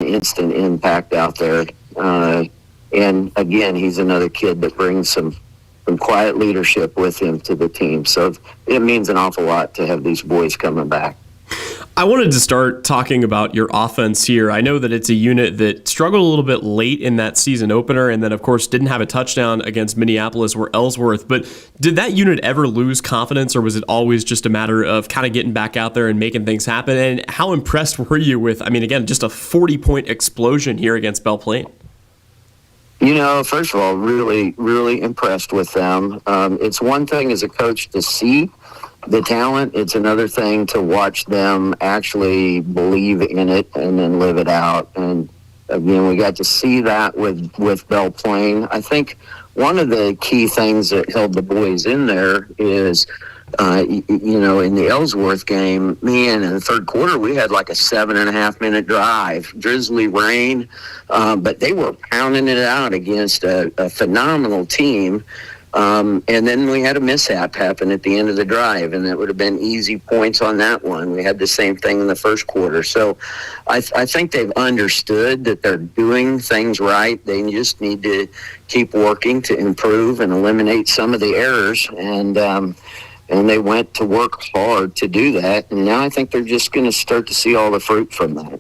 instant impact out there. And again, he's another kid that brings some quiet leadership with him to the team. So it means an awful lot to have these boys coming back. I wanted to start talking about your offense here. I know that it's a unit that struggled a little bit late in that season opener and then, of course, didn't have a touchdown against Minneapolis or Ellsworth. But did that unit ever lose confidence, or was it always just a matter of kind of getting back out there and making things happen? And how impressed were you with, again, just a 40-point explosion here against Belle Plaine? First of all, really, really impressed with them. It's one thing as a coach to see the talent. It's another thing to watch them actually believe in it and then live it out. And again, we got to see that with Belle Plaine. I think one of the key things that held the boys in there is, in the Ellsworth game, man, in the third quarter, we had like a 7.5-minute drive, drizzly rain, but they were pounding it out against a phenomenal team. And then we had a mishap happen at the end of the drive, and it would have been easy points on that one. We had the same thing in the first quarter. So I think they've understood that they're doing things right. They just need to keep working to improve and eliminate some of the errors. And they went to work hard to do that. And now I think they're just going to start to see all the fruit from that.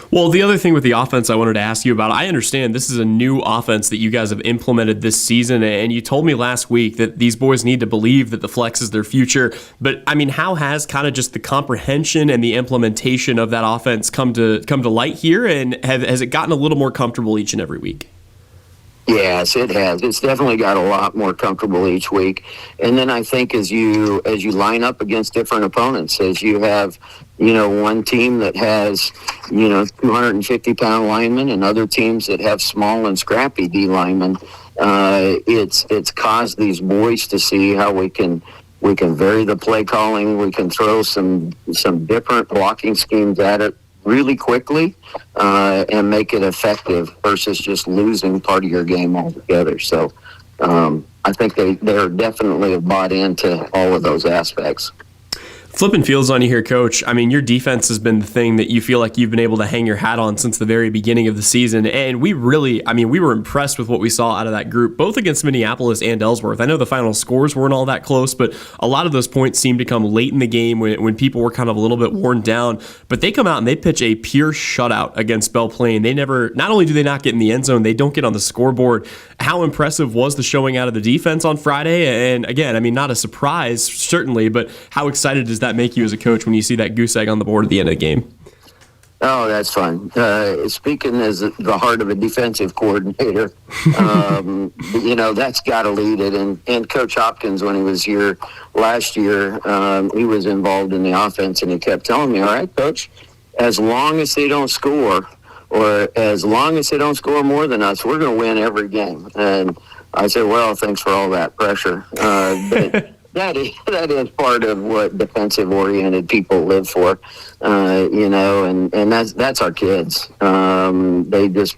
Well, the other thing with the offense I wanted to ask you about, I understand this is a new offense that you guys have implemented this season, and you told me last week that these boys need to believe that the flex is their future. But, how has kind of just the comprehension and the implementation of that offense come to light here, and has it gotten a little more comfortable each and every week? Yes, it has. It's definitely got a lot more comfortable each week. And then I think as you line up against different opponents, as you have, one team that has, 250-pound linemen and other teams that have small and scrappy D linemen, it's caused these boys to see how we can vary the play calling. We can throw some different blocking schemes at it really quickly and make it effective versus just losing part of your game altogether. So I think they're definitely bought into all of those aspects. Flipping fields on you here, Coach. Your defense has been the thing that you feel like you've been able to hang your hat on since the very beginning of the season. And we really, we were impressed with what we saw out of that group, both against Minneapolis and Ellsworth. I know the final scores weren't all that close, but a lot of those points seemed to come late in the game when people were kind of a little bit worn down. But they come out and they pitch a pure shutout against Belle Plaine. They not only do they not get in the end zone, they don't get on the scoreboard. How impressive was the showing out of the defense on Friday? And again, not a surprise, certainly, but how excited is that make you as a coach when you see that goose egg on the board at the end of the game? Oh, that's fun. Speaking as the heart of a defensive coordinator, that's got to lead it. And Coach Hopkins, when he was here last year, he was involved in the offense, and he kept telling me, all right, Coach, as long as they don't score, or as long as they don't score more than us, we're going to win every game. And I said, well, thanks for all that pressure. But that is part of what defensive-oriented people live for, and that's our kids. They just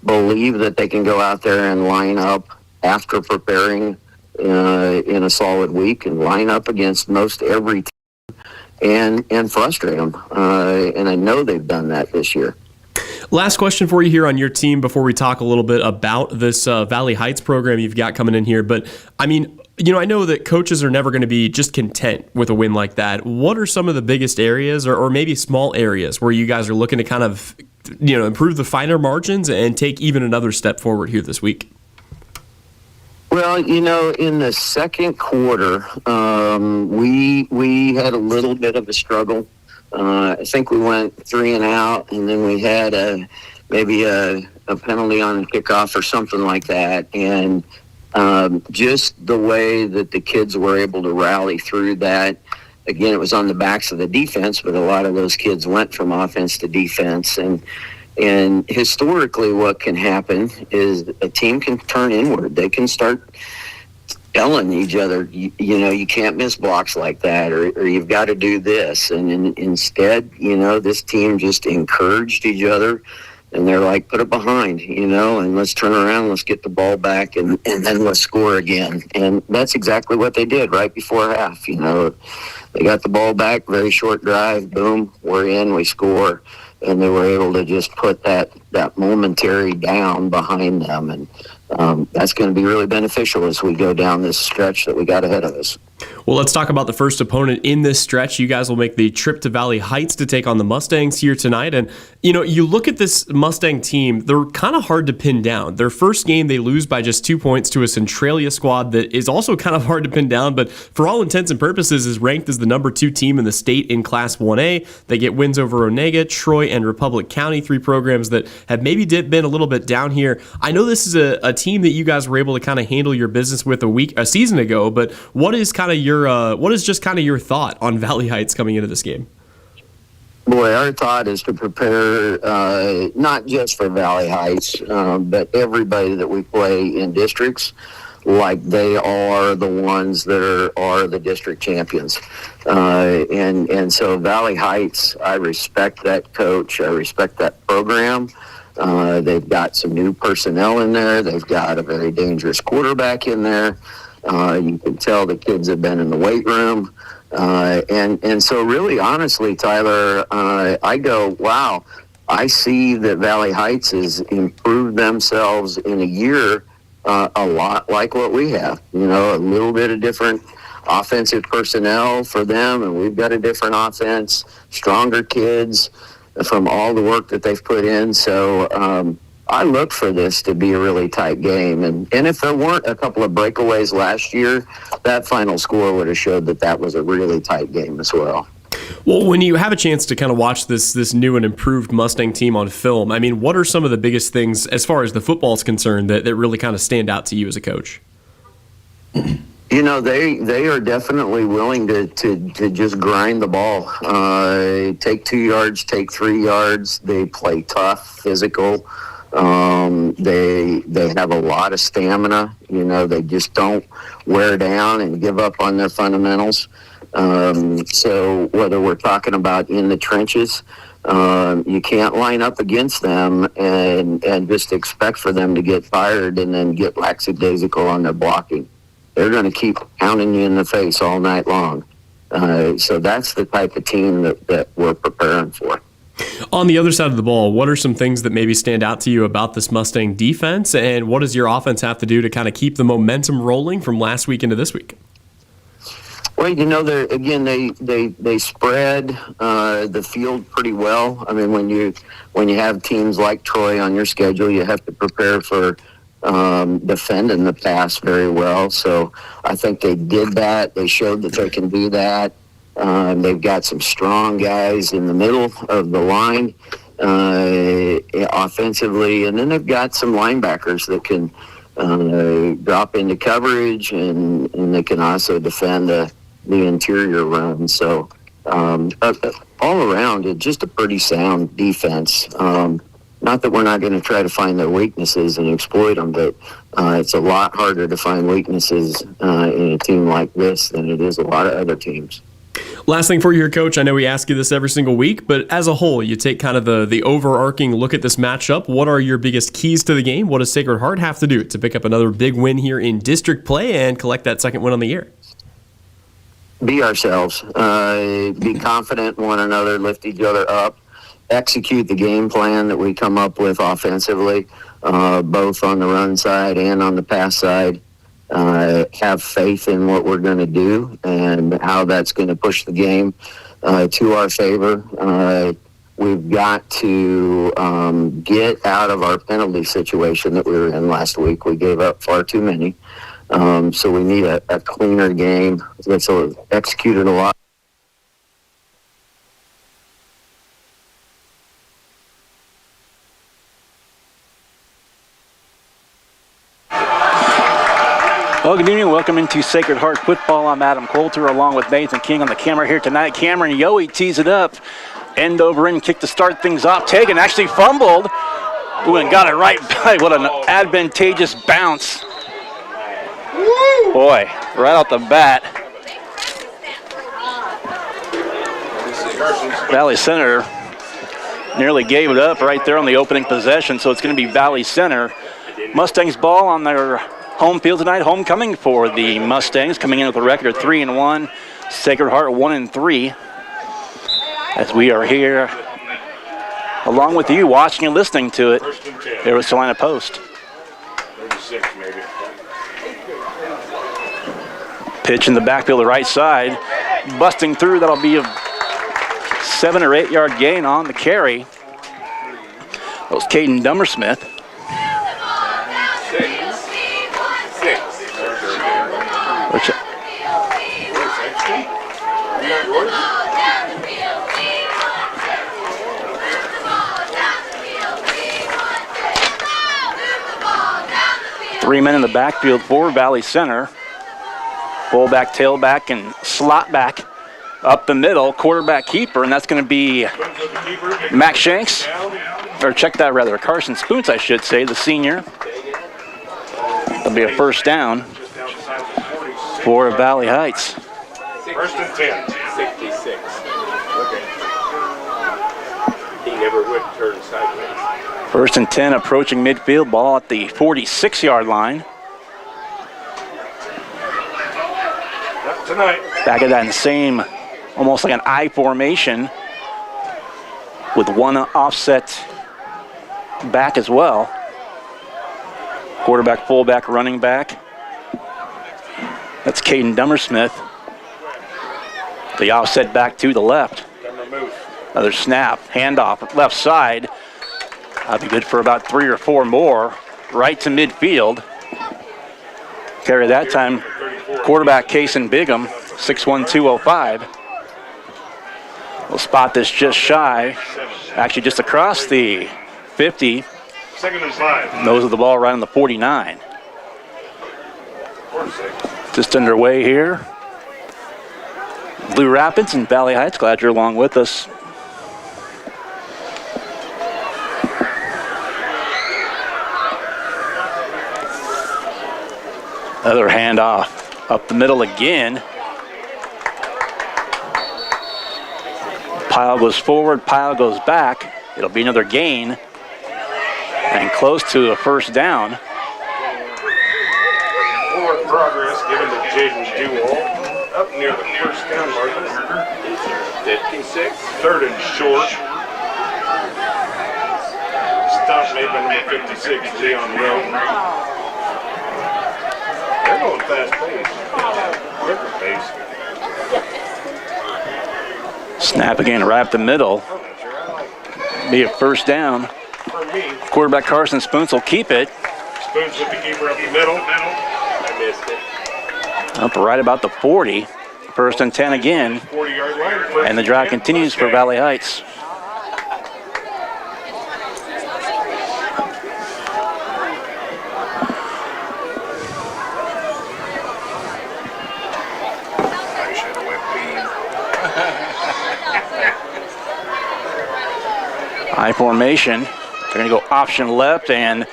believe that they can go out there and line up after preparing in a solid week and line up against most every team and frustrate them. And I know they've done that this year. Last question for you here on your team before we talk a little bit about this Valley Heights program you've got coming in here. But, I know that coaches are never going to be just content with a win like that. What are some of the biggest areas or maybe small areas where you guys are looking to kind of, improve the finer margins and take even another step forward here this week? Well, in the second quarter, we had a little bit of a struggle. I think we went 3 and out, and then we had maybe a penalty on the kickoff or something like that. And just the way that the kids were able to rally through that. Again, it was on the backs of the defense, but a lot of those kids went from offense to defense. And historically what can happen is a team can turn inward. They can start telling each other, you can't miss blocks like that, or you've got to do this. And instead, this team just encouraged each other. And they're like, put it behind, and let's turn around, let's get the ball back, and then let's score again. And that's exactly what they did right before half. They got the ball back, very short drive, boom, we're in, we score. and they were able to just put that momentary down behind them, and that's going to be really beneficial as we go down this stretch that we got ahead of us. Well, let's talk about the first opponent in this stretch. You guys will make the trip to Valley Heights to take on the Mustangs here tonight. And, you look at this Mustang team, they're kind of hard to pin down. Their first game, they lose by just 2 points to a Centralia squad that is also kind of hard to pin down, but for all intents and purposes is ranked as the number 2 team in the state in Class 1A. They get wins over Onega, Troy, and Republic County, 3 programs that have maybe been a little bit down here. I know this is a team that you guys were able to kind of handle your business with a season ago, but what is just your thought on Valley Heights coming into this game? Boy, our thought is to prepare not just for Valley Heights, but everybody that we play in districts like they are the ones that are the district champions. And so Valley Heights, I respect that coach. I respect that program. They've got some new personnel in there. They've got a very dangerous quarterback in there. You can tell the kids have been in the weight room. And so really, honestly, Tyler, I go, wow, I see that Valley Heights has improved themselves in a year a lot like what we have. A little bit of different offensive personnel for them, and we've got a different offense, stronger kids from all the work that they've put in. So I look for this to be a really tight game. And if there weren't a couple of breakaways last year, that final score would have showed that was a really tight game as well. Well, when you have a chance to kind of watch this new and improved Mustang team on film, I mean, what are some of the biggest things as far as the football is concerned that really kind of stand out to you as a coach? They are definitely willing to just grind the ball. Take 2 yards, take 3 yards. They play tough, physical. They have a lot of stamina. They just don't wear down and give up on their fundamentals. So whether we're talking about in the trenches, you can't line up against them and just expect for them to get fired and then get lackadaisical on their blocking. They're going to keep pounding you in the face all night long. So that's the type of team that we're preparing for. On the other side of the ball, what are some things that maybe stand out to you about this Mustang defense, and what does your offense have to do to kind of keep the momentum rolling from last week into this week? Well, they spread the field pretty well. I mean, when you have teams like Troy on your schedule, you have to prepare for defending the pass very well. So I think they did that. They showed that they can do that. They've got some strong guys in the middle of the line offensively, and then they've got some linebackers that can drop into coverage, and they can also defend the interior run. So all around, it's just a pretty sound defense. Not that we're not going to try to find their weaknesses and exploit them, but it's a lot harder to find weaknesses in a team like this than it is a lot of other teams. Last thing for you here, Coach. I know we ask you this every single week, but as a whole, you take kind of the overarching look at this matchup. What are your biggest keys to the game? What does Sacred Heart have to do to pick up another big win here in district play and collect that second win on the year? Be ourselves. Be confident in one another, lift each other up, execute the game plan that we come up with offensively, both on the run side and on the pass side. Have faith in what we're going to do and how that's going to push the game to our favor. We've got to get out of our penalty situation that we were in last week. We gave up far too many. So we need a cleaner game that's executed a lot. Well, good evening. Welcome into Sacred Heart Football. I'm Adam Coulter along with Nathan King on the camera here tonight. Cameron Yohe tees it up. End over end kick to start things off. Taken, actually fumbled. Ooh, and got it right back. What an advantageous bounce. Boy, right off the bat. Valley Center nearly gave it up right there on the opening possession, so it's going to be Valley Center. Mustangs ball on their home field tonight. Homecoming for the Mustangs, coming in with a record of 3-1. Sacred Heart 1-3. As we are here along with you, watching and listening to it. First and 10. There was Salina Post. 36 maybe. Pitch in the backfield, the right side. Busting through, that'll be a 7 or 8 yard gain on the carry. That was Caden Dummersmith. 3 men in the backfield for Valley Center. Fullback, tailback, and slot back up the middle. Quarterback keeper, and that's going to be Max Shanks. Or check that rather, Carson Spoons, I should say, the senior. That'll be a first down for Valley Heights. First and 10. 66. Okay. He never would turn sideways. First and 10, approaching midfield, ball at the 46-yard line. Not tonight. Back at that in the same, almost like an I formation with one offset back as well. Quarterback, fullback, running back. That's Caden Dummersmith. The offset back to the left. Another snap, handoff, left side. That'll be good for about 3 or 4 more. Right to midfield. Carry that time. Quarterback Kason Bigham, 6'1", 205. We'll spot this just shy. Actually just across the 50. Second and 5. Nose of the ball right on the 49. Just underway here. Blue Rapids and Valley Heights, glad you're along with us. Another handoff up the middle again. Pile goes forward, pile goes back. It'll be another gain and close to a first down. Forward progress given to Jaden Jewell. Up near the first down marker. 56. Third and short. Stop made by number 56, Leon Rowe. They're going fast pace. Snap again, right up the middle. Be a first down. For me, Quarterback Carson Spoons will keep it. Spoons with the keeper up the middle. I missed it. Up right about the 40. First and 10 again. 40-yard line. And the drive continues for Valley Heights. I formation. They're going to go option left, and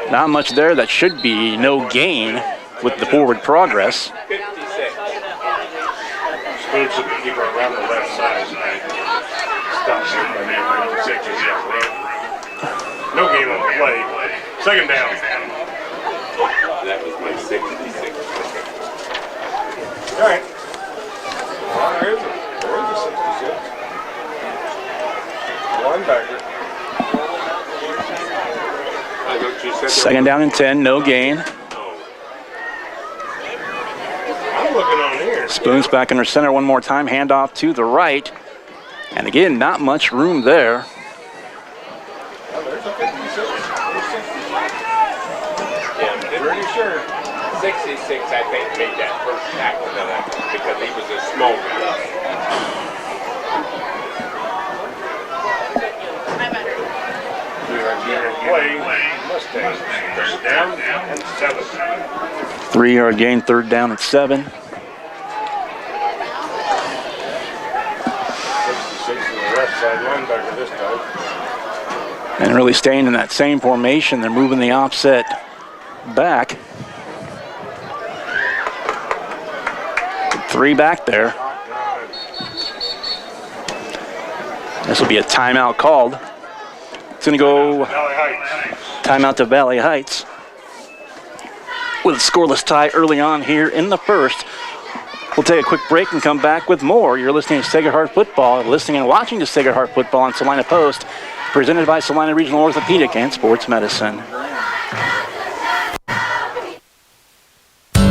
not much there. That should be no gain with the forward progress. 56. Spoons with the keeper around the left side. Stop shooting by number 56. No gain on the play. Second down. That was my 66. All right. Where is it? Where is the 66? Linebacker. Second down and 10, no gain. I'm looking on here. Spoons back under center one more time. Handoff to the right. And again, not much room there. Yeah, pretty sure. 66, I think, made that first tackle because he was a small guy. Play. Mustangs. First down and 7. 3-yard gain, third down and 7. 66 on the left side linebacker this time. And really staying in that same formation. They're moving the offset back. 3 back there. This will be a timeout called. It's going to go Valley Heights. timeout to Valley Heights. With a scoreless tie early on here in the first. We'll take a quick break and come back with more. You're listening to Sacred Heart Football, listening and watching to Sacred Heart Football on Salina Post, presented by Salina Regional Orthopedic and Sports Medicine.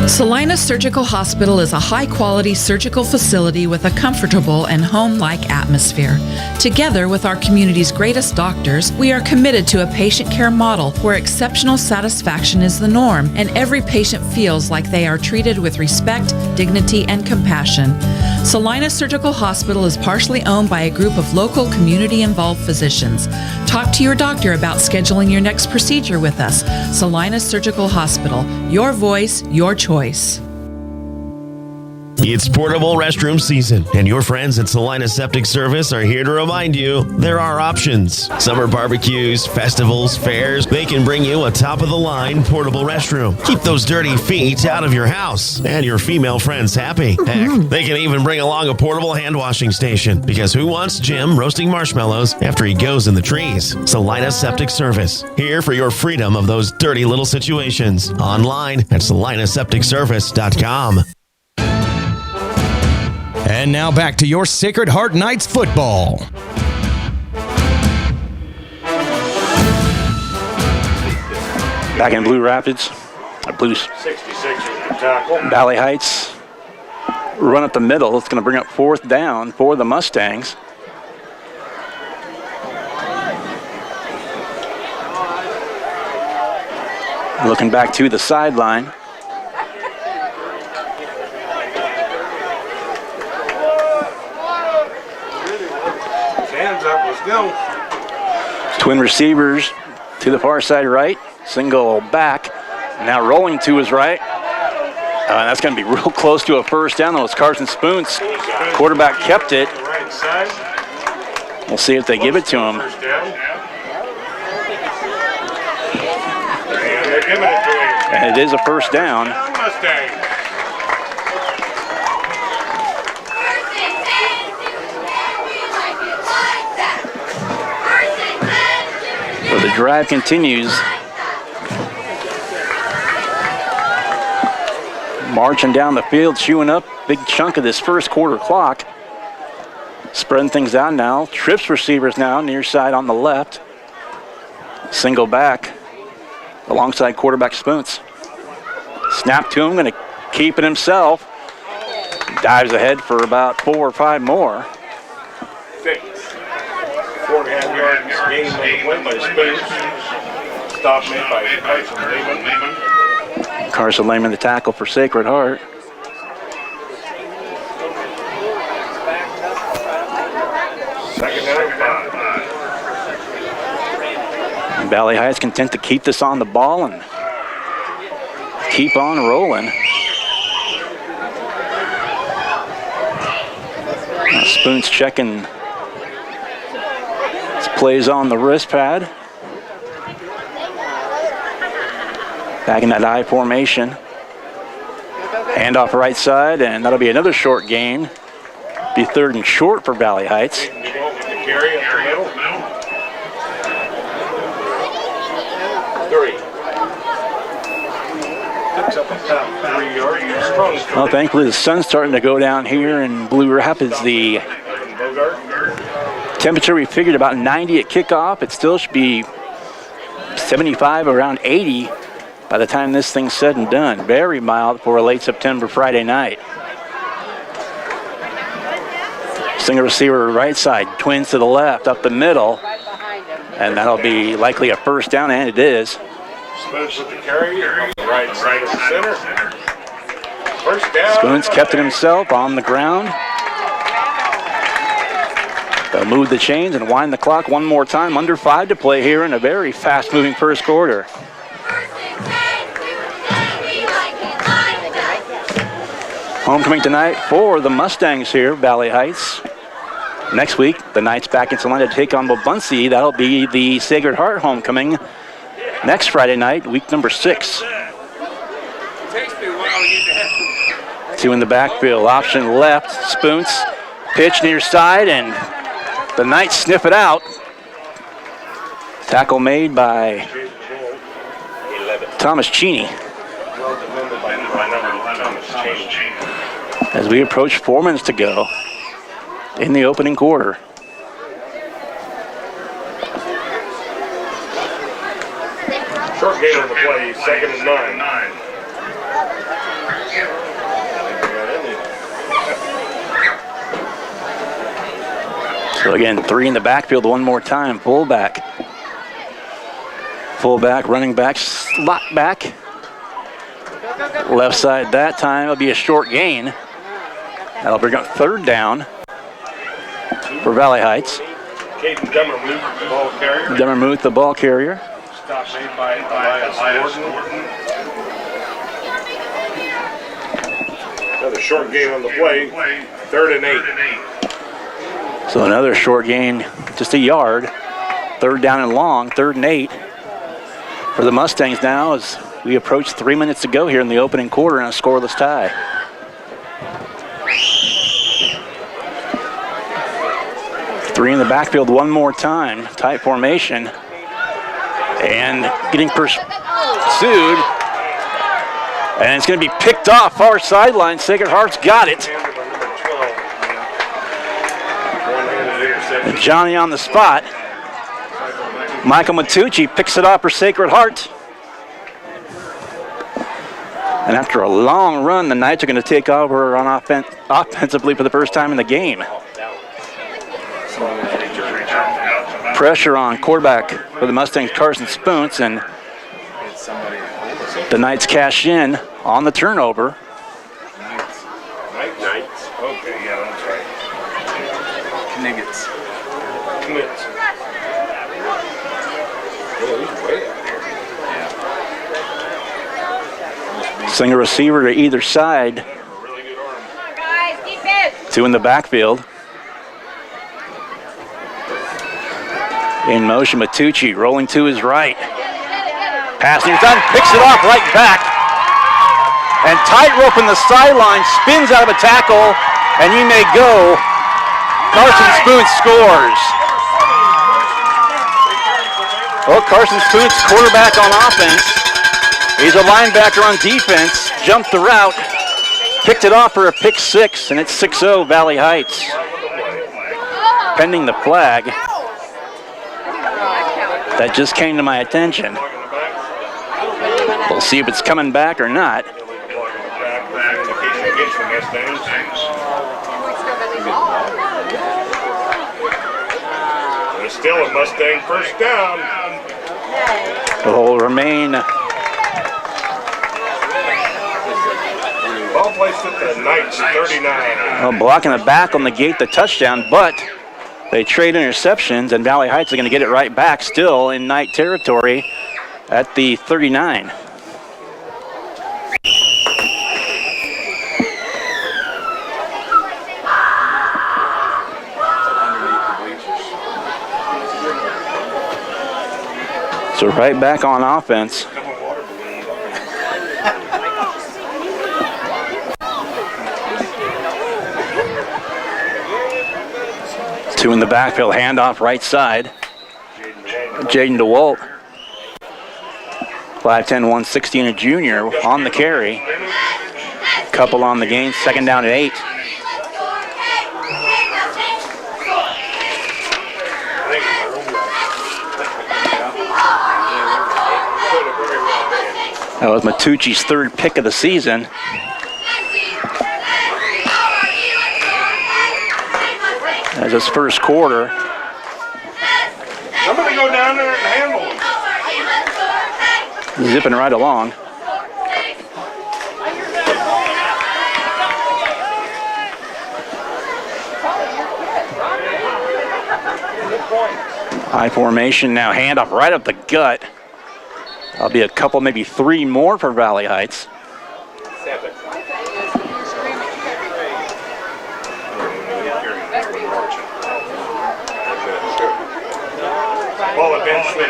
Salina Surgical Hospital is a high-quality surgical facility with a comfortable and home-like atmosphere. Together with our community's greatest doctors, we are committed to a patient care model where exceptional satisfaction is the norm and every patient feels like they are treated with respect, dignity, and compassion. Salina Surgical Hospital is partially owned by a group of local community-involved physicians. Talk to your doctor about scheduling your next procedure with us. Salina Surgical Hospital. Your voice, your choice. It's portable restroom season, and your friends at Salina Septic Service are here to remind you there are options. Summer barbecues, festivals, fairs, they can bring you a top-of-the-line portable restroom. Keep those dirty feet out of your house and your female friends happy. Heck, they can even bring along a portable hand-washing station, because who wants Jim roasting marshmallows after he goes in the trees? Salina Septic Service, here for your freedom of those dirty little situations. Online at salinasepticservice.com. And now back to your Sacred Heart Knights football. Back in Blue Rapids, Blues. 66 is the tackle. Valley Heights run up the middle. It's going to bring up 4th down for the Mustangs. Looking back to the sideline. Hands up, let's go. Twin receivers to the far side right. Single back. Now rolling to his right. That's going to be real close to a first down. That was Carson Spoons. Quarterback kept it. Right side. We'll see if they give it to him. First down. And they're giving it to him. And it is a first down. Mustang. So the drive continues. Marching down the field, chewing up a big chunk of this first quarter clock. Spreading things out now. Trips receivers now, near side on the left. Single back alongside quarterback Spoons. Snap to him, going to keep it himself. Dives ahead for about 4 or 5 more. 4.5 yards gain on the play by Spoons. Stop made by Carson Lehman. Carson Lehman, the tackle for Sacred Heart. Second down, 5. Valley Heights content to keep this on the ball and keep on rolling. Now Spoons checking his plays on the wrist pad. Back in that I formation. Hand off right side, and that'll be another short gain. Be 3rd and short for Valley Heights. The carry up the middle. 3. Picks up about 3 yards. Strong. Well, thankfully the sun's starting to go down here in Blue Rapids. The temperature we figured about 90 at kickoff. It still should be 75, around 80 by the time this thing's said and done. Very mild for a late September Friday night. Single receiver right side, twins to the left, up the middle. And that'll be likely a first down, and it is. Spoons with the carry on the right side of the center. First down. Spoons kept it himself on the ground. They'll move the chains and wind the clock one more time. Under 5 to play here in a very fast-moving first quarter. Homecoming tonight for the Mustangs here, Valley Heights. Next week, the Knights back in Salina to take on Wabaunsee. That'll be the Sacred Heart homecoming next Friday night, week number 6. 2 in the backfield, option left, Spoons, pitch near side, and the Knights sniff it out. Tackle made by Thomas Cheney. Well defended by As we approach 4 minutes to go in the opening quarter. Short gain on the play, 2nd and 9. So again, 3 in the backfield one more time. Fullback, running back, slot back. Left side that time. It'll be a short gain. That'll bring up 3rd down for Valley Heights. Caden Demermuth, the ball carrier. Demermuth, the ball carrier. Stop made by Elias Gordon. Another short gain on the play, 3rd and 8. So another short gain, just a yard. 3rd down and long, 3rd and 8 for the Mustangs now as we approach 3 minutes to go here in the opening quarter and a scoreless tie. Three in the backfield one more time, tight formation. And getting pursued. And it's going to be picked off far sideline. Sacred Heart's got it. And Johnny on the spot. Michael Matucci picks it off for Sacred Heart. And after a long run, the Knights are going to take over on offensively for the first time in the game. Pressure on quarterback for the Mustangs, Carson Spoons, and the Knights cash in on the turnover. Knights. Okay, yeah, that's right. Kniggets. Single receiver to either side. Two in the backfield. In motion, Matucci rolling to his right. Pass near time, picks it off right back. And tightrope in the sideline, spins out of a tackle, and you may go. Carson Spoons scores. Well, Carson Spoons, quarterback on offense. He's a linebacker on defense, jumped the route, picked it off for a pick 6, and it's 6-0 Valley Heights. Pending the flag. That just came to my attention. We'll see if it's coming back or not. There's still a Mustang first down. Will remain. Ball placed at the Knights 39. Well, blocking the back on the gate, the touchdown, but they trade interceptions, and Valley Heights are going to get it right back still in Knight territory at the 39. So right back on offense. Two in the backfield, handoff right side. Jaden DeWalt. 5'10", 116, a junior on the carry. Couple on the gain, 2nd down and 8. That was Matucci's 3rd pick of the season. As his first quarter. Somebody go down there and handle him. Zipping right along. High formation now, handoff right up the gut. That'll be a couple, maybe 3 more for Valley Heights. 7. Ball eventually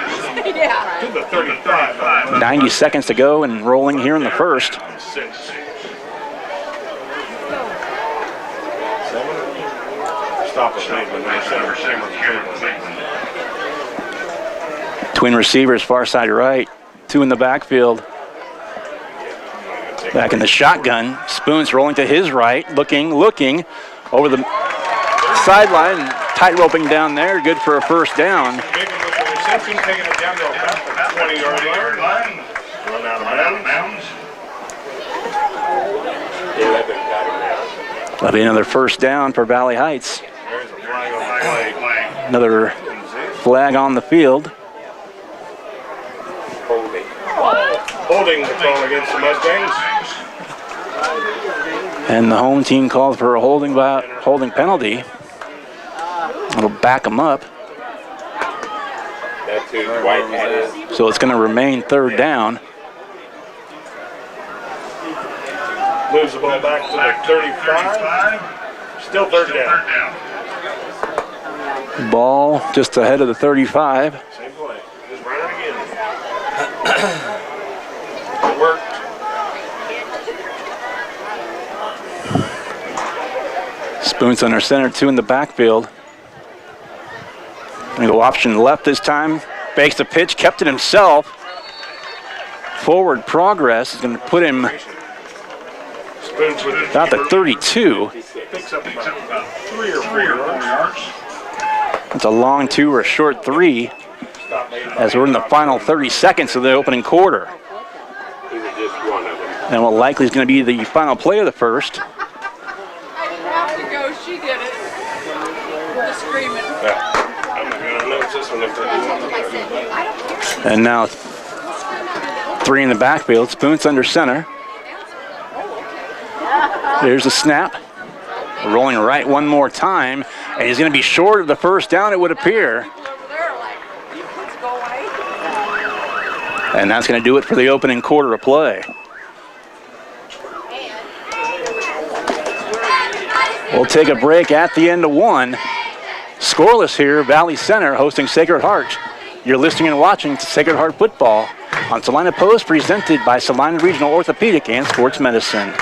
to the 35. 90 seconds to go and rolling here in the first. 6. Stop us, Twin receivers, far side right. 2 in the backfield. Back in the shotgun, Spoons rolling to his right, looking over the sideline, tight roping down there, good for a first down. Taking it down to about the 20-yard line. Run out of bounds. That'll be another first down for Valley Heights. There's a flag on the play. Another flag on the field. Holding the call against the Mustangs. And the home team called for a holding penalty. It'll back them up. That's who White had is. So it's going to remain third down. Moves the ball back to the 35. Still third down. Ball just ahead of the 35. Same play. Just run it again. It worked. Spoons under center, 2 in the backfield. Gonna go option left this time. Fakes the pitch, kept it himself. Forward progress is gonna put him about the 32. Picks up about 3 or 4 yards. It's a long 2 or a short 3 as we're in the final 30 seconds of the opening quarter. He was just one of them. And what likely is going to be the final play of the first. I didn't have to go, she did it. The screaming. I'm not going to announce this one if they do. And now 3 in the backfield. Spoons under center. There's the snap. Rolling right one more time. And he's going to be short of the first down, it would appear. And that's going to do it for the opening quarter of play. We'll take a break at the end of 1. Scoreless here, Valley Center hosting Sacred Heart. You're listening and watching to Sacred Heart Football on Salina Post, presented by Salina Regional Orthopedic and Sports Medicine.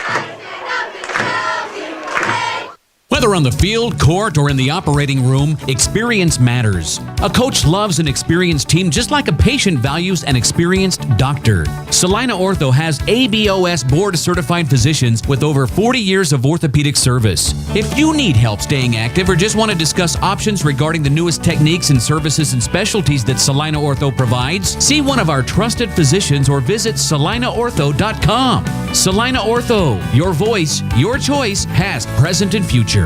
Whether on the field, court, or in the operating room, experience matters. A coach loves an experienced team just like a patient values an experienced doctor. Salina Ortho has ABOS board-certified physicians with over 40 years of orthopedic service. If you need help staying active or just want to discuss options regarding the newest techniques and services and specialties that Salina Ortho provides, see one of our trusted physicians or visit salinaortho.com. Salina Ortho, your voice, your choice, past, present, and future.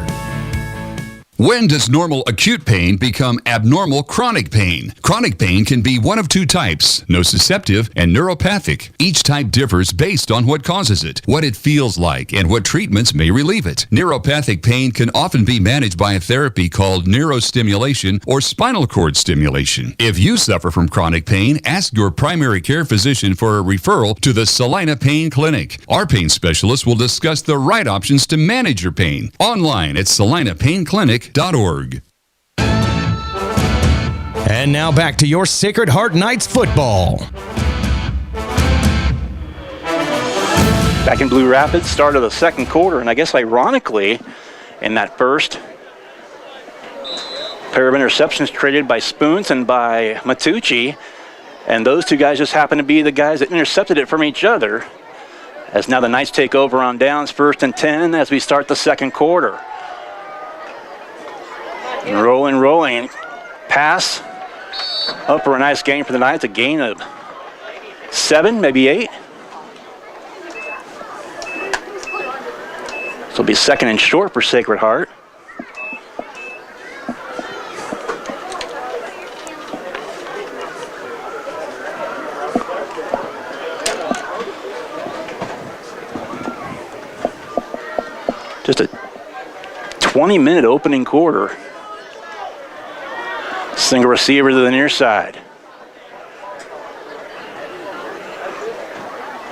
When does normal acute pain become abnormal chronic pain? Chronic pain can be one of 2 types, nociceptive and neuropathic. Each type differs based on what causes it, what it feels like, and what treatments may relieve it. Neuropathic pain can often be managed by a therapy called neurostimulation or spinal cord stimulation. If you suffer from chronic pain, ask your primary care physician for a referral to the Salina Pain Clinic. Our pain specialist will discuss the right options to manage your pain. Online at salinapainclinic.org. And now back to your Sacred Heart Knights football. Back in Blue Rapids, start of the second quarter, and I guess ironically, in that first, pair of interceptions traded by Spoons and by Matucci, and those 2 guys just happen to be the guys that intercepted it from each other, as now the Knights take over on downs, 1st and 10 as we start the second quarter. And rolling. Pass up for a nice gain for the Knights. A gain of 7, maybe 8. So it'll be 2nd and short for Sacred Heart. Just a 20-minute opening quarter. Single receiver to the near side.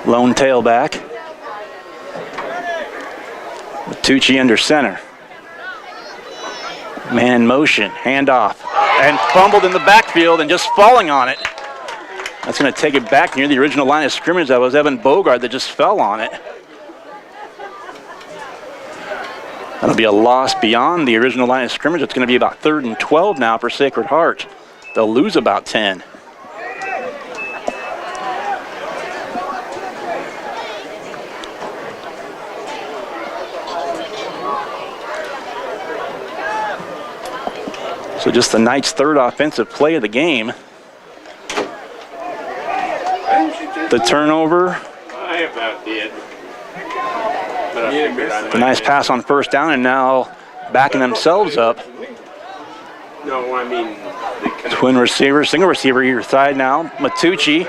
Lone tailback. Matucci under center. Man in motion, handoff. And fumbled in the backfield and just falling on it. That's going to take it back near the original line of scrimmage. That was Evan Bogart that just fell on it. That'll be a loss beyond the original line of scrimmage. It's going to be about 3rd and 12 now for Sacred Heart. They'll lose about 10. So just the Knights' third offensive play of the game. The turnover. I about did. The nice pass on first down, and now backing themselves up. No, I mean Twin receiver, single receiver either side now. Matucci.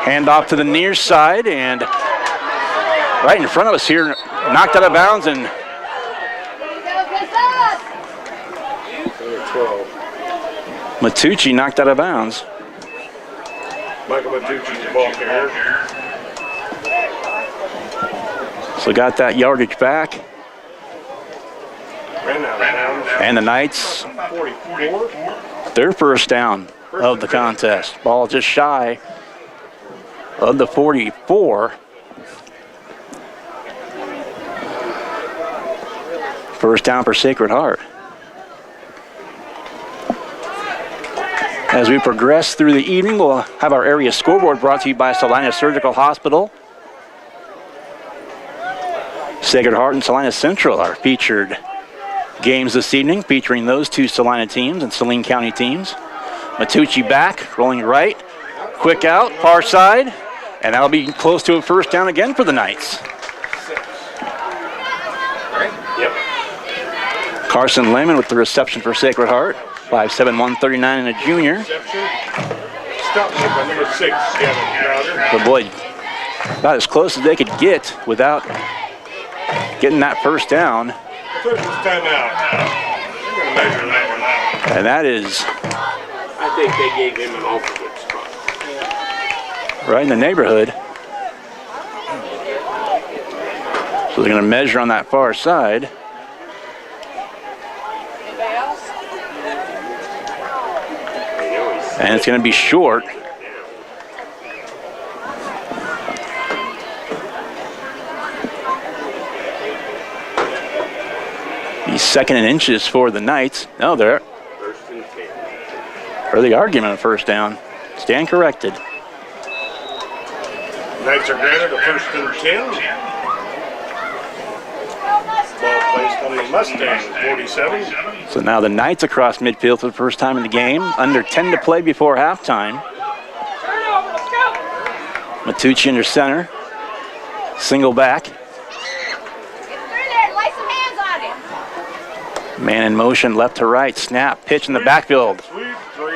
Hand off to the near side, and right in front of us here, knocked out of bounds, and Matucci knocked out of bounds. Michael Matucci's the ball carrier. So got that yardage back. Ran out of bounds. And the Knights, 44. their first down of the contest. Ball just shy of the 44. First down for Sacred Heart. As we progress through the evening, we'll have our area scoreboard brought to you by Salina Surgical Hospital. Sacred Heart and Salina Central are featured games this evening, featuring those two Salina teams and Saline County teams. Matucci back, rolling right, quick out, far side, and that'll be close to a first down again for the Knights. Yep. Carson Lehman with the reception for Sacred Heart. 5'7", 139 and a junior. Stop by number 6, Gavin Crowder. But boy, about as close as they could get without getting that first down. First timeout. They're going to measure that one. And that is I think they gave him an awful good spot. right in the neighborhood. So they're going to measure on that far side. And it's going to be short. He's second in inches for the Knights. No, they're First and 10. for the argument of first down. Stand corrected. Knights are granted a first and 10. Ball placed on the Mustang, 47. So now the Knights across midfield for the first time in the game. Under 10 to play before halftime. Matucci under center. Single back. Man in motion, left to right. Snap, pitch in the backfield. Sweep 3.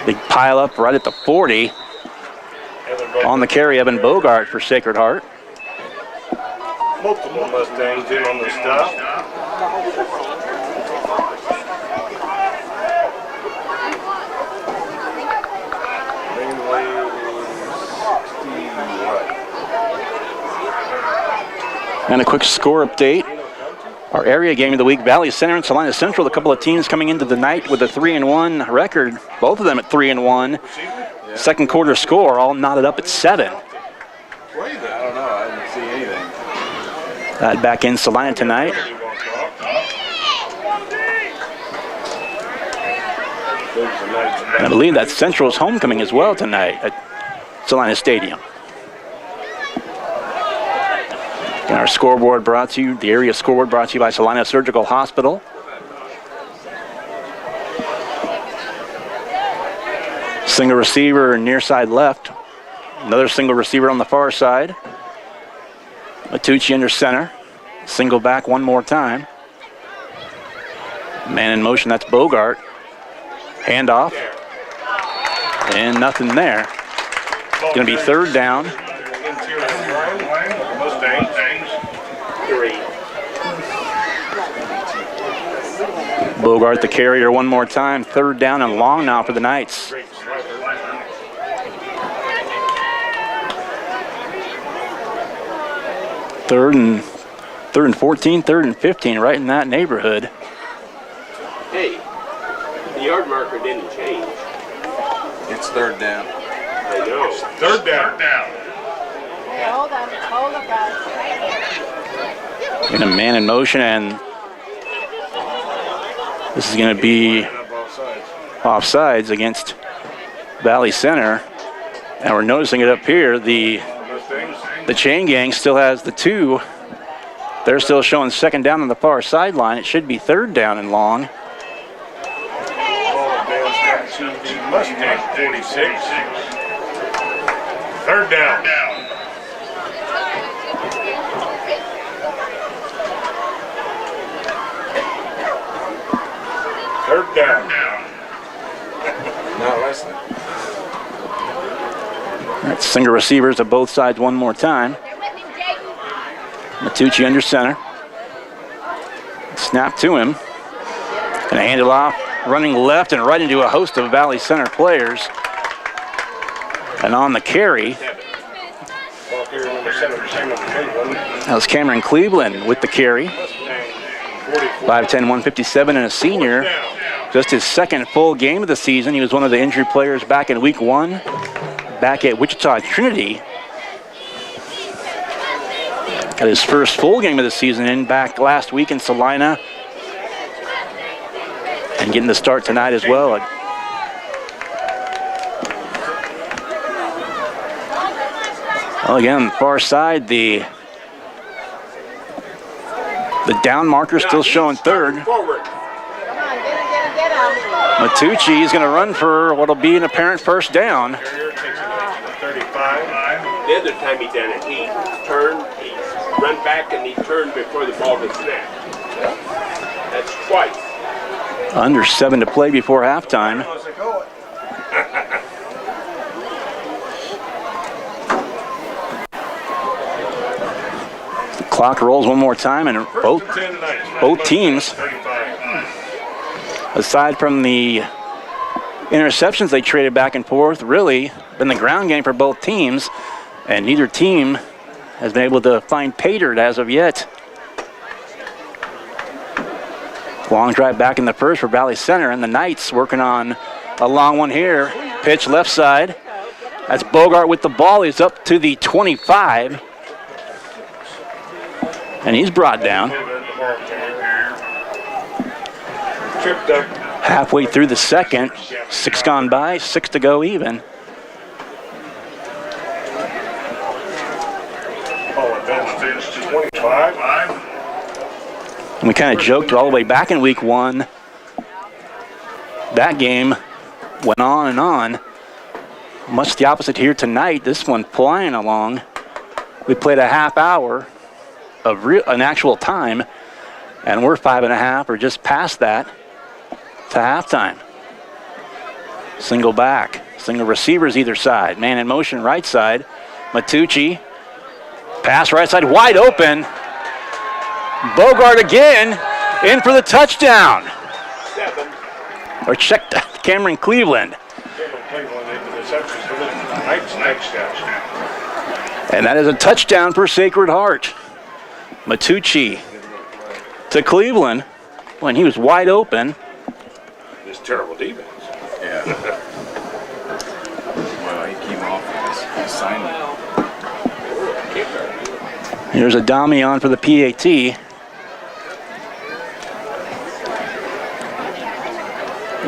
Big pile up right at the 40. On the carry, Evan Bogart for Sacred Heart. Multiple Mustangs in on the stop. Mainly 60 And a quick score update. Our area game of the week, Valley Center and Salina Central, a couple of teams coming into the night with a 3-1 record. Both of them at 3-1. Second quarter score, all knotted up at 7. I don't know. I didn't see anything. That back in Salina tonight. And I believe that Central's homecoming as well tonight at Salina Stadium. And our scoreboard brought to you, the area scoreboard brought to you by Salina Surgical Hospital. Single receiver near side left. Another single receiver on the far side. Matucci under center. Single back one more time. Man in motion, that's Bogart. Handoff. And nothing there. It's going to be third down. Mustangs. 3. Bogart the carrier one more time. Third down and long now for the Knights. Third and 14, third and 15, right in that neighborhood. Hey, the yard marker didn't change. It's third down. I know. Third down. Hey, hold on, guys. In a man in motion, and this is going to be offsides against Valley Center. And we're noticing it up here. The chain gang still has the They're still showing second down on the far sideline. It should be third down and long. Ball advanced to the Mustang 46. Third down. Third down. Not listening. That's single receivers of both sides one more time. Matucci under center. Snap to him. Gonna hand it off, running left and right into a host of Valley Center players. And on the carry, that was Cameron Cleveland with the carry. 5'10", 157, and a senior. Just his second full game of the season. He was one of the injured players back in week 1, back at Wichita Trinity. Got his first full game of the season in back last week in Salina. And getting the start tonight as well. Well, again, far side, the down marker still showing third. Matucci is going to run for what will be an apparent first down. The other time he done it, he turned, he run back and he turned before the ball was snapped. That's twice. Under 7 to play before halftime. The clock rolls one more time, and both teams, aside from the interceptions they traded back and forth, really been the ground game for both teams, and neither team has been able to find pay dirt as of yet. Long drive back in the first for Valley Center, and the Knights working on a long one here. Pitch left side. That's Bogart with the ball. He's up to the 25. And he's brought down. Halfway through the second. 6 gone by, 6 to go even. To 25. And we kind of joked all the way back in week 1. That game went on and on. Much the opposite here tonight. This one flying along. We played a half hour of an actual time, and we're 5.5 or just past that to halftime. Single back, single receivers either side. Man in motion right side. Matucci. Pass right side, wide open. Bogart again, in for the touchdown. 7. Or check Cameron Cleveland. And that is a touchdown for Sacred Heart. Matucci to Cleveland when he was wide open. This terrible defense. Yeah. Well, he came off his assignment. Here's a dummy on for the PAT.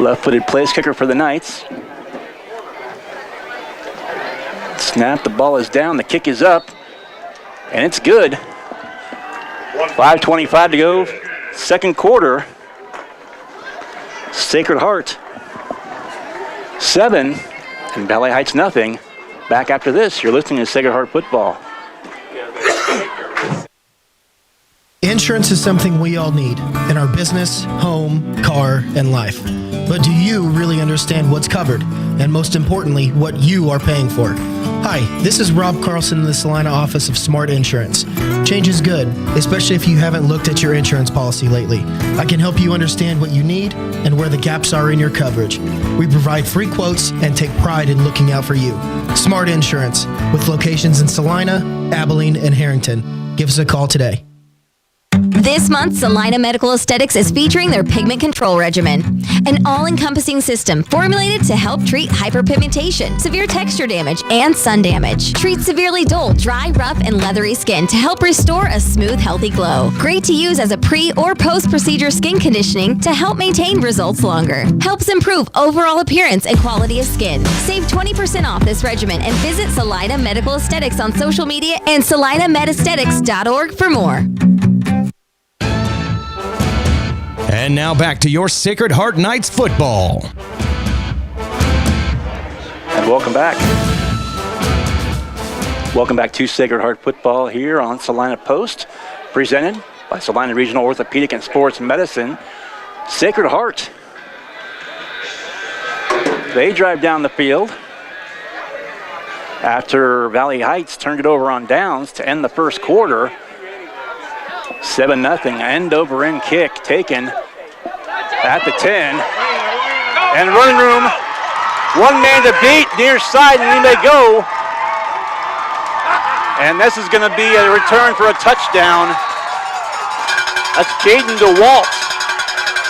Left-footed place kicker for the Knights. Snap, the ball is down, the kick is up, and it's good. 5:25 to go, second quarter. Sacred Heart 7 and Valley Heights nothing. Back after this, you're listening to Sacred Heart Football. Insurance is something we all need in our business, home, car, and life. But do you really understand what's covered? And most importantly, what you are paying for? Hi, this is Rob Carlson in the Salina office of Smart Insurance. Change is good, especially if you haven't looked at your insurance policy lately. I can help you understand what you need and where the gaps are in your coverage. We provide free quotes and take pride in looking out for you. Smart Insurance, with locations in Salina, Abilene, and Harrington. Give us a call today. This month, Salina Medical Aesthetics is featuring their pigment control regimen, an all-encompassing system formulated to help treat hyperpigmentation, severe texture damage, and sun damage. Treat severely dull, dry, rough, and leathery skin to help restore a smooth, healthy glow. Great to use as a pre- or post-procedure skin conditioning to help maintain results longer. Helps improve overall appearance and quality of skin. Save 20% off this regimen and visit Salina Medical Aesthetics on social media and salinamedesthetics.org for more. And now back to your Sacred Heart Knights football. And welcome back. Welcome back to Sacred Heart Football here on Salina Post, presented by Salina Regional Orthopedic and Sports Medicine. Sacred Heart. They drive down the field after Valley Heights turned it over on downs to end the first quarter. 7-0 end over end kick taken at the 10. And running room, one man to beat near side, and he may go. And this is going to be a return for a touchdown. That's Jaden DeWalt,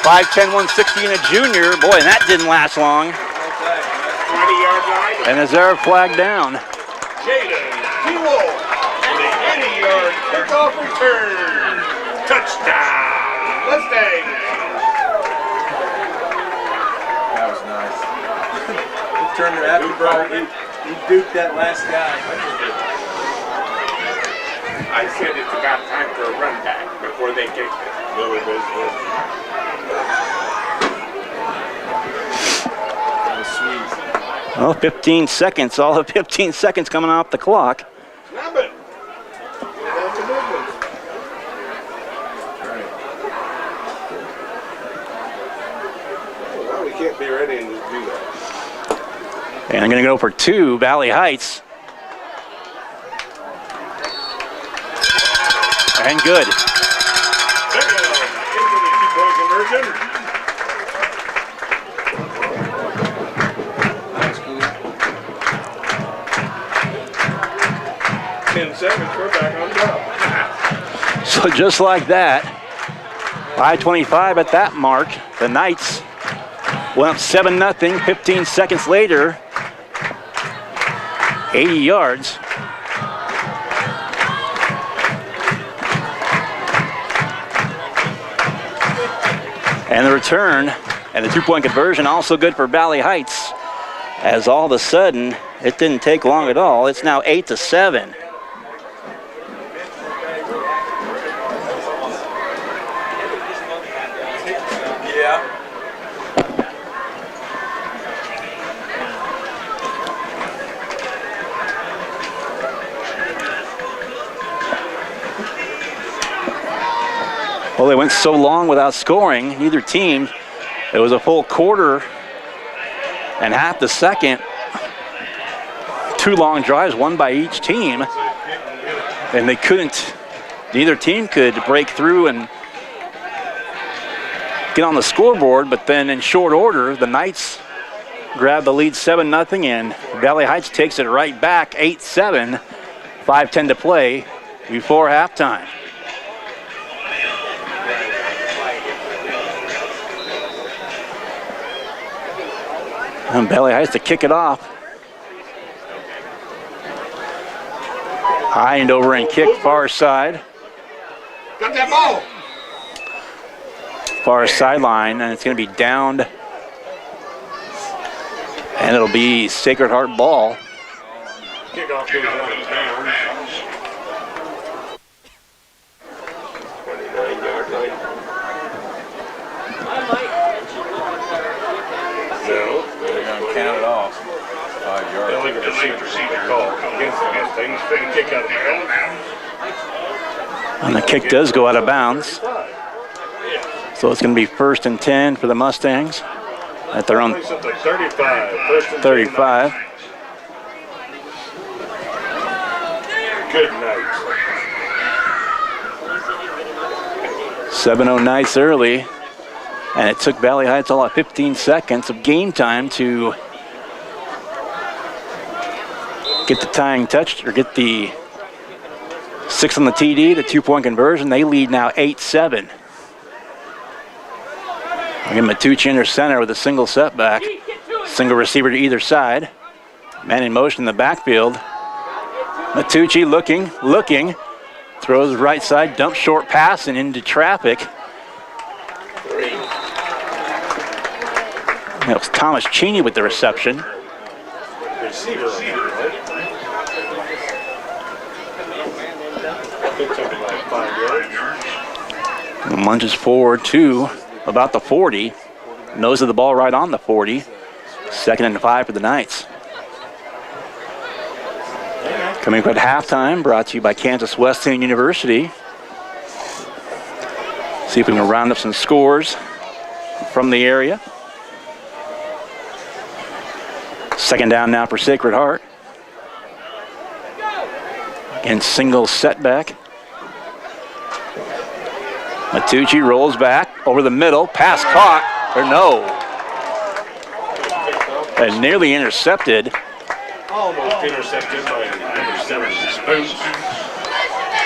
5'10", 160, and a junior. Boy, and that didn't last long. 20-yard line. And is there a flag down? Jaden DeWalt for the 80-yard kickoff return. Touchdown, Mustangs. That was nice. He turned it after ball. He duped that last guy. I said it's about time for a run back before they kick it. Well, 15 seconds, all of 15 seconds coming off the clock. Snap it. Well, we can't be ready and just do that. And I'm going to go for 2, Valley Heights. And good. Into the 2-point conversion. Nice, cool. 10 seconds, we're back on top. So just like that, 5:25 at that mark, the Knights went up 7-0. 15 seconds later, 80 yards. And the return and the 2-point conversion also good for Valley Heights, as all of a sudden it didn't take long at all. It's now 8-7. Yeah. Well, they went so long without scoring, neither team. It was a full quarter and half the second. 2 long drives, one by each team. And they couldn't, neither team could break through and get on the scoreboard, but then in short order, the Knights grabbed the lead 7-0, and Valley Heights takes it right back, 8-7, 5:10 to play before halftime. And Valley Heights to kick it off. High and over and kick, far side. Got that ball. Far sideline, and it's going to be downed. And it'll be Sacred Heart ball. Kickoff goes out of bounds. 29-yard line. No. They're going to count it off. 5 yards. They'll leave a procedure call against the Mustangs. They can kick out of bounds. And the kick does go out of bounds. So it's going to be 1st and 10 for the Mustangs at their own 35. 35. Good night. 7-0 Knights early. And it took Valley Heights all of 15 seconds of game time to get the tying touch, or get the 6 on the TD, the 2-point conversion. They lead now 8-7. Again, Matucci under center with a single setback. Single receiver to either side. Man in motion in the backfield. Matucci looking. Throws right side, dump short pass and into traffic. That was Thomas Cheney with the reception. Receiver. I think something like 5 yards. And lunges forward to about the 40. Nose of the ball right on the 40. 2nd and 5 for the Knights. Coming up at halftime, brought to you by Kansas Wesleyan University. See if we can round up some scores from the area. 2nd down now for Sacred Heart. And single setback. Matucci rolls back over the middle. Pass caught, or no. And nearly intercepted. Almost intercepted by number 7, Spoons.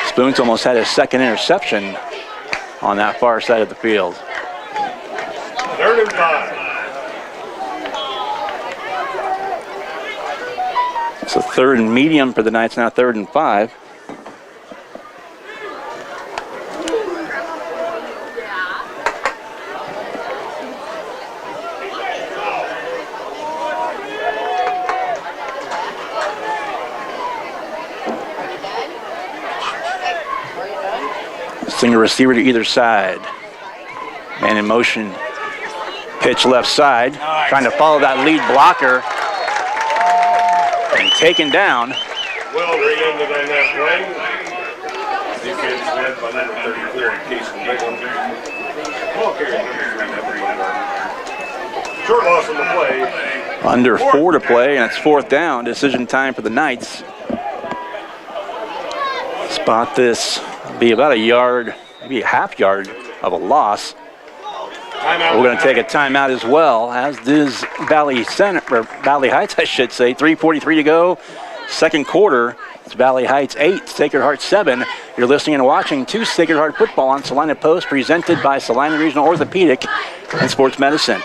Spoons almost had his 2nd interception on that far side of the field. 3rd and 5. So 3rd and medium for the Knights now, 3rd and 5. Single receiver to either side. Man in motion. Pitch left side. Trying to follow that lead blocker. And taken down. Well defended on that play. Defense led by number 34, Casey Nichols. Ball carrier number 3. Short loss on the play. Under 4 to play, and it's 4th down. Decision time for the Knights. Spot this. Be about a yard, maybe a half yard of a loss. We're going to take a timeout as well, as does Valley Heights, I should say. 3:43 to go. 2nd quarter. It's Valley Heights 8, Sacred Heart 7. You're listening and watching to Sacred Heart Football on Salina Post, presented by Salina Regional Orthopedic and Sports Medicine.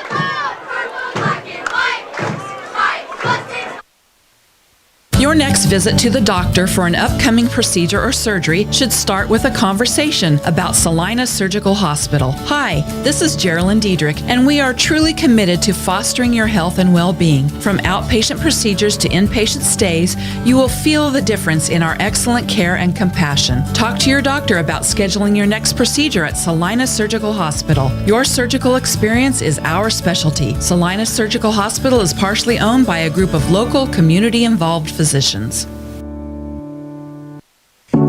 Your next visit to the doctor for an upcoming procedure or surgery should start with a conversation about Salina Surgical Hospital. Hi, this is Geraldine Diedrich, and we are truly committed to fostering your health and well-being. From outpatient procedures to inpatient stays, you will feel the difference in our excellent care and compassion. Talk to your doctor about scheduling your next procedure at Salina Surgical Hospital. Your surgical experience is our specialty. Salina Surgical Hospital is partially owned by a group of local, community-involved physicians.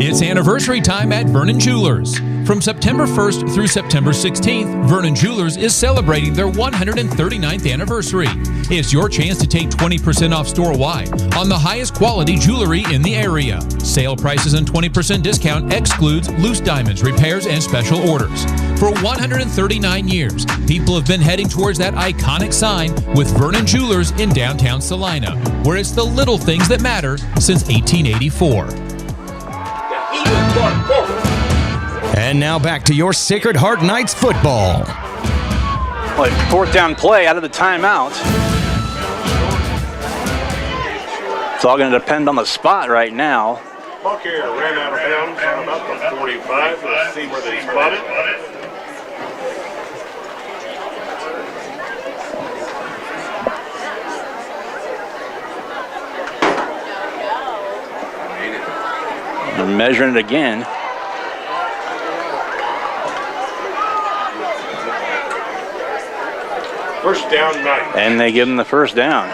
It's anniversary time at Vernon Jewelers. From September 1st through September 16th, Vernon Jewelers is celebrating their 139th anniversary. It's your chance to take 20% off store-wide on the highest quality jewelry in the area. Sale prices and 20% discount excludes loose diamonds, repairs, and special orders. For 139 years, people have been heading towards that iconic sign with Vernon Jewelers in downtown Salina, where it's the little things that matter since 1884. And now back to your Sacred Heart Knights football. Well, 4th down play out of the timeout. It's all going to depend on the spot right now. Ball carrier ran out of bounds on about the 45. Let's see where they spot it. They're measuring it again. First down, Knights. And they give them the first down.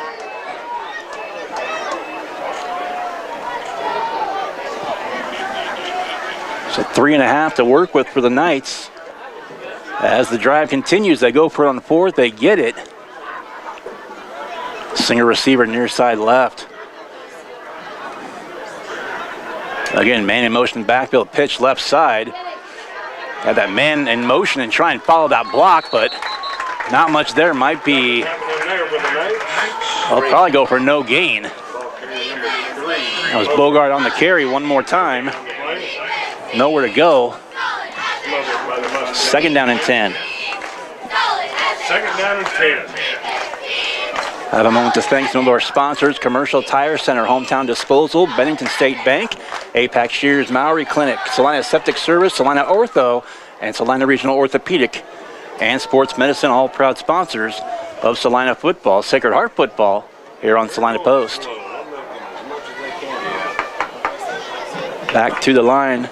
So 3.5 to work with for the Knights. As the drive continues, they go for it on 4th. They get it. Singer receiver near side left. Again, man in motion backfield pitch left side. Had that man in motion and try and follow that block, but not much there. Might be, I'll probably go for no gain. That was Bogart on the carry one more time. Nowhere to go. 2nd down and 10. 2nd down and 10. I have a moment to thank some of our sponsors: Commercial Tire Center, Hometown Disposal, Bennington State Bank, APAC Shears, Maori Clinic, Salina Septic Service, Salina Ortho, and Salina Regional Orthopedic and Sports Medicine, all proud sponsors of Salina football, Sacred Heart football, here on Salina Post. Back to the line.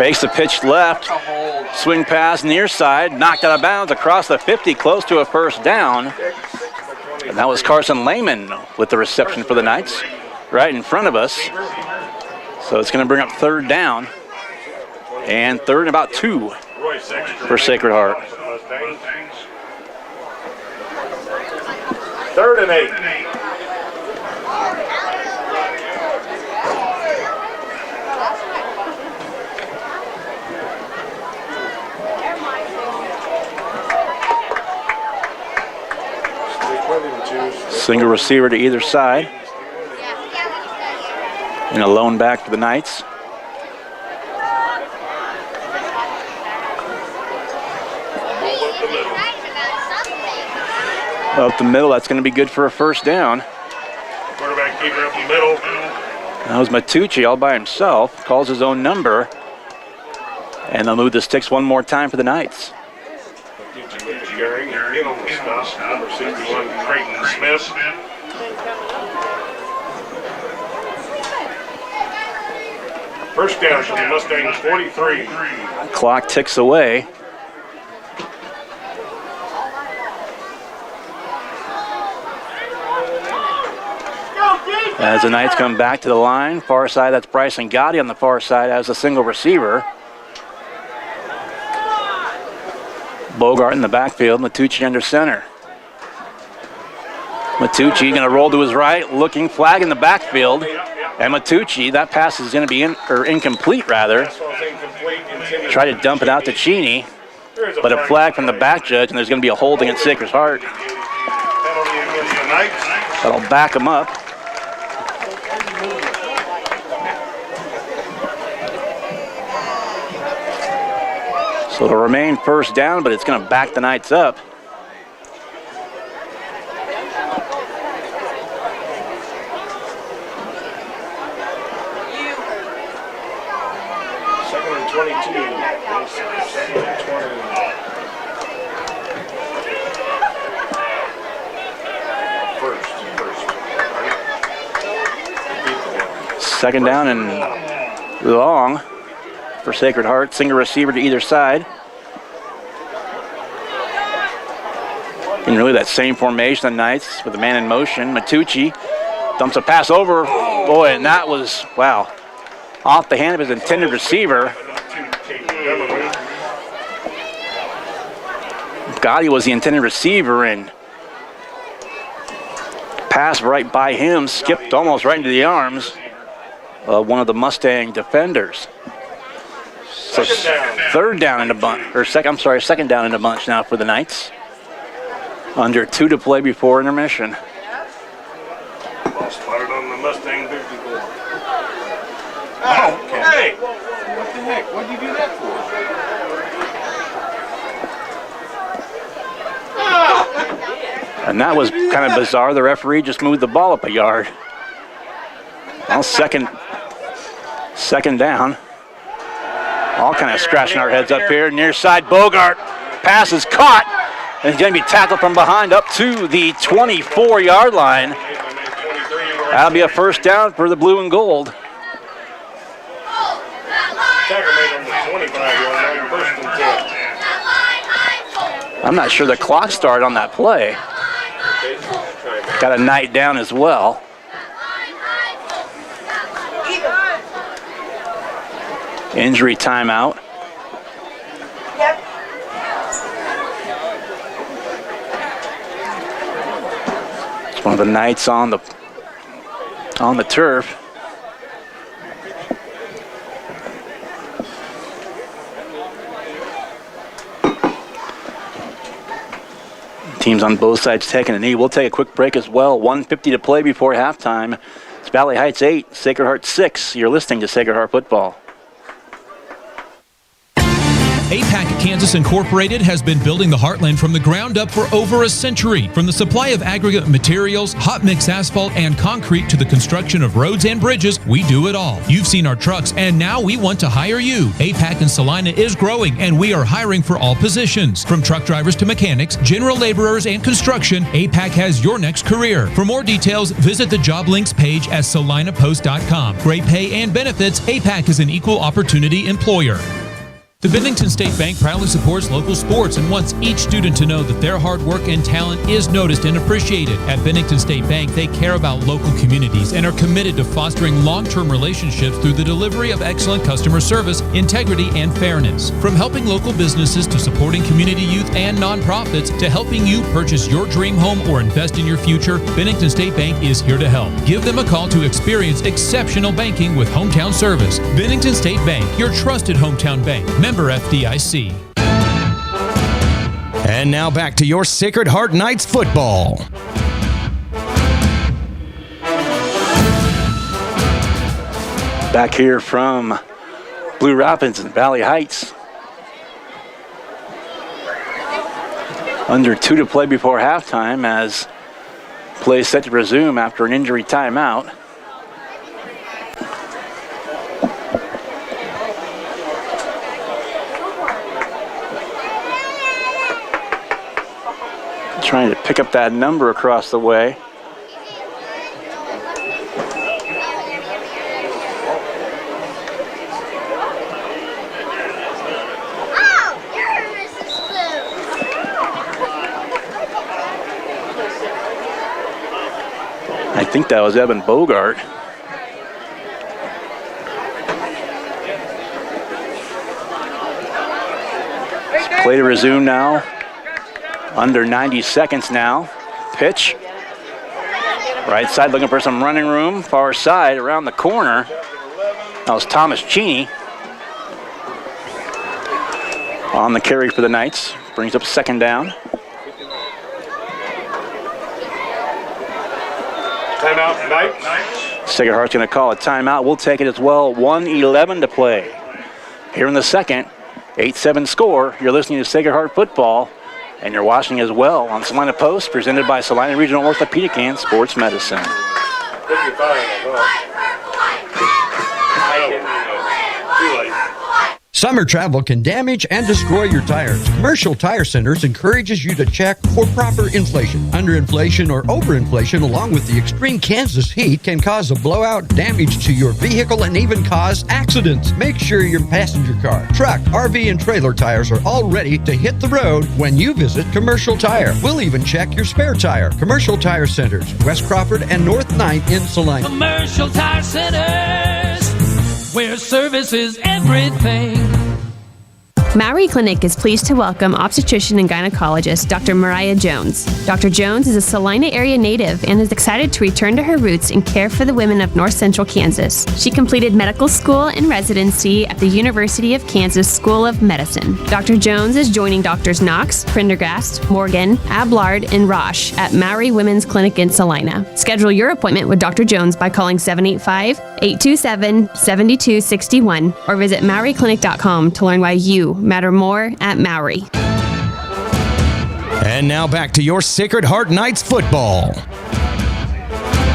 Fakes the pitch left. Swing pass near side. Knocked out of bounds across the 50, close to a first down. And that was Carson Lehman with the reception for the Knights right in front of us. So it's going to bring up third down. And third and about 2 for Sacred Heart. 3rd and 8. Single receiver to either side. And a lone back for the Knights. Up the middle, that's going to be good for a first down. Quarterback keeper up the middle. That was Matucci all by himself. Calls his own number. And they'll move the sticks one more time for the Knights. Number 61, Creighton Smith. First down for the Mustangs, 43. Clock ticks away. As the Knights come back to the line, far side, that's Bryson Gotti on the far side as a single receiver. Bogart in the backfield, Matucci under center. Matucci going to roll to his right, looking, flag in the backfield. And Matucci, that pass is going to be incomplete rather. Try to dump it out to Cheney, but a flag from the back judge, and there's going to be a holding at Sacred Heart. That'll back him up. So it'll remain first down, but it's going to back the Knights up. Second and 22. Second down and long for Sacred Heart. Single receiver to either side. And really that same formation the Knights with the man in motion. Matucci dumps a pass over. Boy, and that was, wow, off the hand of his intended receiver. Gotti was the intended receiver, and pass right by him, skipped almost right into the arms of one of the Mustang defenders. So second down in a bunch now for the Knights. Under 2 to play before intermission. Ball spotted on the Mustang 54. Oh, okay. What the heck? What'd you do that for? And that was kind of bizarre. The referee just moved the ball up a yard. Well, second down. All kind of scratching our heads up here. Near side, Bogart. Pass is caught. And he's going to be tackled from behind up to the 24-yard line. That'll be a first down for the blue and gold. Tackle made on the 25-yard line, first and 10. I'm not sure the clock started on that play. Got a Knight down as well. Injury timeout. It's one of the Knights on the turf. Teams on both sides taking a knee. We'll take a quick break as well. 1:50 to play before halftime. It's Valley Heights 8, Sacred Heart 6. You're listening to Sacred Heart Football. APAC Kansas Incorporated has been building the heartland from the ground up for over a century. From the supply of aggregate materials, hot mix asphalt, and concrete to the construction of roads and bridges, we do it all. You've seen our trucks, and now we want to hire you. APAC in Salina is growing, and we are hiring for all positions. From truck drivers to mechanics, general laborers, and construction, APAC has your next career. For more details, visit the job links page at salinapost.com. Great pay and benefits, APAC is an equal opportunity employer. The Bennington State Bank proudly supports local sports and wants each student to know that their hard work and talent is noticed and appreciated. At Bennington State Bank, they care about local communities and are committed to fostering long-term relationships through the delivery of excellent customer service, integrity, and fairness. From helping local businesses to supporting community youth and nonprofits to helping you purchase your dream home or invest in your future, Bennington State Bank is here to help. Give them a call to experience exceptional banking with hometown service. Bennington State Bank, your trusted hometown bank. Member FDIC. And now back to your Sacred Heart Knights football. Back here from Blue Rapids and Valley Heights. Under 2 to play before halftime as play set to resume after an injury timeout. Trying to pick up that number across the way. I think that was Evan Bogart. Play to resume now. Under 90 seconds now. Pitch. Right side looking for some running room. Far side around the corner. That was Thomas Cheney. On the carry for the Knights. Brings up second down. Timeout, Knights. Sacred Heart's going to call a timeout. We'll take it as well. 1:11 to play. Here in the second. 8-7 score. You're listening to Sacred Heart Football. And you're watching as well on Salina Post, presented by Salina Regional Orthopedic and Sports Medicine. Summer travel can damage and destroy your tires. Commercial Tire Centers encourages you to check for proper inflation. Underinflation or overinflation, along with the extreme Kansas heat, can cause a blowout, damage to your vehicle, and even cause accidents. Make sure your passenger car, truck, RV, and trailer tires are all ready to hit the road when you visit Commercial Tire. We'll even check your spare tire. Commercial Tire Centers, West Crawford and North 9th in Salina. Commercial Tire Centers, where service is everything. Mowry Clinic is pleased to welcome obstetrician and gynecologist Dr. Mariah Jones. Dr. Jones is a Salina area native and is excited to return to her roots and care for the women of north central Kansas. She completed medical school and residency at the University of Kansas School of Medicine. Dr. Jones is joining Drs. Knox, Prendergast, Morgan, Ablard, and Roche at Mowry Women's Clinic in Salina. Schedule your appointment with Dr. Jones by calling 785-827-7261 or visit MowryClinic.com to learn why you matter more at Mowry. And now back to your Sacred Heart Knights football.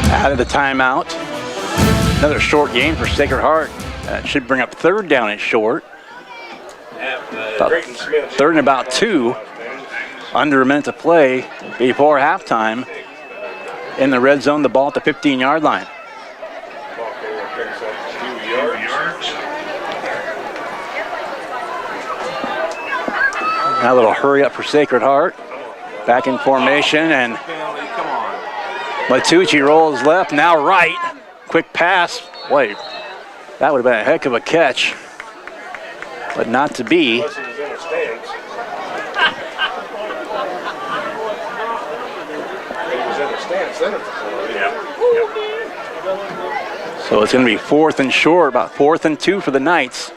Out of the timeout. Another short game for Sacred Heart. Should bring up third down and short. Third and about 2. Under a minute to play before halftime. In the red zone, the ball at the 15-yard line. Now a little hurry up for Sacred Heart. Back in formation, and Matucci rolls left, now right. Quick pass. Wait, that would have been a heck of a catch, but not to be. So it's going to be 4th and short, about 4th and 2 for the Knights.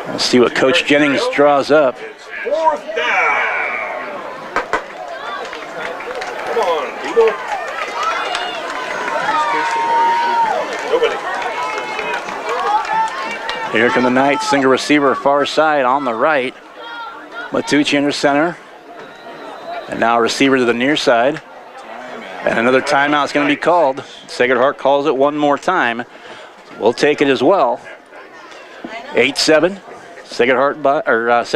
We'll see what Coach Jennings draws up. 4th down. Come on, people. Nobody. Here come the Knights. Single receiver far side on the right. Matucci under center. And now a receiver to the near side. And another timeout is going to be called. Sacred Heart calls it one more time. We'll take it as well. 8-7. Sacred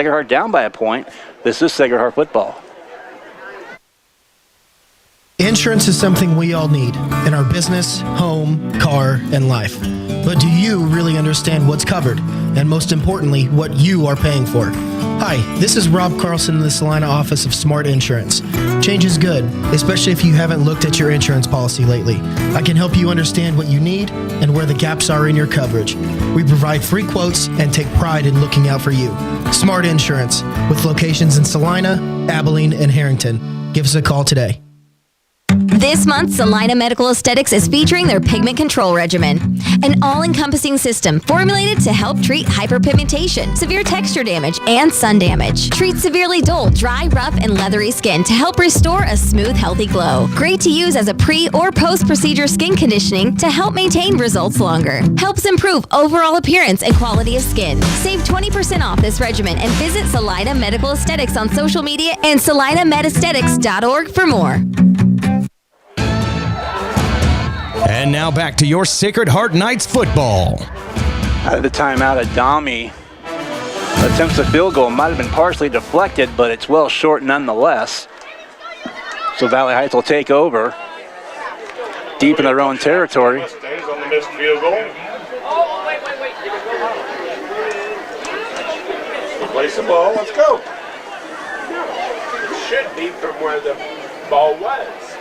Heart down by a point. This is Sacred Heart football. Insurance is something we all need in our business, home, car, and life. But do you really understand what's covered? And most importantly, what you are paying for? Hi, this is Rob Carlson in the Salina office of Smart Insurance. Change is good, especially if you haven't looked at your insurance policy lately. I can help you understand what you need and where the gaps are in your coverage. We provide free quotes and take pride in looking out for you. Smart Insurance, with locations in Salina, Abilene, and Harrington. Give us a call today. This month, Salina Medical Aesthetics is featuring their pigment control regimen, an all-encompassing system formulated to help treat hyperpigmentation, severe texture damage, and sun damage. Treat severely dull, dry, rough, and leathery skin to help restore a smooth, healthy glow. Great to use as a pre- or post-procedure skin conditioning to help maintain results longer. Helps improve overall appearance and quality of skin. Save 20% off this regimen and visit Salina Medical Aesthetics on social media and salinamedesthetics.org for more. And now back to your Sacred Heart Knights football. Out of the timeout, Adami attempts a field goal. Might have been partially deflected, but it's well short nonetheless. So Valley Heights will take over deep in their own territory. Mustangs on the missed field goal. Place the ball, let's go. It should be from where the ball was.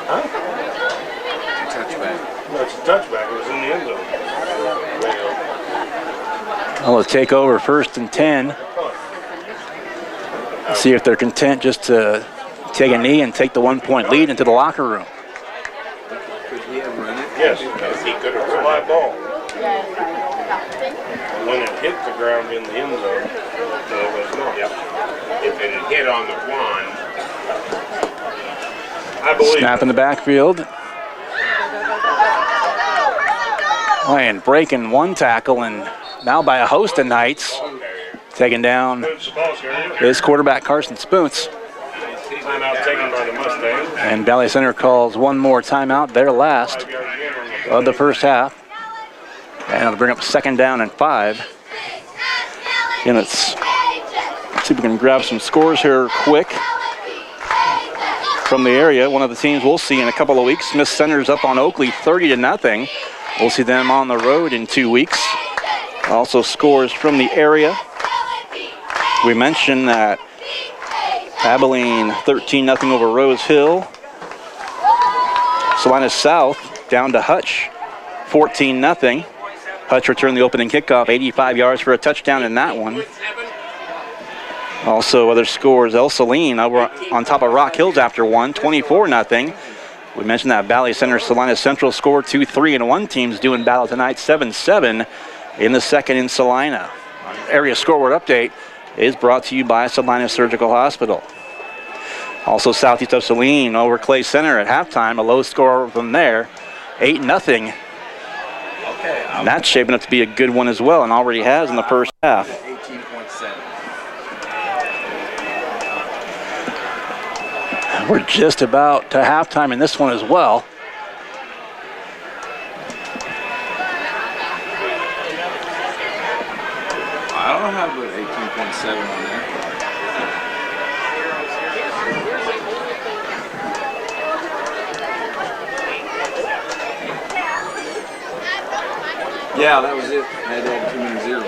Huh? No, it's a touchback. It was in the end zone. They'll take over 1st and 10. See if they're content just to take a knee and take the 1-point lead into the locker room. Yes, he could have a live ball. When it hit the ground in the end zone, there was no. Yep. If it had hit on the one, I believe. Snap in the backfield. And breaking one tackle, and now by a host of Knights, taking down his quarterback Carson Spoons. Timeout taken by the Mustangs. And Valley Center calls one more timeout, their last of the first half. And it'll bring up 2nd down and 5. And let's see if we can grab some scores here quick from the area. One of the teams we'll see in a couple of weeks. Smith Center's up on Oakley 30-0. We'll see them on the road in 2 weeks. Also scores from the area. We mentioned that Abilene 13-0 over Rose Hill. Salina South down to Hutch 14-0. Hutch returned the opening kickoff, 85 yards for a touchdown in that one. Also other scores, El Saline over on top of Rock Hills after one, 24-0. We mentioned that Valley Center, Salina Central scored 2 3-1 teams doing battle tonight, 7-7 in the second in Salina. Area scoreboard update is brought to you by Salina Surgical Hospital. Also southeast of Saline over Clay Center at halftime, a low score from there, 8-0. And that's shaping up to be a good one as well, and already has in the first half. 18.7. We're just about to halftime in this one as well. I don't have a 18.7 on there. Yeah, that was it. I had to add too many zeros.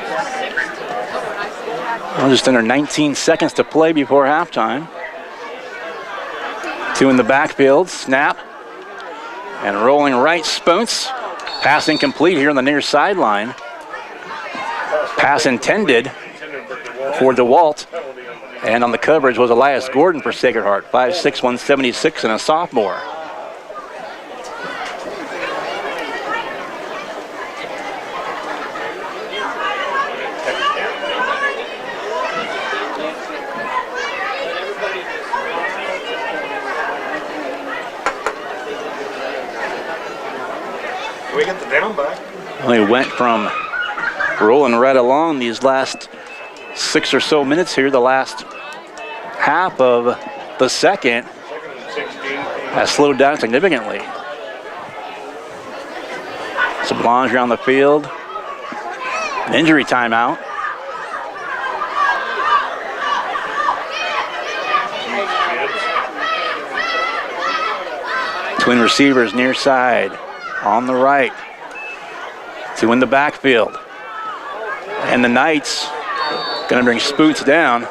Well, just under 19 seconds to play before halftime. 2 in the backfield, snap, and rolling right, Spoons. Pass incomplete here on the near sideline. Pass intended for DeWalt. And on the coverage was Elias Gordon for Sacred Heart, 5'6", 176, and a sophomore. We get the down back. Well, he went from rolling right along these last 6 or so minutes here. The last half of the second has slowed down significantly. Some laundry on the field. An injury timeout. Twin receivers near side on the right. Two in the backfield. And the Knights going to bring Spoots down.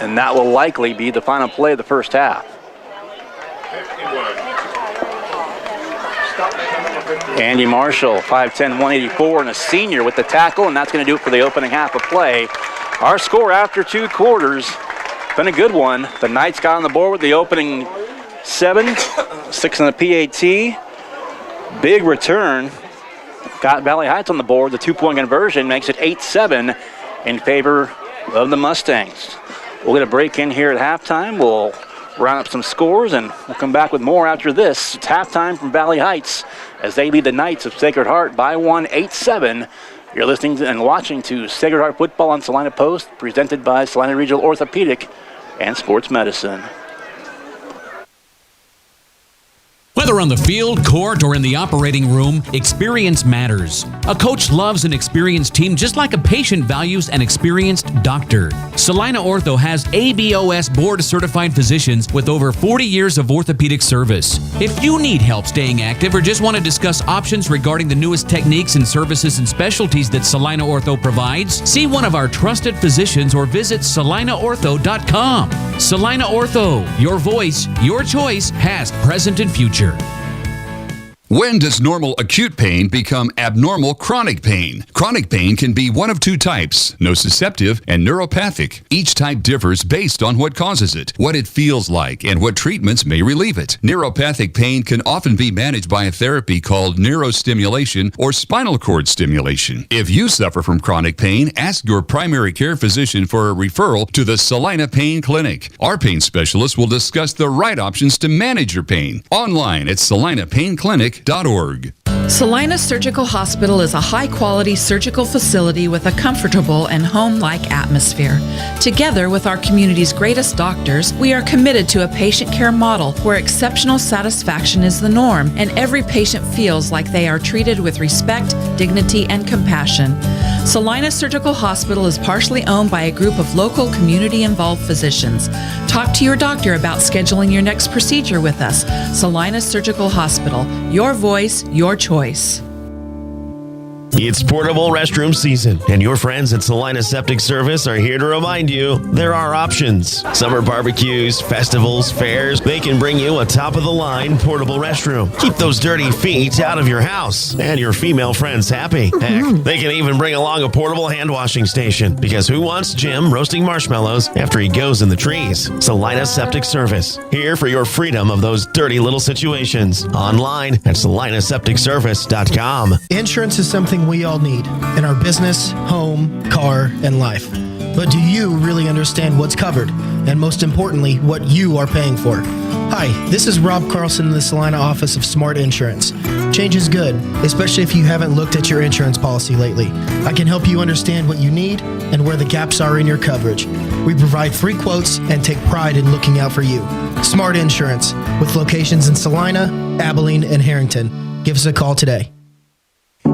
And that will likely be the final play of the first half. Andy Marshall, 5'10", 184, and a senior with the tackle, and that's going to do it for the opening half of play. Our score after 2 quarters, been a good one. The Knights got on the board with the opening 7, 6 in the PAT. Big return. Got Valley Heights on the board. The 2-point conversion makes it 8-7 in favor of the Mustangs. We'll get a break in here at halftime. We'll round up some scores, and we'll come back with more after this. It's halftime from Valley Heights as they lead the Knights of Sacred Heart by 1, 8-7. You're listening and watching to Sacred Heart Football on Salina Post, presented by Salina Regional Orthopedic and Sports Medicine. Whether on the field, court, or in the operating room, experience matters. A coach loves an experienced team just like a patient values an experienced doctor. Salina Ortho has ABOS board-certified physicians with over 40 years of orthopedic service. If you need help staying active or just want to discuss options regarding the newest techniques and services and specialties that Salina Ortho provides, see one of our trusted physicians or visit salinaortho.com. Salina Ortho, your voice, your choice, past, present, and future. When does normal acute pain become abnormal chronic pain? Chronic pain can be one of 2 types, nociceptive and neuropathic. Each type differs based on what causes it, what it feels like, and what treatments may relieve it. Neuropathic pain can often be managed by a therapy called neurostimulation or spinal cord stimulation. If you suffer from chronic pain, ask your primary care physician for a referral to the Salina Pain Clinic. Our pain specialist will discuss the right options to manage your pain. Online at salinapainclinic.org. Salina Surgical Hospital is a high-quality surgical facility with a comfortable and home-like atmosphere. Together with our community's greatest doctors, we are committed to a patient care model where exceptional satisfaction is the norm and every patient feels like they are treated with respect, dignity, and compassion. Salina Surgical Hospital is partially owned by a group of local community-involved physicians. Talk to your doctor about scheduling your next procedure with us. Salina Surgical Hospital. Your voice, your choice. It's portable restroom season, and your friends at Salina Septic Service are here to remind you there are options. Summer barbecues, festivals, fairs, they can bring you a top-of-the-line portable restroom. Keep those dirty feet out of your house and your female friends happy. Heck, they can even bring along a portable hand-washing station, because who wants Jim roasting marshmallows after he goes in the trees? Salina Septic Service, here for your freedom of those dirty little situations. Online at salinasepticservice.com. Insurance is something we all need in our business, home, car, and life. But do you really understand what's covered? And most importantly, what you are paying for? Hi, this is Rob Carlson in the Salina office of Smart Insurance. Change is good, especially if you haven't looked at your insurance policy lately. I can help you understand what you need and where the gaps are in your coverage. We provide free quotes and take pride in looking out for you. Smart Insurance, with locations in Salina, Abilene, and Harrington. Give us a call today.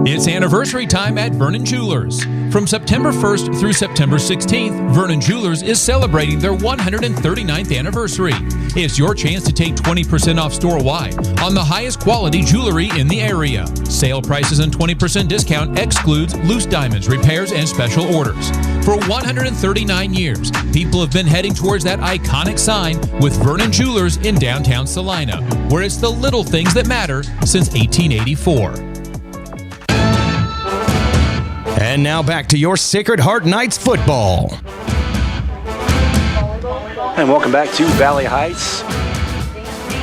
It's anniversary time at Vernon Jewelers. From September 1st through September 16th, Vernon Jewelers is celebrating their 139th anniversary. It's your chance to take 20% off store-wide on the highest quality jewelry in the area. Sale prices and 20% discount excludes loose diamonds, repairs, and special orders. For 139 years, people have been heading towards that iconic sign with Vernon Jewelers in downtown Salina, where it's the little things that matter since 1884. And now back to your Sacred Heart Knights football. And welcome back to Valley Heights,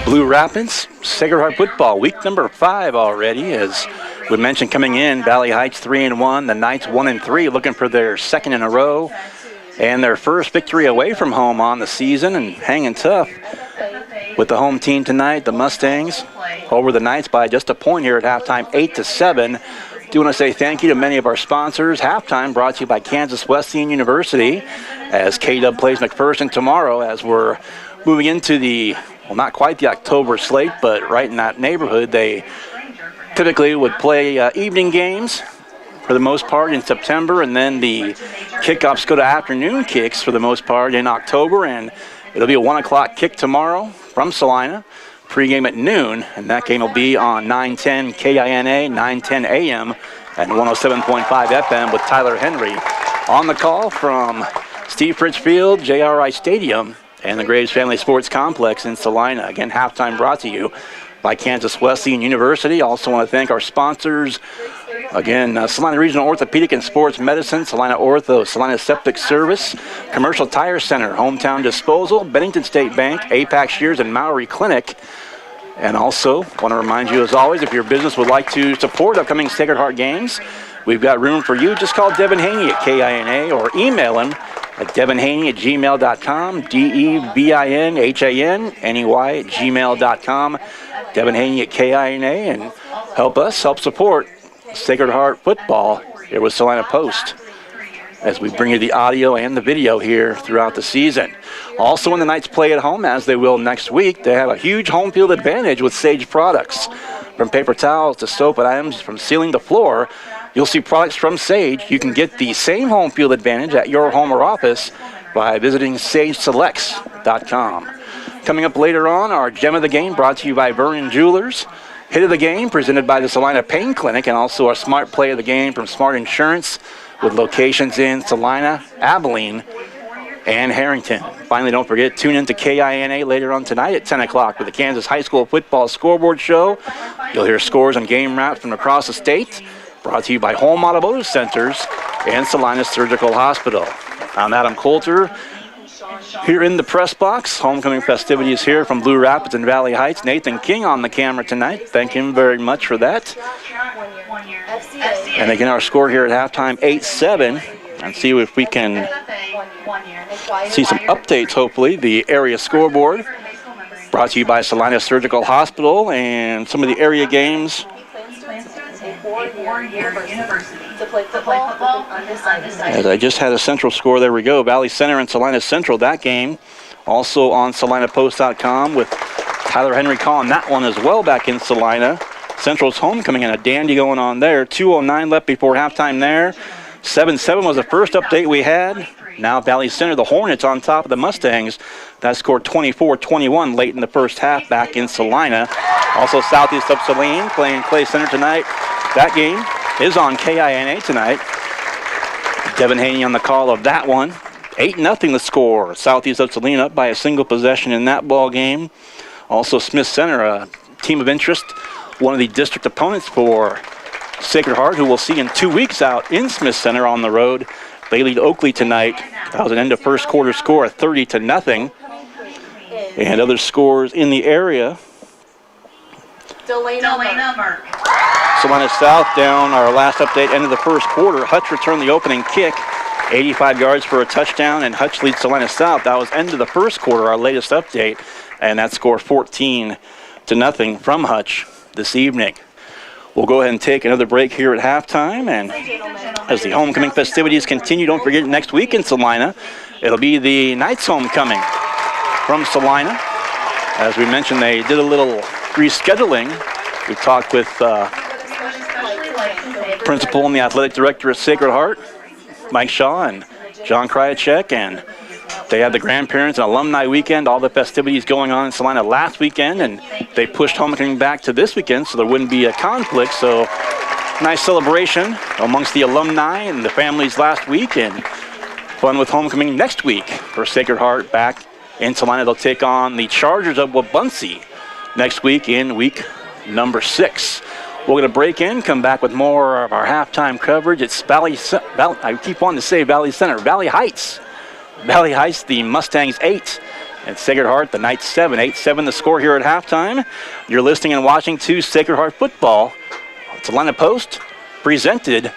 Blue Rapids, Sacred Heart football. Week number 5 already. As we mentioned, coming in, Valley Heights 3-1, the Knights 1-3, looking for their second in a row and their first victory away from home on the season, and hanging tough with the home team tonight, the Mustangs, over the Knights by just a point here at halftime, 8-7. Do want to say thank you to many of our sponsors. Halftime brought to you by Kansas Wesleyan University as K-Dub plays McPherson tomorrow as we're moving into not quite the October slate, but right in that neighborhood. They typically would play evening games for the most part in September, and then the kickoffs go to afternoon kicks for the most part in October, and it'll be a 1 o'clock kick tomorrow from Salina. Pregame at noon, and that game will be on 910 KINA, 910 AM, and 107.5 FM with Tyler Henry. On the call from Steve Fritz Field, JRI Stadium, and the Graves Family Sports Complex in Salina. Again, halftime brought to you by Kansas Wesleyan University. Also want to thank our sponsors. Again, Salina Regional Orthopedic and Sports Medicine, Salina Ortho, Salina Septic Service, Commercial Tire Center, Hometown Disposal, Bennington State Bank, APAC Shears, and Maori Clinic. And also want to remind you, as always, if your business would like to support upcoming Sacred Heart games, we've got room for you. Just call Devin Haney at KINA or email him at devinhaney@gmail.com, DEVINHANEY@gmail.com, Devin Haney at KINA, and help support Sacred Heart football here with Salina Post as we bring you the audio and the video here throughout the season. Also, when the Knights play at home, as they will next week, they have a huge home field advantage with Sage products. From paper towels to soap and items, from ceiling to floor, you'll see products from Sage. You can get the same home field advantage at your home or office by visiting SageSelects.com. Coming up later on, our Gem of the Game brought to you by Vernon Jewelers. Hit of the Game presented by the Salina Pain Clinic, and also our Smart Play of the Game from Smart Insurance with locations in Salina, Abilene, and Harrington. Finally, don't forget, tune in to KINA later on tonight at 10 o'clock with the Kansas High School Football Scoreboard Show. You'll hear scores and game wraps from across the state, brought to you by Home Automotive Centers and Salina Surgical Hospital. I'm Adam Coulter here in the press box. Homecoming festivities here from Blue Rapids and Valley Heights. Nathan King on the camera tonight. Thank him very much for that. And again, our score here at halftime, 8-7. And see if we can see some updates, hopefully. The area scoreboard brought to you by Salina Surgical Hospital and some of the area games. As I just had a central score, there we go. Valley Center and Salina Central, that game. Also on SalinaPost.com with Tyler Henry calling that one as well back in Salina. Central's homecoming and a dandy going on there. 2:09 left before halftime there. 7-7 was the first update we had. Now Valley Center, the Hornets on top of the Mustangs. That scored 24-21 late in the first half back in Salina. Also Southeast of Saline playing Clay Center tonight. That game is on KINA tonight. Devin Haney on the call of that one. 8-0 the score. Southeast of Saline up by a single possession in that ball game. Also Smith Center, a team of interest. One of the district opponents for Sacred Heart, who we'll see in 2 weeks out in Smith Center on the road. They lead Oakley tonight. That was an end of first quarter score of 30-0. And other scores in the area. Salina South down our last update, end of the first quarter. Hutch returned the opening kick, 85 yards for a touchdown, and Hutch leads Salina South. That was end of the first quarter, our latest update, and that score 14-0 from Hutch this evening. We'll go ahead and take another break here at halftime, and as the homecoming festivities continue, don't forget next week in Salina, it'll be the Knights homecoming from Salina. As we mentioned, they did a little rescheduling. We talked with principal and the athletic director at Sacred Heart, Mike Shaw and John Kryacek, and they had the grandparents and alumni weekend, all the festivities going on in Salina last weekend, and they pushed homecoming back to this weekend so there wouldn't be a conflict. So nice celebration amongst the alumni and the families last week, and fun with homecoming next week for Sacred Heart back in Salina. They'll take on the Chargers of Wabaunsee next week in week number 6. We're going to break in, come back with more of our halftime coverage. It's I keep wanting to say Valley Center, Valley Heights. Valley Heights, the Mustangs 8, and Sacred Heart, the Knights 7. 8-7 the score here at halftime. You're listening and watching to Sacred Heart Football. Salina Post, presented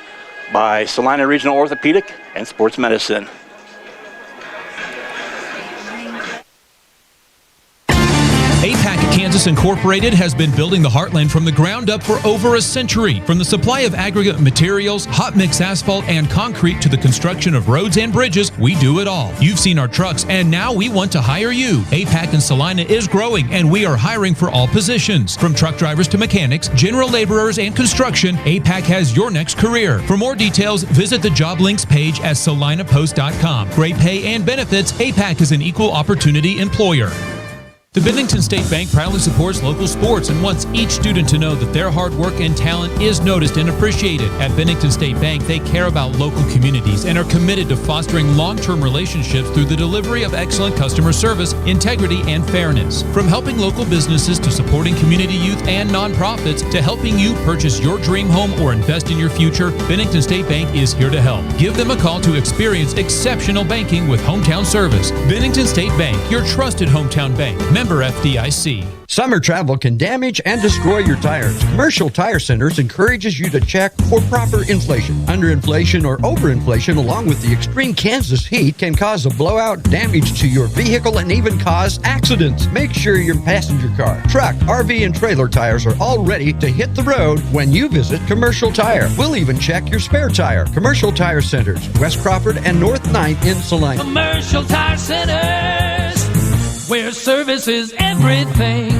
by Salina Regional Orthopedic and Sports Medicine. APAC Kansas Kansas Incorporated has been building the Heartland from the ground up for over a century. From the supply of aggregate materials, hot mix asphalt, and concrete to the construction of roads and bridges, we do it all. You've seen our trucks, and now we want to hire you. APAC in Salina is growing, and we are hiring for all positions. From truck drivers to mechanics, general laborers, and construction, APAC has your next career. For more details, visit the job links page at salinapost.com. Great pay and benefits, APAC is an equal opportunity employer. The Bennington State Bank proudly supports local sports and wants each student to know that their hard work and talent is noticed and appreciated. At Bennington State Bank, they care about local communities and are committed to fostering long-term relationships through the delivery of excellent customer service, integrity, and fairness. From helping local businesses to supporting community youth and nonprofits to helping you purchase your dream home or invest in your future, Bennington State Bank is here to help. Give them a call to experience exceptional banking with hometown service. Bennington State Bank, your trusted hometown bank. Member FDIC. Summer travel can damage and destroy your tires. Commercial Tire Centers encourages you to check for proper inflation. Underinflation or overinflation, along with the extreme Kansas heat, can cause a blowout, damage to your vehicle, and even cause accidents. Make sure your passenger car, truck, RV, and trailer tires are all ready to hit the road when you visit Commercial Tire. We'll even check your spare tire. Commercial Tire Centers, West Crawford and North 9th in Salina. Commercial Tire Centers, where service is everything.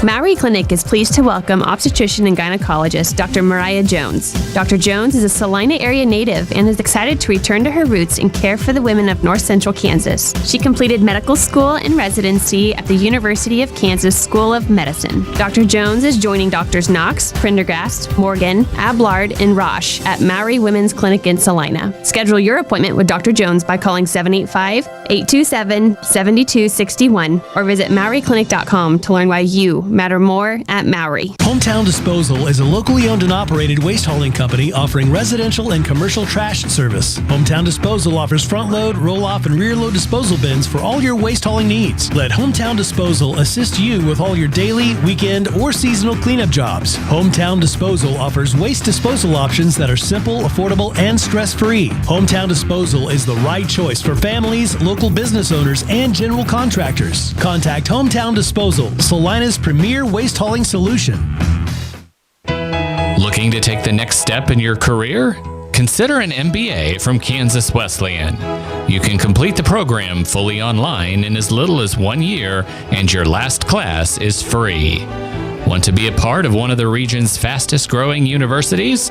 Mowry Clinic is pleased to welcome obstetrician and gynecologist Dr. Mariah Jones. Dr. Jones is a Salina area native and is excited to return to her roots and care for the women of North Central Kansas. She completed medical school and residency at the University of Kansas School of Medicine. Dr. Jones is joining Drs. Knox, Prendergast, Morgan, Ablard, and Roche at Mowry Women's Clinic in Salina. Schedule your appointment with Dr. Jones by calling 785-827-7261 or visit MowryClinic.com to learn why you matter more at Mowry. Hometown Disposal is a locally owned and operated waste hauling company offering residential and commercial trash service. Hometown Disposal offers front load, roll off, and rear load disposal bins for all your waste hauling needs. Let Hometown Disposal assist you with all your daily, weekend, or seasonal cleanup jobs. Hometown Disposal offers waste disposal options that are simple, affordable, and stress-free. Hometown Disposal is the right choice for families, local business owners, and general contractors. Contact Hometown Disposal, Salina's premier waste hauling solution. Looking to take the next step in your career? Consider an MBA from Kansas Wesleyan. You can complete the program fully online in as little as 1 year, and your last class is free. Want to be a part of one of the region's fastest growing universities?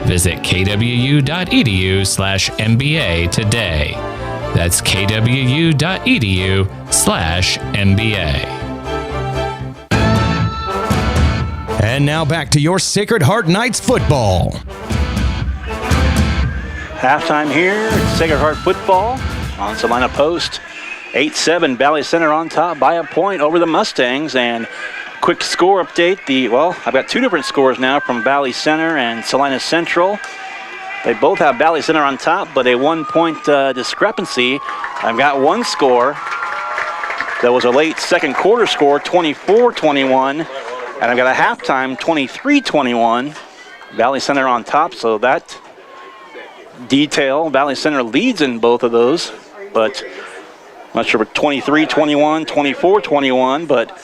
Visit kwu.edu/MBA today. That's kwu.edu/MBA. And now back to your Sacred Heart Knights football. Halftime here at Sacred Heart football on Salina Post. 8-7, Valley Center on top by a point over the Mustangs. And quick score update. I've got two different scores now from Valley Center and Salina Central. They both have Valley Center on top, but a 1-point discrepancy. I've got one score that was a late second quarter score, 24-21. And I've got a halftime, 23-21. Valley Center on top, so that detail, Valley Center leads in both of those. But I'm not sure, 23-21, 24-21, but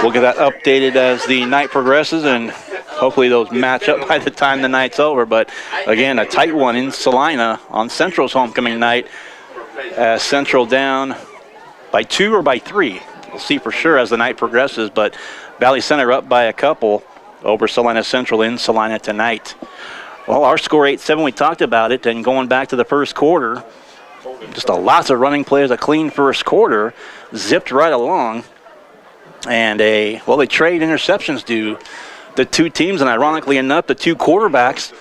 we'll get that updated as the night progresses, and hopefully those match up by the time the night's over. But again, a tight one in Salina on Central's homecoming night. Central down by 2 or by 3. We'll see for sure as the night progresses, but Valley Center up by a couple over Salina Central in Salina tonight. Well, our score 8-7, we talked about it, and going back to the first quarter, just lots of running plays, a clean first quarter, zipped right along, and they trade interceptions to the two teams, and ironically enough, the two quarterbacks,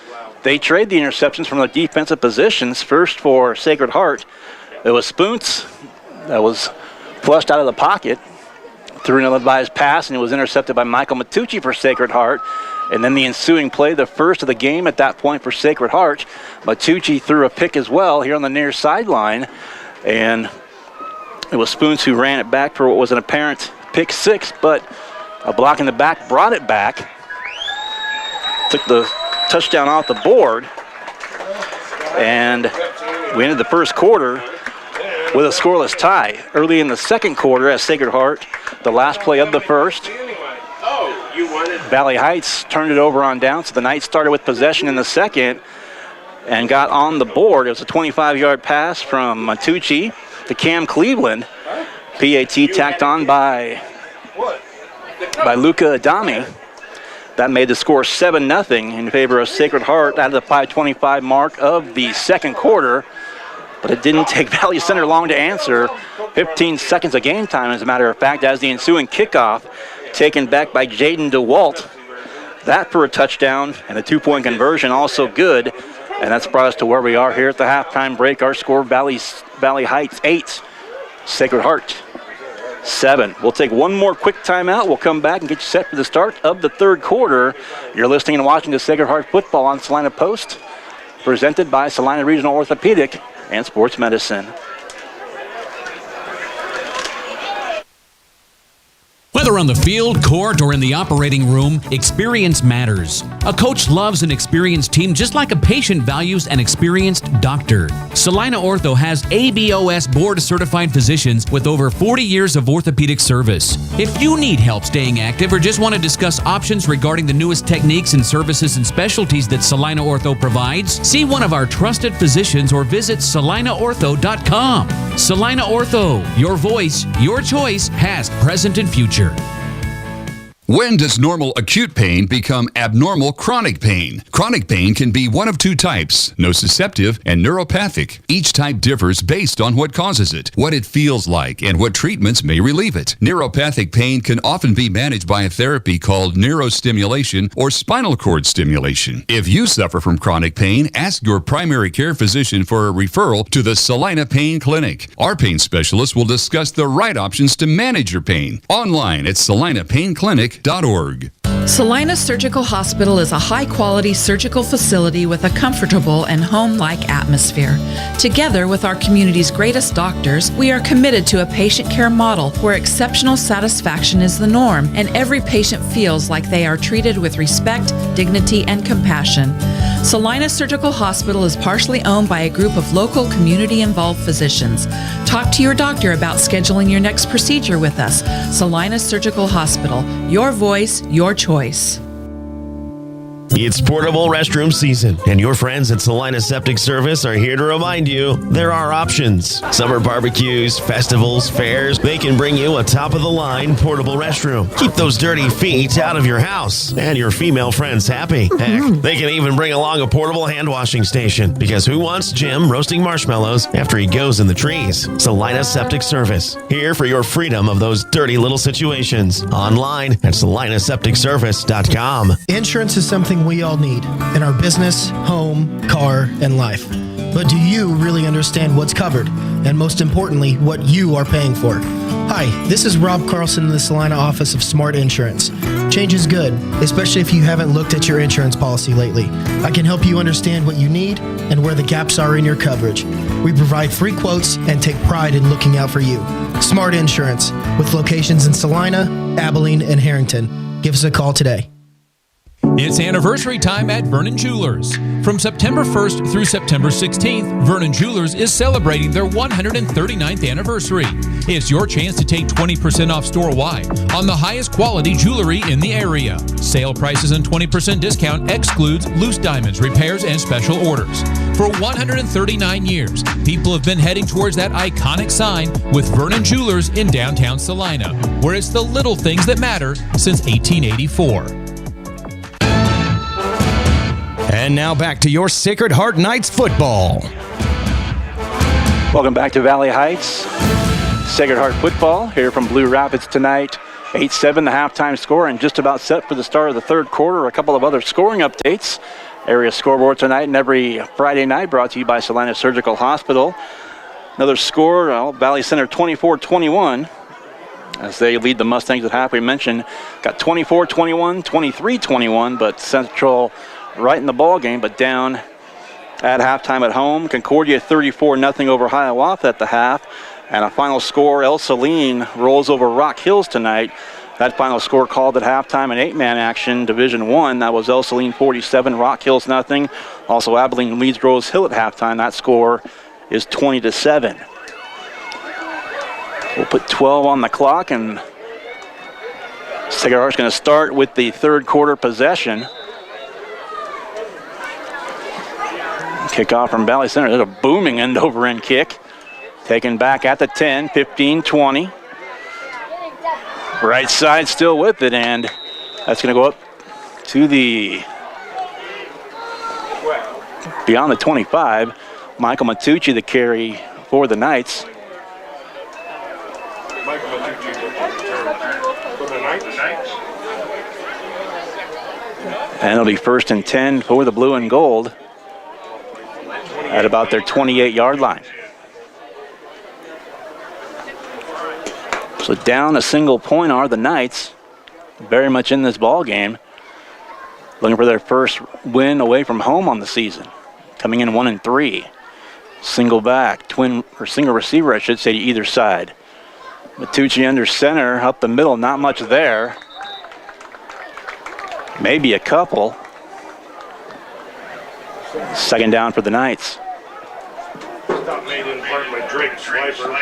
they trade the interceptions from the defensive positions. First for Sacred Heart, it was Spoons that was flushed out of the pocket, threw an ill-advised pass, and it was intercepted by Michael Matucci for Sacred Heart. And then the ensuing play, the first of the game at that point for Sacred Heart, Matucci threw a pick as well here on the near sideline. And it was Spoons who ran it back for what was an apparent pick six, but a block in the back brought it back. Took the touchdown off the board. And we ended the first quarter with a scoreless tie early in the second quarter as Sacred Heart, the last play of the first. Valley Heights turned it over on down, so the Knights started with possession in the second and got on the board. It was a 25-yard pass from Matucci to Cam Cleveland. PAT tacked on by Luca Adami. That made the score 7-0 in favor of Sacred Heart at the 5:25 mark of the second quarter. But it didn't take Valley Center long to answer. 15 seconds of game time, as a matter of fact, as the ensuing kickoff taken back by Jaden DeWalt. That for a touchdown and a 2-point conversion, also good. And that's brought us to where we are here at the halftime break. Our score, Valley Heights 8, Sacred Heart 7. We'll take one more quick timeout. We'll come back and get you set for the start of the third quarter. You're listening and watching to Sacred Heart Football on Salina Post, presented by Salina Regional Orthopedic and Sports Medicine. Whether on the field, court, or in the operating room, experience matters. A coach loves an experienced team just like a patient values an experienced doctor. Salina Ortho has ABOS board-certified physicians with over 40 years of orthopedic service. If you need help staying active or just want to discuss options regarding the newest techniques and services and specialties that Salina Ortho provides, see one of our trusted physicians or visit salinaortho.com. Salina Ortho, your voice, your choice, past, present, and future. When does normal acute pain become abnormal chronic pain? Chronic pain can be one of two types, nociceptive and neuropathic. Each type differs based on what causes it, what it feels like, and what treatments may relieve it. Neuropathic pain can often be managed by a therapy called neurostimulation or spinal cord stimulation. If you suffer from chronic pain, ask your primary care physician for a referral to the Salina Pain Clinic. Our pain specialist will discuss the right options to manage your pain. Online at salinapainclinic.org. Salina Surgical Hospital is a high-quality surgical facility with a comfortable and home-like atmosphere. Together with our community's greatest doctors, we are committed to a patient care model where exceptional satisfaction is the norm and every patient feels like they are treated with respect, dignity, and compassion. Salina Surgical Hospital is partially owned by a group of local community-involved physicians. Talk to your doctor about scheduling your next procedure with us. Salina Surgical Hospital. Your voice, your choice. It's portable restroom season, and your friends at Salina Septic Service are here to remind you there are options. Summer barbecues, festivals, fairs, they can bring you a top-of-the-line portable restroom. Keep those dirty feet out of your house and your female friends happy. Heck, they can even bring along a portable hand-washing station, because who wants Jim roasting marshmallows after he goes in the trees? Salina Septic Service, here for your freedom of those dirty little situations. Online at salinasepticservice.com. Insurance is something we all need in our business, home, car, and life. But do you really understand what's covered? And most importantly, what you are paying for? Hi, this is Rob Carlson in the Salina office of Smart Insurance. Change is good, especially if you haven't looked at your insurance policy lately. I can help you understand what you need and where the gaps are in your coverage. We provide free quotes and take pride in looking out for you. Smart Insurance, with locations in Salina, Abilene, and Harrington. Give us a call today. It's anniversary time at Vernon Jewelers. From September 1st through September 16th, Vernon Jewelers is celebrating their 139th anniversary. It's your chance to take 20% off store-wide on the highest quality jewelry in the area. Sale prices and 20% discount excludes loose diamonds, repairs, and special orders. For 139 years, people have been heading towards that iconic sign with Vernon Jewelers in downtown Salina, where it's the little things that matter since 1884. And now back to your Sacred Heart Knights football. Welcome back to Valley Heights. Sacred Heart football here from Blue Rapids tonight. 8-7 the halftime score, and just about set for the start of the third quarter. A couple of other scoring updates. Area scoreboard tonight and every Friday night brought to you by Salina Surgical Hospital. Another score, Valley Center 24-21. As they lead the Mustangs at half, we mentioned, got 24-21, 23-21, but Central right in the ball game, but down at halftime at home. Concordia 34-0 over Hiawatha at the half. And a final score, El Saline rolls over Rock Hills tonight. That final score called at halftime in 8-man action, Division I. That was El Saline 47, Rock Hills 0. Also Abilene leads Rose Hill at halftime. That score is 20-7. We'll put 12 on the clock, and Sacred Heart's going to start with the third quarter possession. Kickoff from Valley Center. There's a booming end-over-end kick. Taken back at the 10, 15-20. Right side still with it, and that's going to go up to the beyond the 25. Michael Matucci, the carry for the Knights. Michael Matucci for the Knights. And it'll be 1st and 10 for the blue and gold at about their 28-yard line. So down a single point are the Knights, very much in this ball game, looking for their first win away from home on the season, coming in 1-3. Single back, single receiver, I should say, to either side. Matucci under center, up the middle, not much there. Maybe a couple. Second down for the Knights. Stop made in part by Drake Slifer.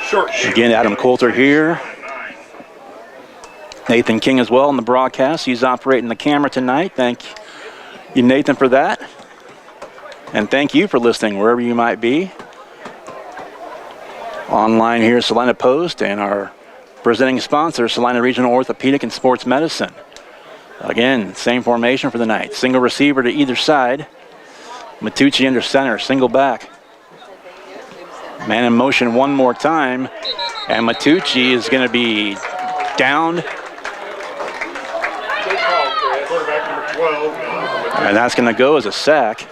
Short. Again, Adam Coulter here. Nathan King as well in the broadcast. He's operating the camera tonight. Thank you, Nathan, for that. And thank you for listening wherever you might be. Online here, Salina Post, and our presenting sponsor, Salina Regional Orthopedic and Sports Medicine. Again, same formation for the Knights. Single receiver to either side. Matucci under center, single back. Man in motion one more time, and Matucci is going to be downed. Quarterback number 12. And that's going to go as a sack.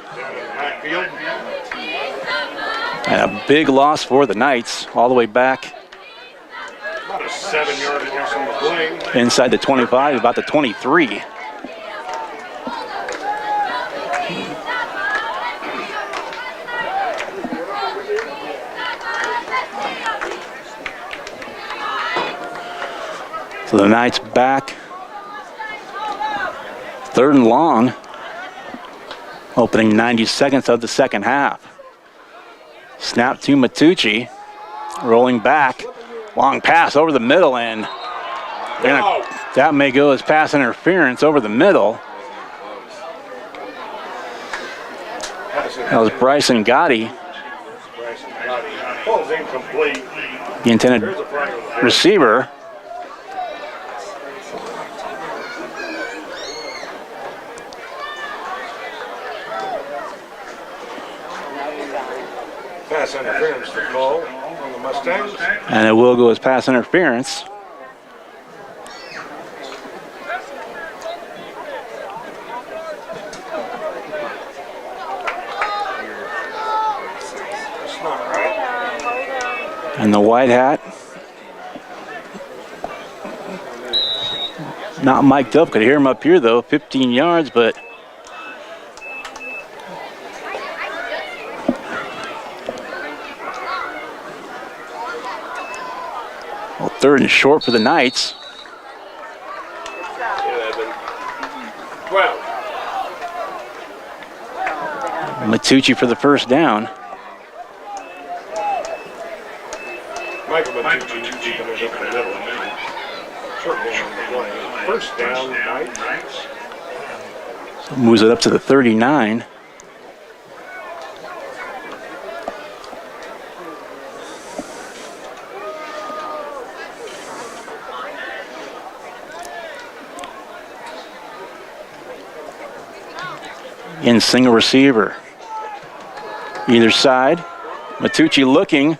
And a big loss for the Knights, all the way back About a 7-yard loss on the play. inside the 25, about the 23. So the Knights back. 3rd and long. Opening 90 seconds of the second half. Snap to Matucci. Rolling back. Long pass over the middle, and that may go as pass interference over the middle. That was Bryson Gotti, Ball's incomplete. the intended receiver. Pass interference for call on the Mustangs. And it will go as pass interference. And the white hat, not mic'd up. Could hear him up here though, 15 yards, but well, 3rd and short for the Knights. 11. 12. Matucci for the first down. Michael Matucci comes up in the middle. Short down on the play. 1st down, Knights. So moves it up to the 39. In single receiver. Either side. Matucci looking.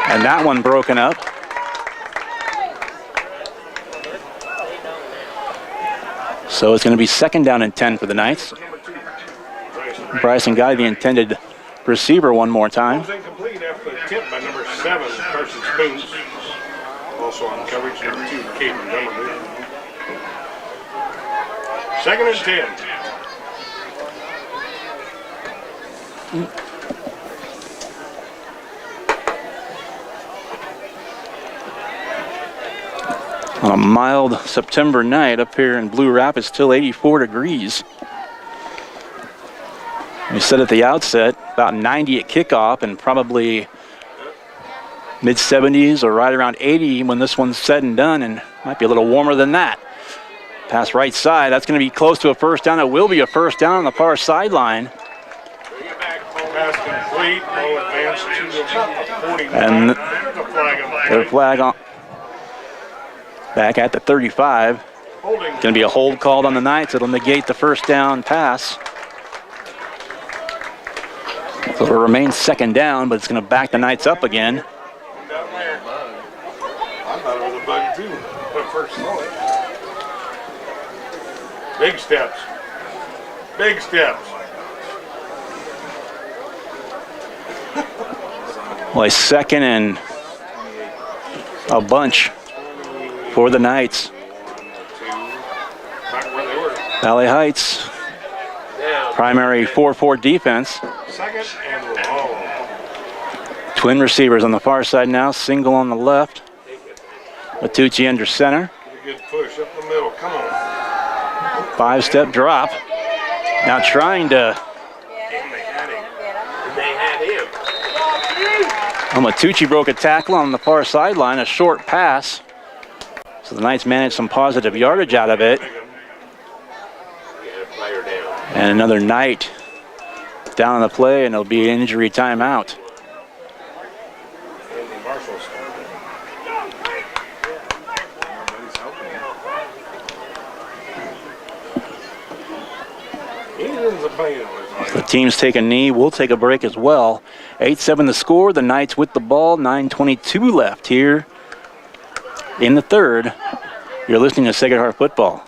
And that one broken up. So it's going to be 2nd down and 10 for the Knights. Bryson Guy, the intended receiver, one more time. Ball's incomplete after the tip by number 7, Carson Spoons. Also on coverage, number 2, Kate Montgomery. 2nd and 10. On a mild September night up here in Blue Rapids, still 84 degrees. We said at the outset, about 90 at kickoff and probably mid-70s or right around 80 when this one's said and done, and might be a little warmer than that. Pass right side. That's going to be close to a first down. It will be a first down on the far sideline. Pass complete. Ball advanced to the 49. And The flag on the their flag on back at the 35. Going to be a hold called on the Knights. It'll negate the first down pass. So it'll remain second down, but it's going to back the Knights up again. I thought it was a bug too, but first saw it. Big steps. Big steps. Well, a second and a bunch for the Knights. Back where they were. Valley Heights, primary 4-4 defense. Second and long. Twin receivers on the far side now, single on the left. Matucci under center. Good push up the middle. Come on. 5-step drop. Now trying to. They had him. Matucci broke a tackle on the far sideline, a short pass. So the Knights managed some positive yardage out of it. And another Knight down on the play, and it'll be an injury timeout. The teams take a knee. We'll take a break as well. 8-7 the score. The Knights with the ball. 9:22 left here in the third. You're listening to Sacred Heart Football.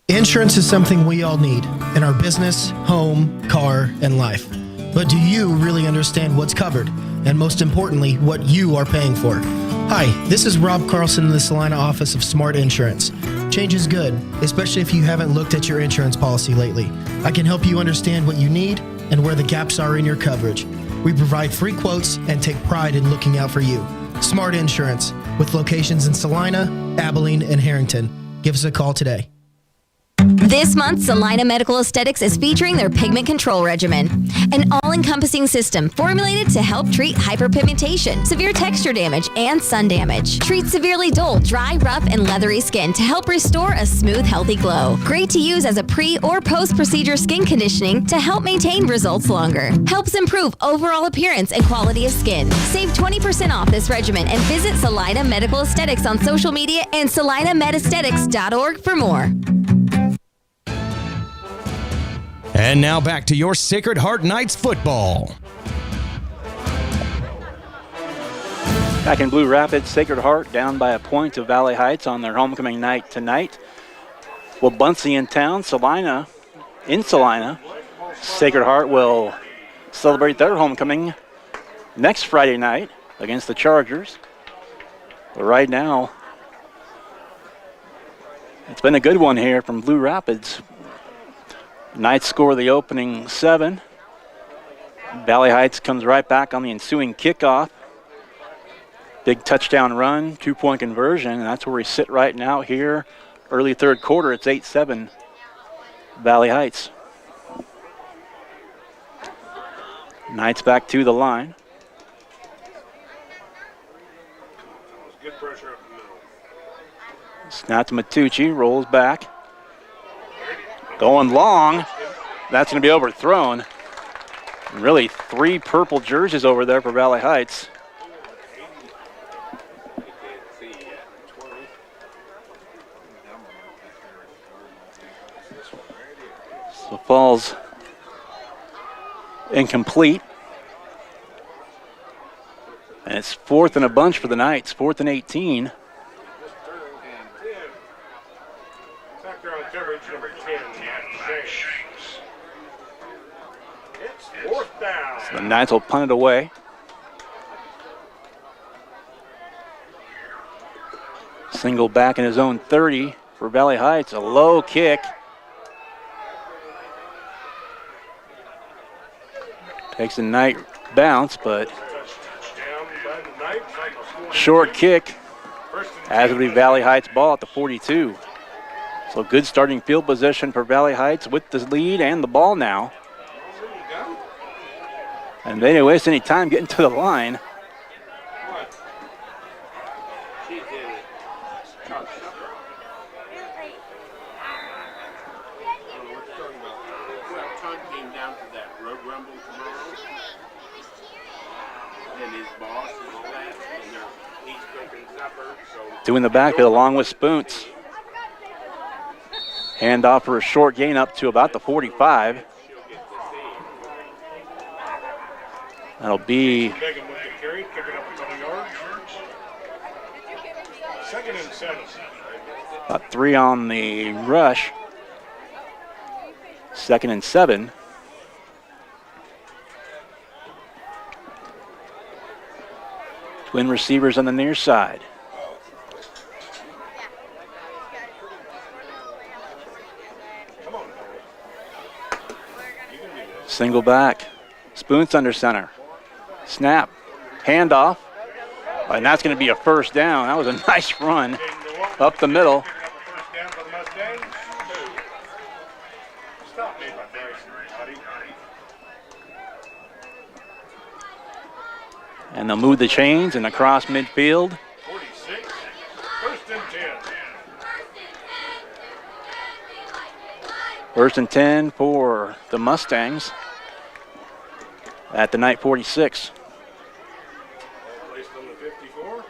Insurance is something we all need in our business, home, car, and life. But do you really understand what's covered? And most importantly, what you are paying for? Hi, this is Rob Carlson in the Salina office of Smart Insurance. Change is good, especially if you haven't looked at your insurance policy lately. I can help you understand what you need and where the gaps are in your coverage. We provide free quotes and take pride in looking out for you. Smart Insurance, with locations in Salina, Abilene, and Harrington. Give us a call today. This month, Salina Medical Aesthetics is featuring their pigment control regimen, an all-encompassing system formulated to help treat hyperpigmentation, severe texture damage, and sun damage. Treat severely dull, dry, rough, and leathery skin to help restore a smooth, healthy glow. Great to use as a pre- or post-procedure skin conditioning to help maintain results longer. Helps improve overall appearance and quality of skin. Save 20% off this regimen and visit Salina Medical Aesthetics on social media and salinamedesthetics.org for more. And now back to your Sacred Heart Knights football. Back in Blue Rapids, Sacred Heart down by a point to Valley Heights on their homecoming night tonight. Well, Bunsey in town, Salina in Salina. Sacred Heart will celebrate their homecoming next Friday night against the Chargers. But right now, it's been a good one here from Blue Rapids. Knights score the opening 7. Valley Heights comes right back on the ensuing kickoff. Big touchdown run, 2-point conversion, and that's where we sit right now here. Early third quarter, it's 8-7 Valley Heights. Knights back to the line. Good pressure up the middle. Snap to Matucci, rolls back. Going long. That's going to be overthrown. Really 3 purple jerseys over there for Valley Heights. So falls incomplete. And it's 4th and a bunch for the Knights, 4th and 18. Factor on coverage number 10, Shanks. It's 4th down. So the Knights will punt it away. Single back in his own 30 for Valley Heights. A low kick. Takes a Knight bounce, but short kick. As will be Valley Heights ball at the 42. So good starting field position for Valley Heights with the lead and the ball now. And they didn't waste any time getting to the line. Two in the backfield along with Spoons. Handoff for a short gain up to about the 45. That'll be Pregame with the carry, picking up a couple yards. 2nd and 7. about 3 on the rush. 2nd and 7. Twin receivers on the near side. Single back. Spoons under center. Snap. Handoff. And that's going to be a first down. That was a nice run up the middle. And they'll move the chains and across midfield. 46. 1st and 10. 1st and 10 for the Mustangs at the night 46. Placed on the 54.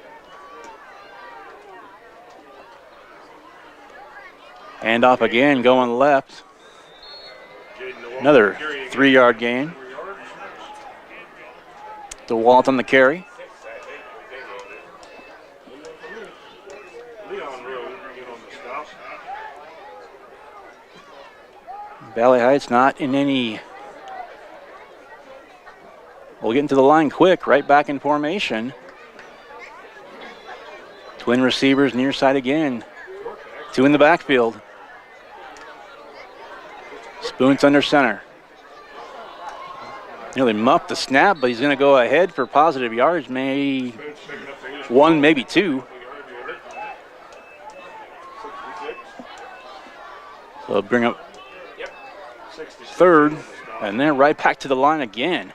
Handoff again going left. Another 3-yard gain. DeWalt on the carry. Valley Heights not in any. We'll get into the line quick, right back in formation. Twin receivers near side again. 2 in the backfield. Spoons under center. Nearly muffed the snap, but he's going to go ahead for positive yards, maybe 1, maybe 2. So bring up 3rd, and then right back to the line again.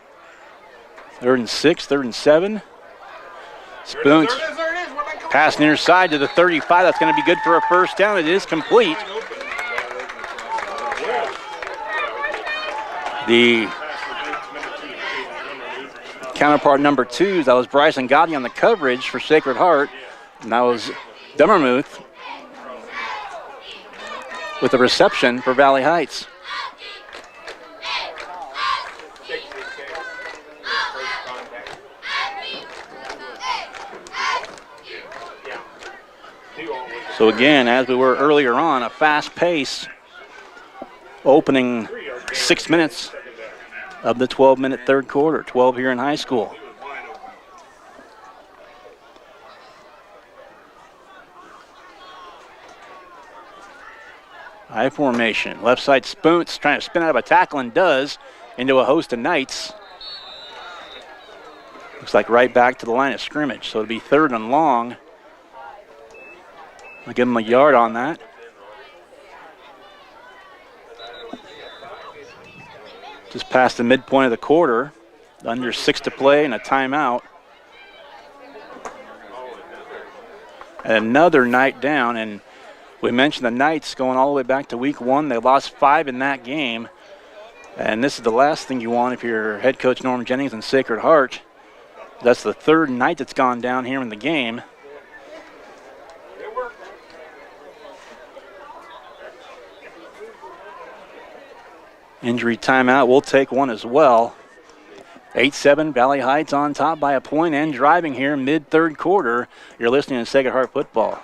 3rd and 6, 3rd and 7. Spoons pass near side to the 35. That's going to be good for a first down. It is complete. The counterpart number 2, that was Bryson Gotti on the coverage for Sacred Heart. And that was Dummermuth with the reception for Valley Heights. So again, as we were earlier on, a fast pace opening 6 minutes of the 12-minute third quarter, 12 here in high school. High formation, left side Spoons trying to spin out of a tackle and does into a host of Knights. Looks like right back to the line of scrimmage, so it'll be 3rd and long. I'll give him a yard on that. Just past the midpoint of the quarter, under 6 to play and a timeout. And another night down, and we mentioned the Knights going all the way back to week 1. They lost 5 in that game. And this is the last thing you want if you're head coach Norm Jennings and Sacred Heart. That's the 3rd night that's gone down here in the game. Injury timeout, we'll take one as well. 8-7, Valley Heights on top by a point and driving here mid-third quarter. You're listening to Sacred Heart Football.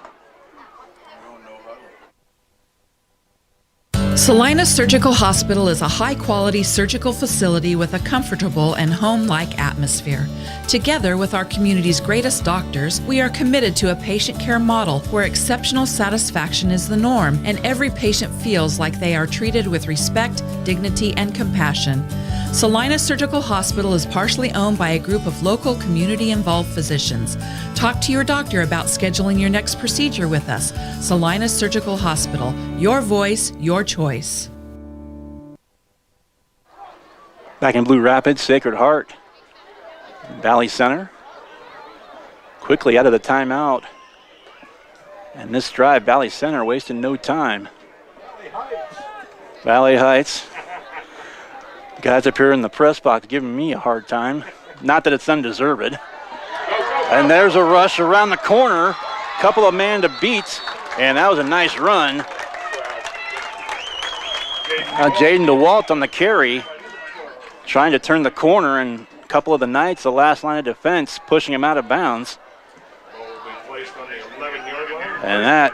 Salina Surgical Hospital is a high-quality surgical facility with a comfortable and home-like atmosphere. Together with our community's greatest doctors, we are committed to a patient care model where exceptional satisfaction is the norm and every patient feels like they are treated with respect, dignity, and compassion. Salina Surgical Hospital is partially owned by a group of local community-involved physicians. Talk to your doctor about scheduling your next procedure with us. Salina Surgical Hospital, your voice, your choice. Back in Blue Rapids, Sacred Heart Valley Center quickly out of the timeout. And this drive, Valley Center wasting no time. Valley Heights. Guys up here in the press box giving me a hard time. Not that it's undeserved. And there's a rush around the corner. Couple of man to beat. And that was a nice run. Jaden DeWalt on the carry. Trying to turn the corner, and a couple of the Knights, the last line of defense, pushing him out of bounds. And that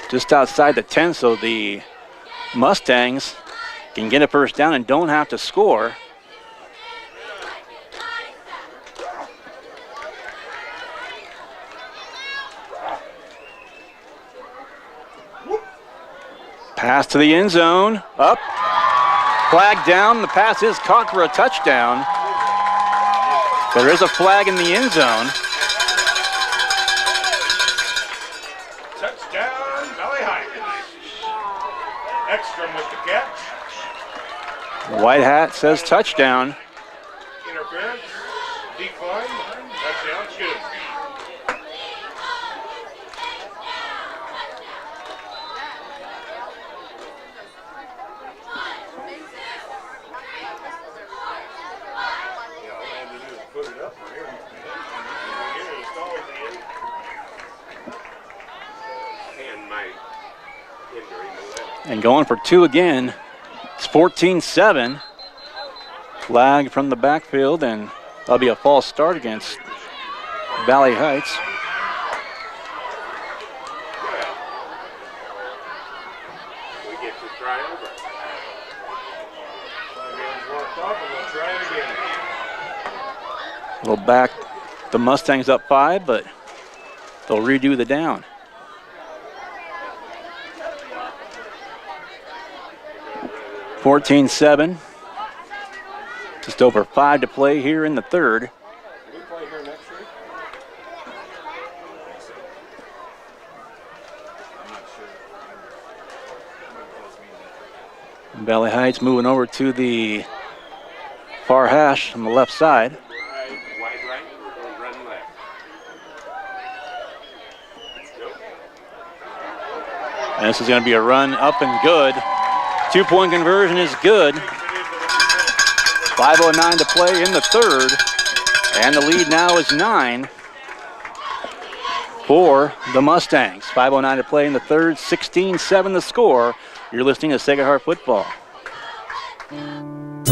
just outside the 10, so the Mustangs can get a first down and don't have to score. Pass to the end zone, up, flag down, the pass is caught for a touchdown. There is a flag in the end zone. Touchdown, Valley Heights. Ekstrom with the catch. White hat says touchdown. Interference, decline, touchdown, good. And going for two again. It's 14-7. Flag from the backfield, and that'll be a false start against Valley Heights. We get to try over. Worked off, and we'll try it again. We'll back the Mustangs up 5, but they'll redo the down. (14-7). Just over 5 to play here in the third. We play here next week? I'm not sure. Valley Heights moving over to the far hash on the left side. Wide right, we're going to run left. And this is going to be a run up and good. 2-point conversion is good. 5:09 to play in the third. And the lead now is 9 for the Mustangs. 5:09 to play in the third. 16-7 the score. You're listening to Sacred Heart Football.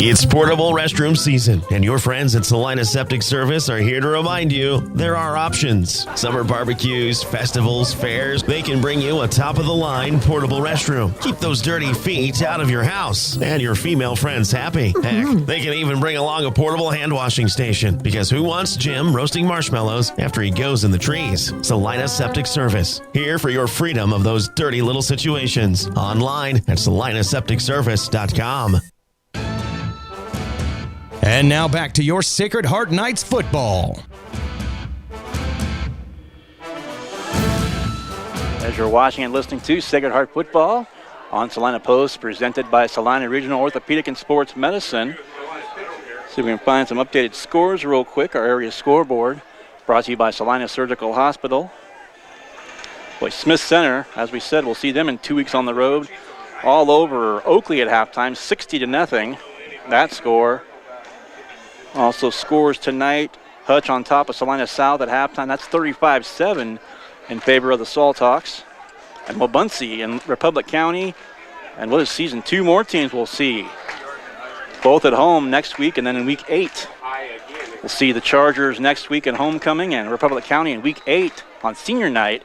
It's portable restroom season, and your friends at Salina Septic Service are here to remind you there are options. Summer barbecues, festivals, fairs, they can bring you a top-of-the-line portable restroom. Keep those dirty feet out of your house and your female friends happy. Heck, they can even bring along a portable hand washing station, because who wants Jim roasting marshmallows after he goes in the trees? Salina Septic Service, here for your freedom of those dirty little situations. Online at salinasepticservice.com. And now back to your Sacred Heart Knights football. As you're watching and listening to Sacred Heart Football on Salina Post, presented by Salina Regional Orthopedic and Sports Medicine. See if we can find some updated scores real quick. Our area scoreboard brought to you by Salina Surgical Hospital. Boy, Smith Center, as we said, we'll see them in 2 weeks on the road. All over Oakley at halftime, 60-0. That score. Also scores tonight. Hutch on top of Salina South at halftime. That's 35-7 in favor of the Salthawks. And Wabaunsee and Republic County. And what is season 2 more teams we'll see. Both at home next week, and then in week 8. We'll see the Chargers next week at homecoming, and Republic County in week 8 on senior night.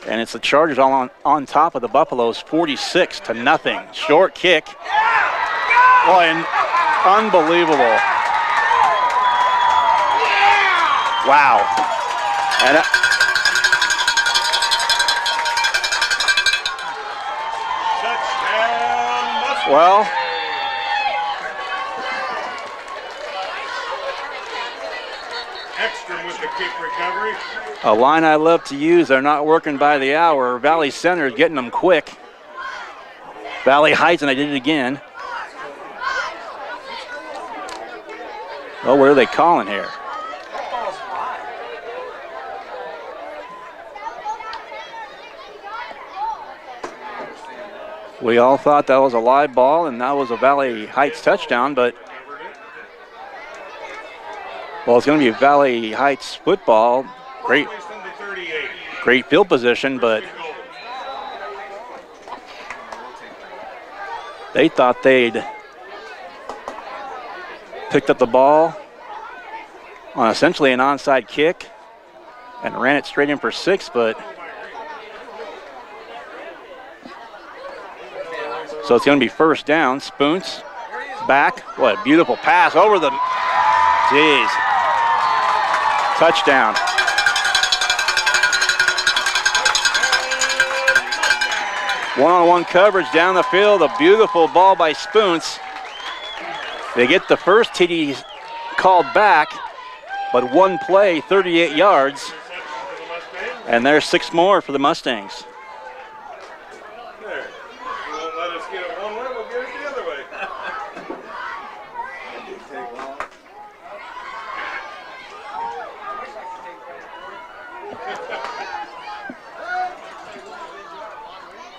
And it's the Chargers all on top of the Buffaloes, 46-0. Short kick. Oh, and unbelievable. Wow. And well, Ekstrom with the kick recovery. a line I love to use. They're not working by the hour. Valley Center is getting them quick. Valley Heights, and I did it again. Oh, what are they calling here? We all thought that was a live ball and that was a Valley Heights touchdown, but well, it's going to be Valley Heights football. Great field position, but they thought they'd picked up the ball on essentially an onside kick and ran it straight in for 6, but so it's going to be first down. Spoons back. What a beautiful pass over the, jeez. Touchdown. One-on-one coverage down the field. A beautiful ball by Spoons. They get the first TD called back, but one play, 38 yards. And there's 6 more for the Mustangs.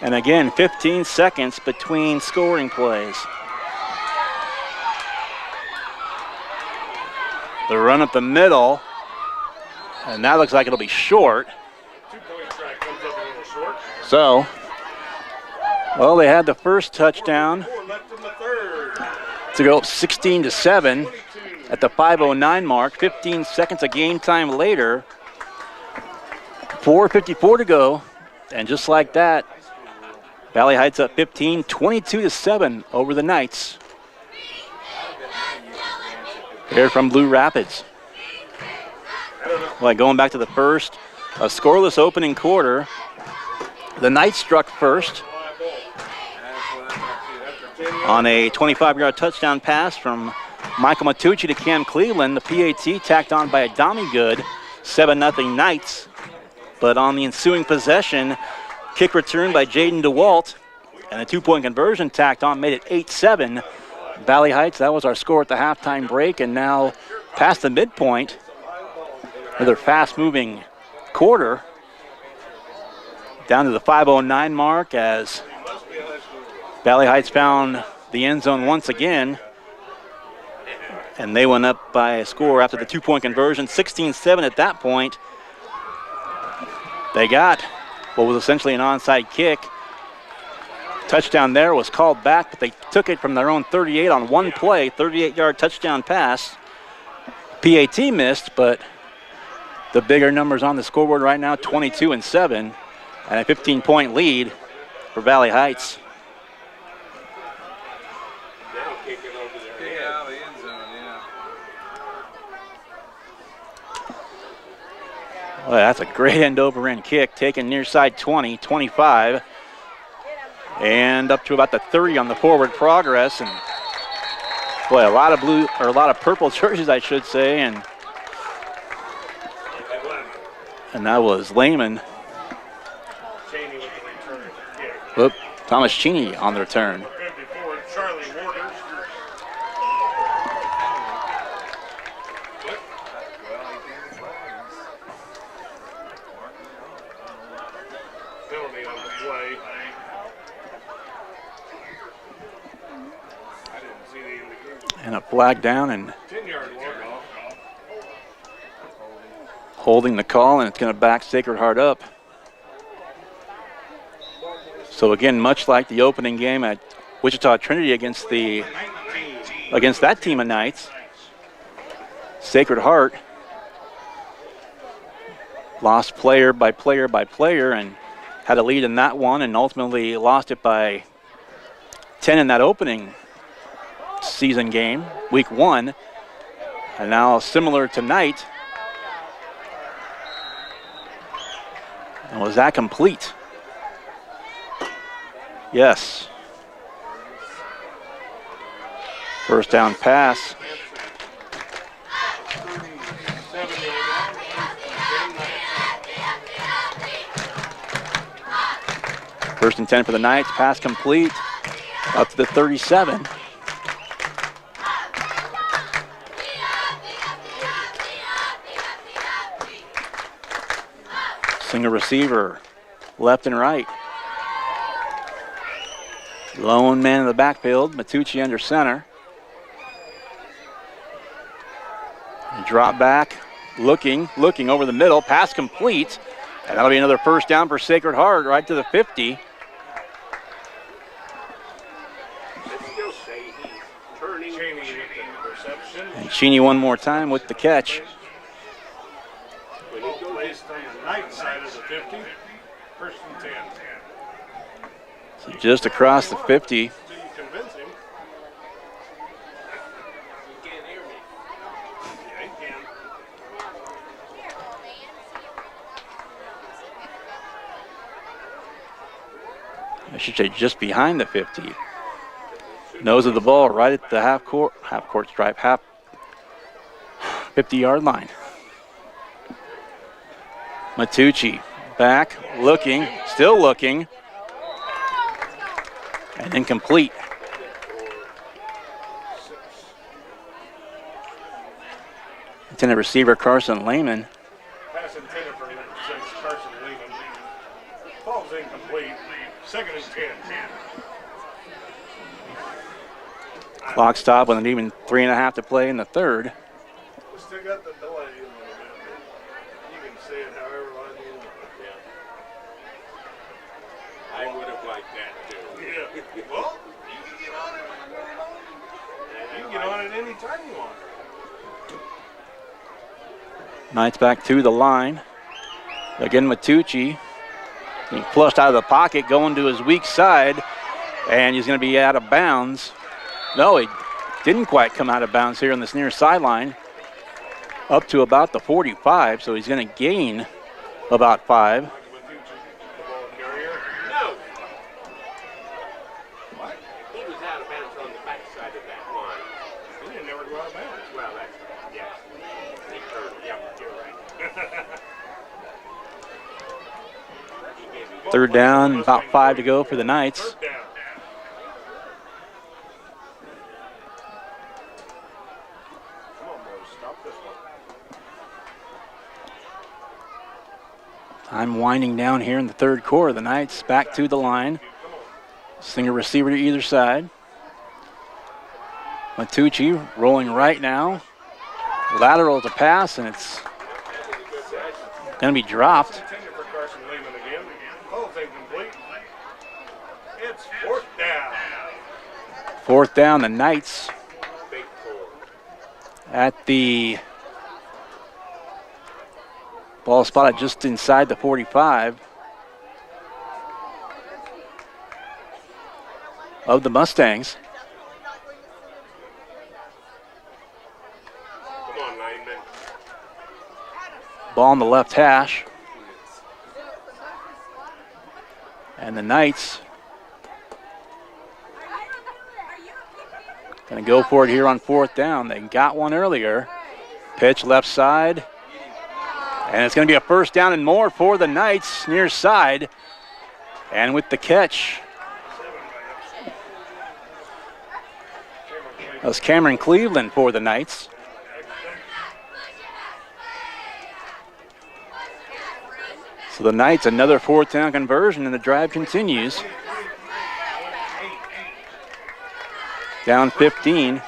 And again, 15 seconds between scoring plays. The run up the middle, and that looks like it'll be short. So, well, they had the first touchdown to go up 16-7 at the 5:09 mark. 15 seconds of game time later. 4:54 to go, and just like that, Valley Heights up 15, 22-7 over the Knights. Here from Blue Rapids. Well, going back to the first, a scoreless opening quarter. The Knights struck first on a 25-yard touchdown pass from Michael Matucci to Cam Cleveland. The PAT tacked on by a dummy good, 7-0 Knights. But on the ensuing possession, kick return by Jaden DeWalt, and a 2-point conversion tacked on made it 8-7. Valley Heights, that was our score at the halftime break, and now past the midpoint, another fast-moving quarter, down to the 5:09 mark as Valley Heights found the end zone once again, and they went up by a score after the 2-point conversion, 16-7 at that point. They got what was essentially an onside kick. Touchdown there was called back, but they took it from their own 38 on one play, 38-yard touchdown pass. PAT missed, but the bigger numbers on the scoreboard right now, 22-7, and a 15-point lead for Valley Heights. Well, that's a great end-over-end kick, taken near side 20, 25, and up to about the 30 on the forward progress. And boy, a lot of blue, or a lot of purple jerseys, I should say, and that was Lehman. Whoop, Thomas Cheney on the return. And a flag down and holding the call, and it's going to back Sacred Heart up. So again, much like the opening game at Wichita Trinity against that team of Knights, Sacred Heart lost player by player by player and had a lead in that one, and ultimately lost it by 10 in that opening season game, week 1. And now similar tonight. And was that complete? Yes. First down pass. First and 10 for the Knights. Pass complete up to the 37. Single receiver, left and right. Lone man in the backfield, Matucci under center. And drop back, looking over the middle, pass complete. And that'll be another first down for Sacred Heart, right to the 50. And Cheney one more time with the catch. Placed on the night side of the 50, first and 10. So just across the 50. Convince him. Yeah, he can. I should say just behind the 50. Nose of the ball right at the half court stripe, 50-yard line. Matucci back, looking, still looking, and incomplete. Intended receiver Carson Lehman. Pass intended for number 6, Carson Lehman. Ball's incomplete. Second and 10. Clock stop with an even 3.5 to play in the third. We still got the delay in a little bit. You can say it however you want. I would have liked that too. Yeah. Well, you can get on it. You can get on it anytime you want. Knights back to the line. Again, Matucci being flushed out of the pocket, going to his weak side, and he's going to be out of bounds. No, he didn't quite come out of bounds here on this near sideline. Up to about the 45, so he's going to gain about 5. No. What? He was out of bounds on the backside of that line. He didn't never go out of bounds. Well, that's, yes. He turned, yeah, you're right. Third down, about 5 to go for the Knights. Time winding down here in the third quarter. The Knights back to the line. Single receiver to either side. Matucci rolling right now. Lateral to pass, and it's going to be dropped. It's fourth down. Fourth down, the Knights at the ball spotted just inside the 45 of the Mustangs. Come on, lineman. Ball on the left hash. And the Knights going to go for it here on fourth down. They got one earlier. Pitch left side. And it's going to be a first down and more for the Knights near side. And with the catch, that was Cameron Cleveland for the Knights. So the Knights, another fourth down conversion, and the drive continues. Down 15.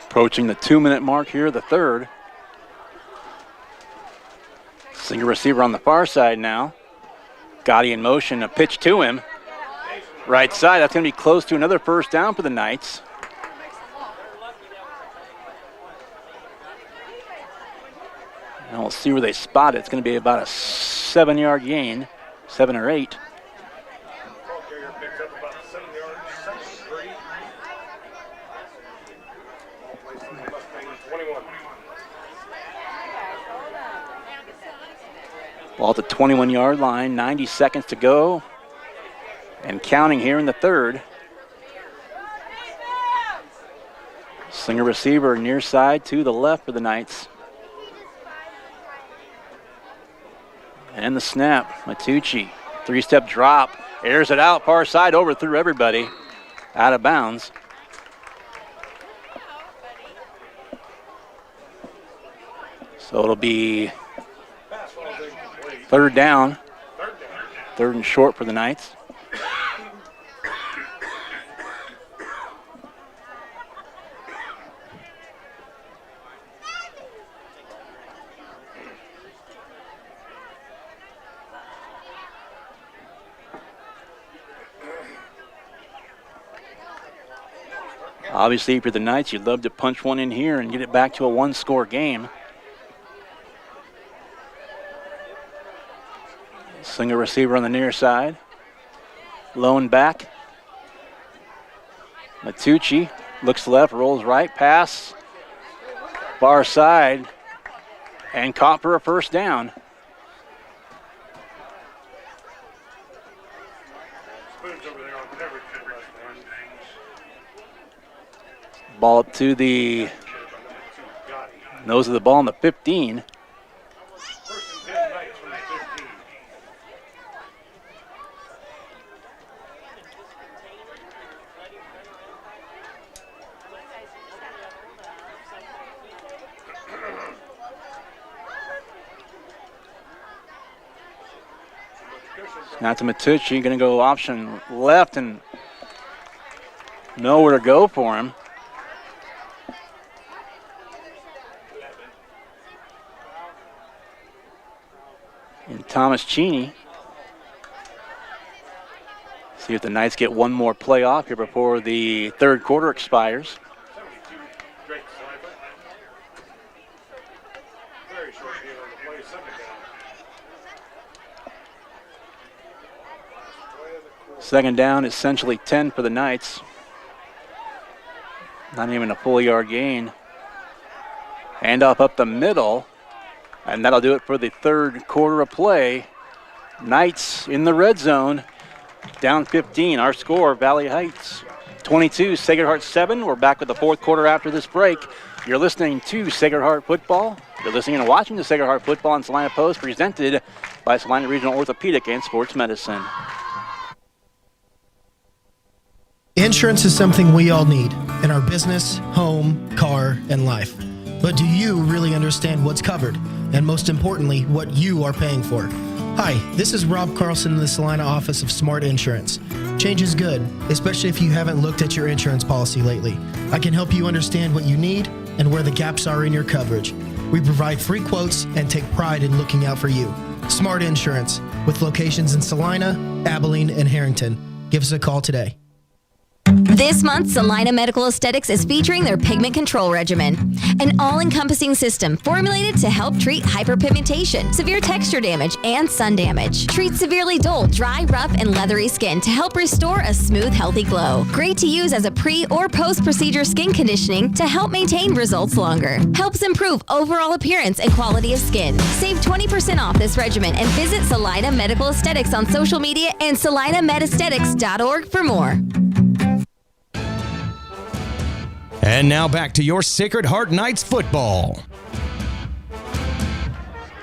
Approaching the 2-minute mark here, the third. Single receiver on the far side now. Gotti in motion, a pitch to him. Right side, that's going to be close to another first down for the Knights. And we'll see where they spot it. It's going to be about a 7-yard gain, 7 or 8. Ball at the 21-yard line, 90 seconds to go, and counting here in the third. Slinger receiver near side to the left for the Knights. And the snap, Matucci, 3-step drop, airs it out far side, overthrew everybody. out of bounds. So it'll be third down. Third and short for the Knights. Obviously, if you're the Knights, you'd love to punch one in here and get it back to a one-score game. Single receiver on the near side. Lone back. Matucci looks left, rolls right, pass. Far side. And caught for a first down. Ball up to the nose of the ball on the 15. Now to Matucci, going to go option left and nowhere to go for him. And Thomas Cheney. See if the Knights get one more play off here before the third quarter expires. Second down, essentially 10 for the Knights. Not even a full yard gain. Handoff up the middle. And that'll do it for the third quarter of play. Knights in the red zone, down 15. Our score, Valley Heights 22, Sacred Heart 7. We're back with the fourth quarter after this break. You're listening to Sacred Heart Football. You're listening and watching the Sacred Heart Football on Salina Post, presented by Salina Regional Orthopedic and Sports Medicine. Insurance is something we all need in our business, home, car, and life. But do you really understand what's covered? And most importantly, what you are paying for? Hi, this is Rob Carlson in the Salina office of Smart Insurance. Change is good, especially if you haven't looked at your insurance policy lately. I can help you understand what you need and where the gaps are in your coverage. We provide free quotes and take pride in looking out for you. Smart Insurance, with locations in Salina, Abilene, and Harrington. Give us a call today. This month, Salina Medical Aesthetics is featuring their pigment control regimen, an all-encompassing system formulated to help treat hyperpigmentation, severe texture damage, and sun damage. Treat severely dull, dry, rough, and leathery skin to help restore a smooth, healthy glow. Great to use as a pre- or post-procedure skin conditioning to help maintain results longer. Helps improve overall appearance and quality of skin. Save 20% off this regimen and visit Salina Medical Aesthetics on social media and salinamedesthetics.org for more. And now back to your Sacred Heart Knights football.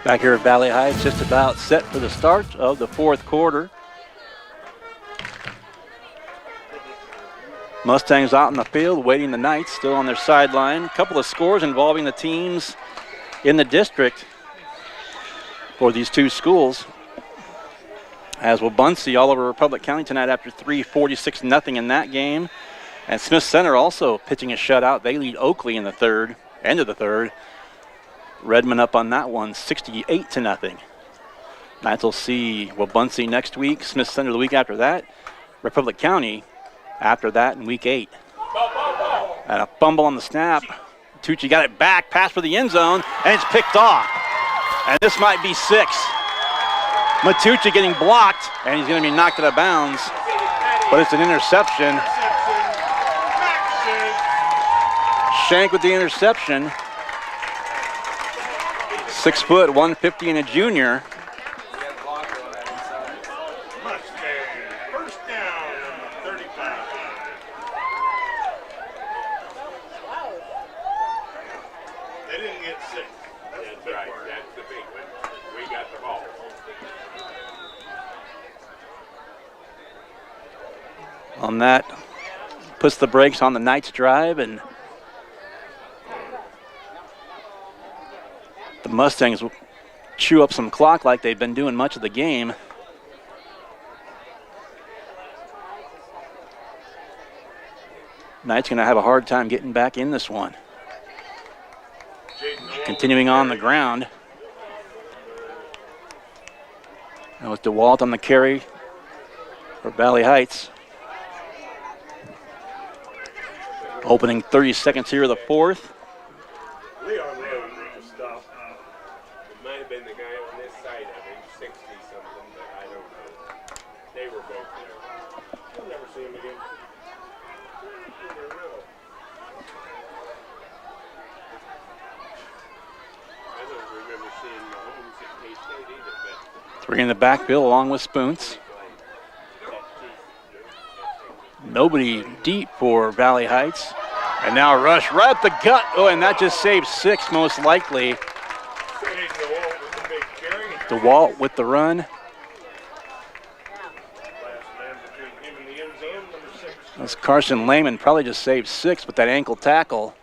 Back here at Valley Heights, just about set for the start of the fourth quarter. Mustangs out in the field, waiting the Knights, still on their sideline. A couple of scores involving the teams in the district for these two schools. As Wabunsee all over Republic County tonight after 46-0 in that game. And Smith Center also pitching a shutout. They lead Oakley in the third, end of the third. Redmond up on that one, 68-0. Knights will see Wabunsee next week, Smith Center the week after that, Republic County after that in week 8. And a fumble on the snap. Tucci got it back, pass for the end zone, and it's picked off. And this might be 6. Matucci getting blocked, and he's going to be knocked out of bounds. But it's an interception. Shank with the interception. 6 foot, 150 and a junior. First down, 35. They didn't get 6. That's right. That's the big one. We got the ball. On that puts the brakes on the Knights' drive, and the Mustangs will chew up some clock like they've been doing much of the game. Knights going to have a hard time getting back in this one. Continuing on the ground. That was DeWalt on the carry for Valley Heights. Opening 30 seconds here of the fourth. Leon just stopped. It might have been the guy on this side of him, 60-something, but I don't know. They were both there. You'll never see him again. I don't remember seeing Mahomes at K-State either, but... Three in the backfield along with Spoons. Nobody deep for Valley Heights. And now a rush right up the gut. Oh, and that just saves 6 most likely. DeWalt with the run. That's Carson Lehman, probably just saved 6 with that ankle tackle.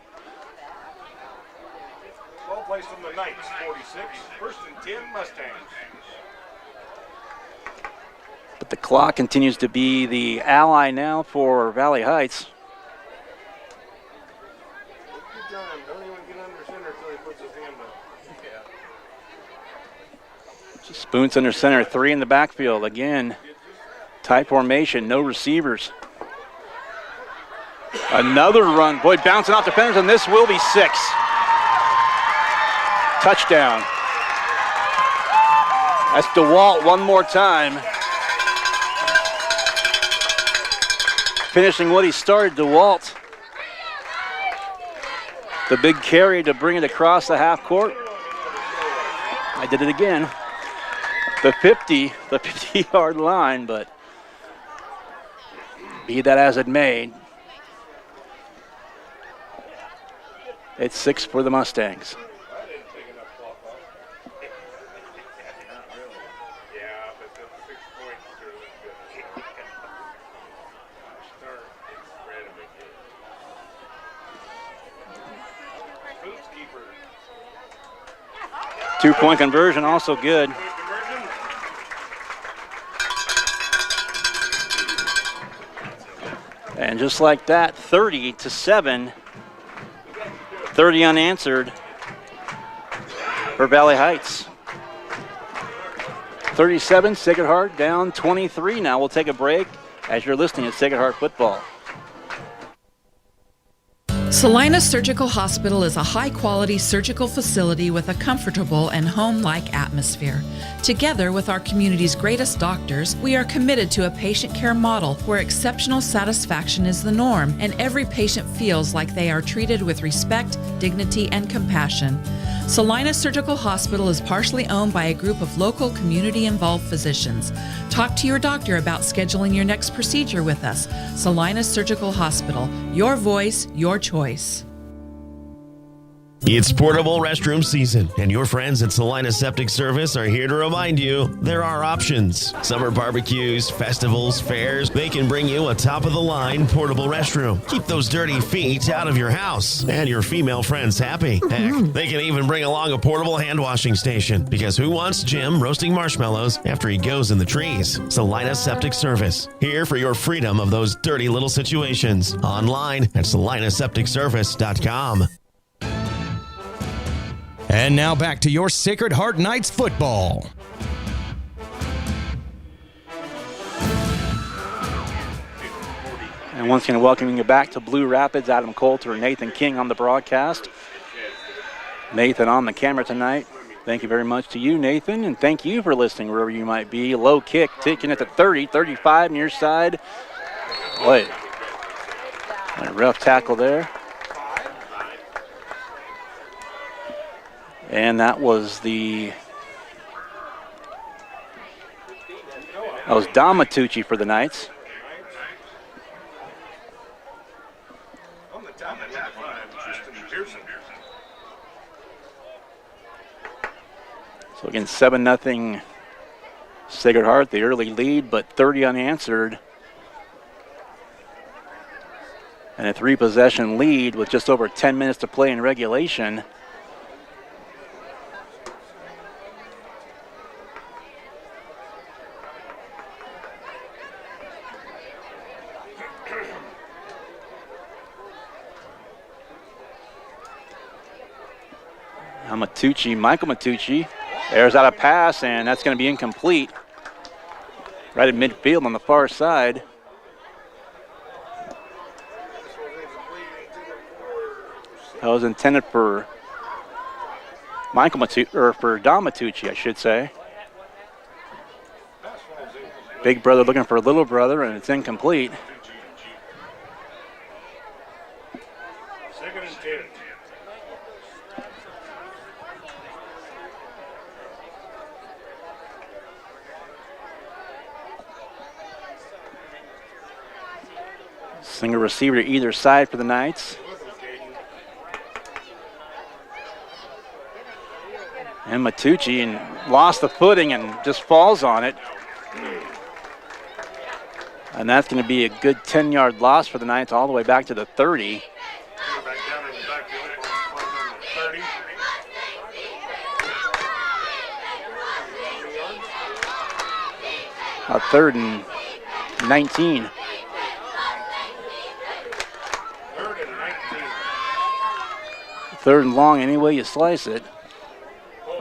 Well placed from the Knights, 46. First and 10, Mustangs. But the clock continues to be the ally now for Valley Heights. Don't even get under center until he puts his hand up. Yeah. Spoons under center, 3 in the backfield. Again, tight formation, no receivers. Another run. Boy, bouncing off defenders, and this will be 6. Touchdown. That's DeWalt one more time. Finishing what he started, DeWalt. The big carry to bring it across the half court. I did it again. The 50-yard line, but be that as it may, it's 6 for the Mustangs. Two-point conversion, also good. And just like that, 30-7. 30 unanswered for Valley Heights. 37, Sacred Heart down 23 now. We'll take a break as you're listening to Sacred Heart Football. Salina Surgical Hospital is a high-quality surgical facility with a comfortable and home-like atmosphere. Together with our community's greatest doctors, we are committed to a patient care model where exceptional satisfaction is the norm and every patient feels like they are treated with respect, dignity, and compassion. Salina Surgical Hospital is partially owned by a group of local community-involved physicians. Talk to your doctor about scheduling your next procedure with us. Salina Surgical Hospital. Your voice, your choice. It's portable restroom season, and your friends at Salina Septic Service are here to remind you there are options. Summer barbecues, festivals, fairs, they can bring you a top-of-the-line portable restroom. Keep those dirty feet out of your house and your female friends happy. Heck, they can even bring along a portable hand-washing station, because who wants Jim roasting marshmallows after he goes in the trees? Salina Septic Service, here for your freedom of those dirty little situations. Online at salinasepticservice.com. And now back to your Sacred Heart Knights football. And once again, welcoming you back to Blue Rapids, Adam Coulter and Nathan King on the broadcast. Nathan on the camera tonight. Thank you very much to you, Nathan, and thank you for listening wherever you might be. Low kick, taking it to 30, 35 near side. Boy, a rough tackle there. And that was Damatucci for the Knights. On the top of that line, Tristan Pearson. So again, 7-0 Sacred Heart, the early lead, but 30 unanswered. And a 3-possession lead with just over 10 minutes to play in regulation. Michael Matucci airs out a pass, and that's going to be incomplete. Right at midfield on the far side. That was intended for Michael Matucci, or for Don Matucci, I should say. Big brother looking for little brother, and it's incomplete. Second and 10. Single receiver to either side for the Knights. And Matucci lost the footing and just falls on it. And that's going to be a good 10-yard loss for the Knights all the way back to the 30. Back down in the back of it, 30. A 3rd and 19. Third and long any way you slice it.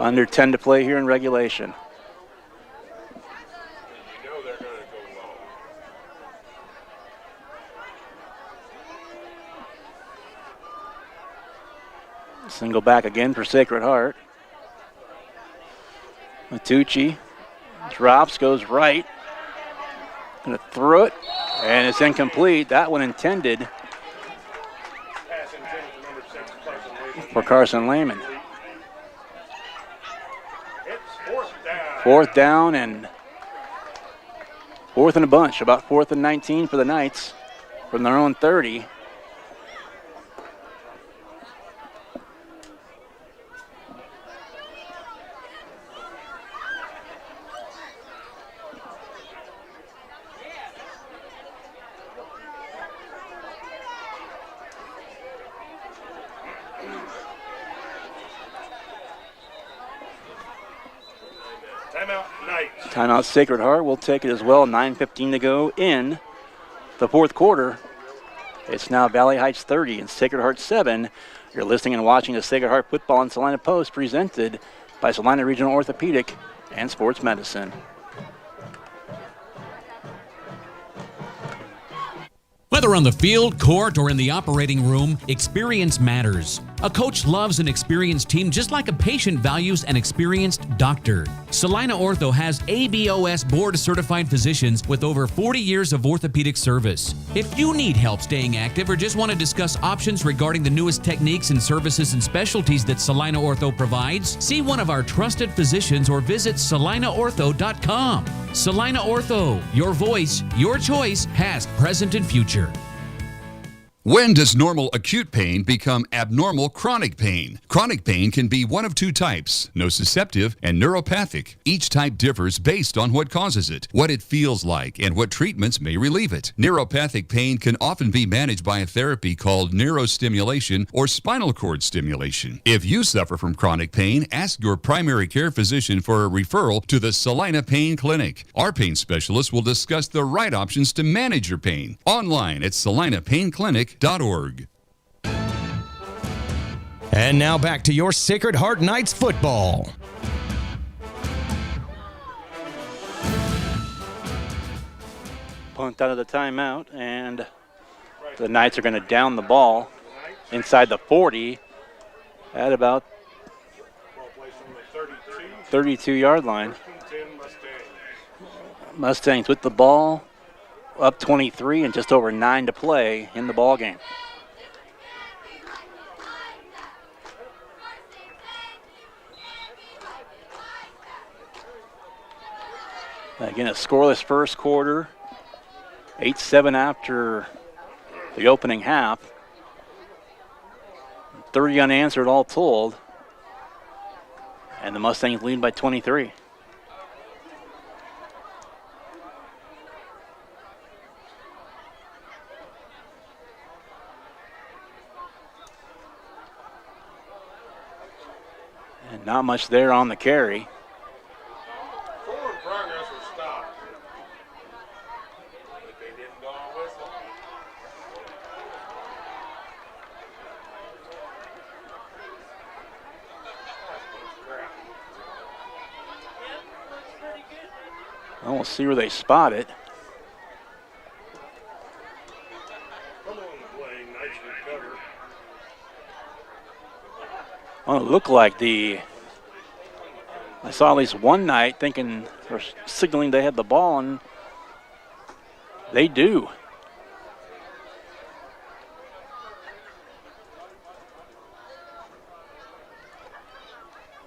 Under 10 to play here in regulation. Single back again for Sacred Heart. Matucci drops, goes right. Gonna throw it, and it's incomplete. That one intended for Carson Lehman. Fourth down and fourth and a bunch. About 4th and 19 for the Knights from their own 30. Timeout Sacred Heart. We'll take it as well. 9:15 to go in the fourth quarter. It's now Valley Heights 30 and Sacred Heart 7. You're listening and watching the Sacred Heart Football and Salina Post presented by Salina Regional Orthopedic and Sports Medicine. Whether on the field, court, or in the operating room, experience matters. A coach loves an experienced team just like a patient values an experienced doctor. Salina Ortho has ABOS board-certified physicians with over 40 years of orthopedic service. If you need help staying active or just want to discuss options regarding the newest techniques and services and specialties that Salina Ortho provides, see one of our trusted physicians or visit salinaortho.com. Salina Ortho, your voice, your choice, past, present, and future. When does normal acute pain become abnormal chronic pain? Chronic pain can be one of two types, nociceptive and neuropathic. Each type differs based on what causes it, what it feels like, and what treatments may relieve it. Neuropathic pain can often be managed by a therapy called neurostimulation or spinal cord stimulation. If you suffer from chronic pain, ask your primary care physician for a referral to the Salina Pain Clinic. Our pain specialist will discuss the right options to manage your pain. Online at salinapainclinic.org. And now back to your Sacred Heart Knights football. Punt out of the timeout, and the Knights are going to down the ball inside the 40 at about 32-yard line. Mustangs with the ball, up 23 and just over 9 to play in the ball game. Again, a scoreless first quarter. 8-7 after the opening half. 30 unanswered all told. And the Mustangs lead by 23. Not much there on the carry. Forward progress was stopped. But they didn't go on whistle. Well, we'll see where they spot it. Come on, play. Nice recover. Well, it looked like I saw at least one night thinking or signaling they had the ball, and they do.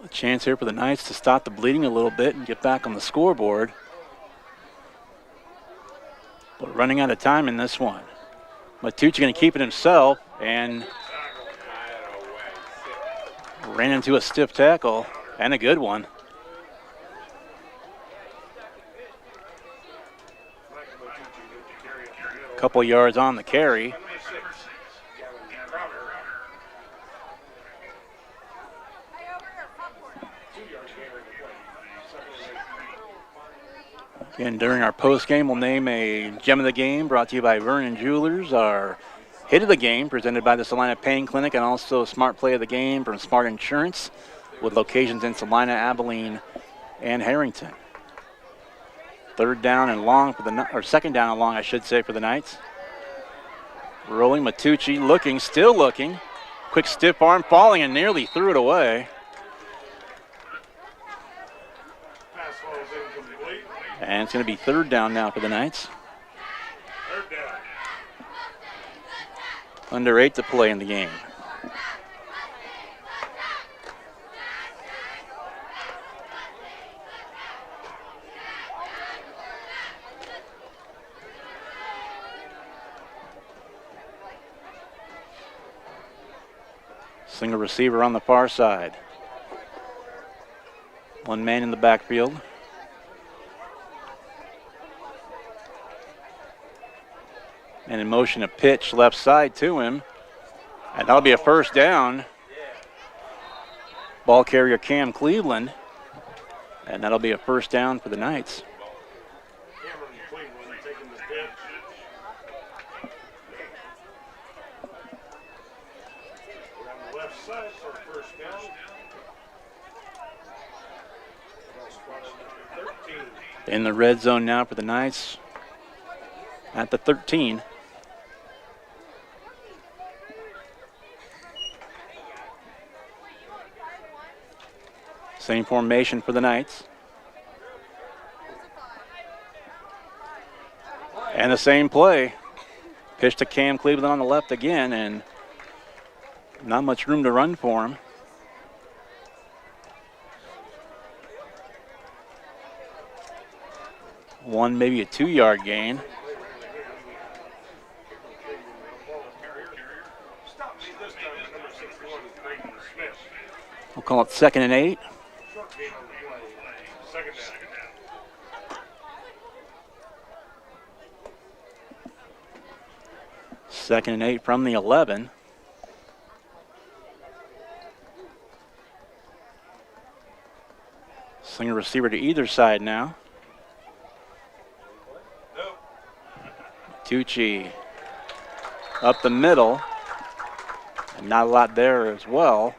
A chance here for the Knights to stop the bleeding a little bit and get back on the scoreboard. But running out of time in this one. Matucci going to keep it himself and ran into a stiff tackle and a good one. A couple yards on the carry. Again, during our post game, we'll name a gem of the game brought to you by Vernon Jewelers. Our hit of the game presented by the Salina Pain Clinic, and also smart play of the game from Smart Insurance with locations in Salina, Abilene, and Harrington. Third down and long for or second down and long, I should say, for the Knights. Rolling, Matucci looking, still looking. Quick stiff arm falling and nearly threw it away. And it's going to be third down now for the Knights. Third down. Under 8 to play in the game. Single receiver on the far side. One man in the backfield. And in motion, a pitch left side to him. And that'll be a first down. Ball carrier Cam Cleveland. And that'll be a first down for the Knights. Cameron Cleveland taking the pitch. Around the left side for a first down. 13. In the red zone now for the Knights. At the 13. Same formation for the Knights. And the same play. Pitch to Cam Cleveland on the left again, and not much room to run for him. One, maybe a 2-yard gain. We'll call it 2nd and 8. Second and 8 from the 11. Slinger receiver to either side now. Tucci up the middle. And not a lot there as well.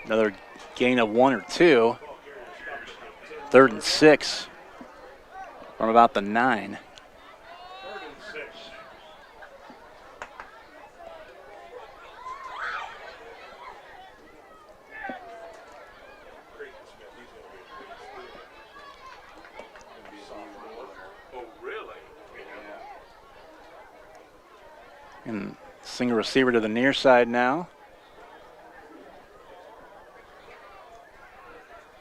Another gain of 1 or 2. 3rd and 6 from about the 9. And single receiver to the near side now.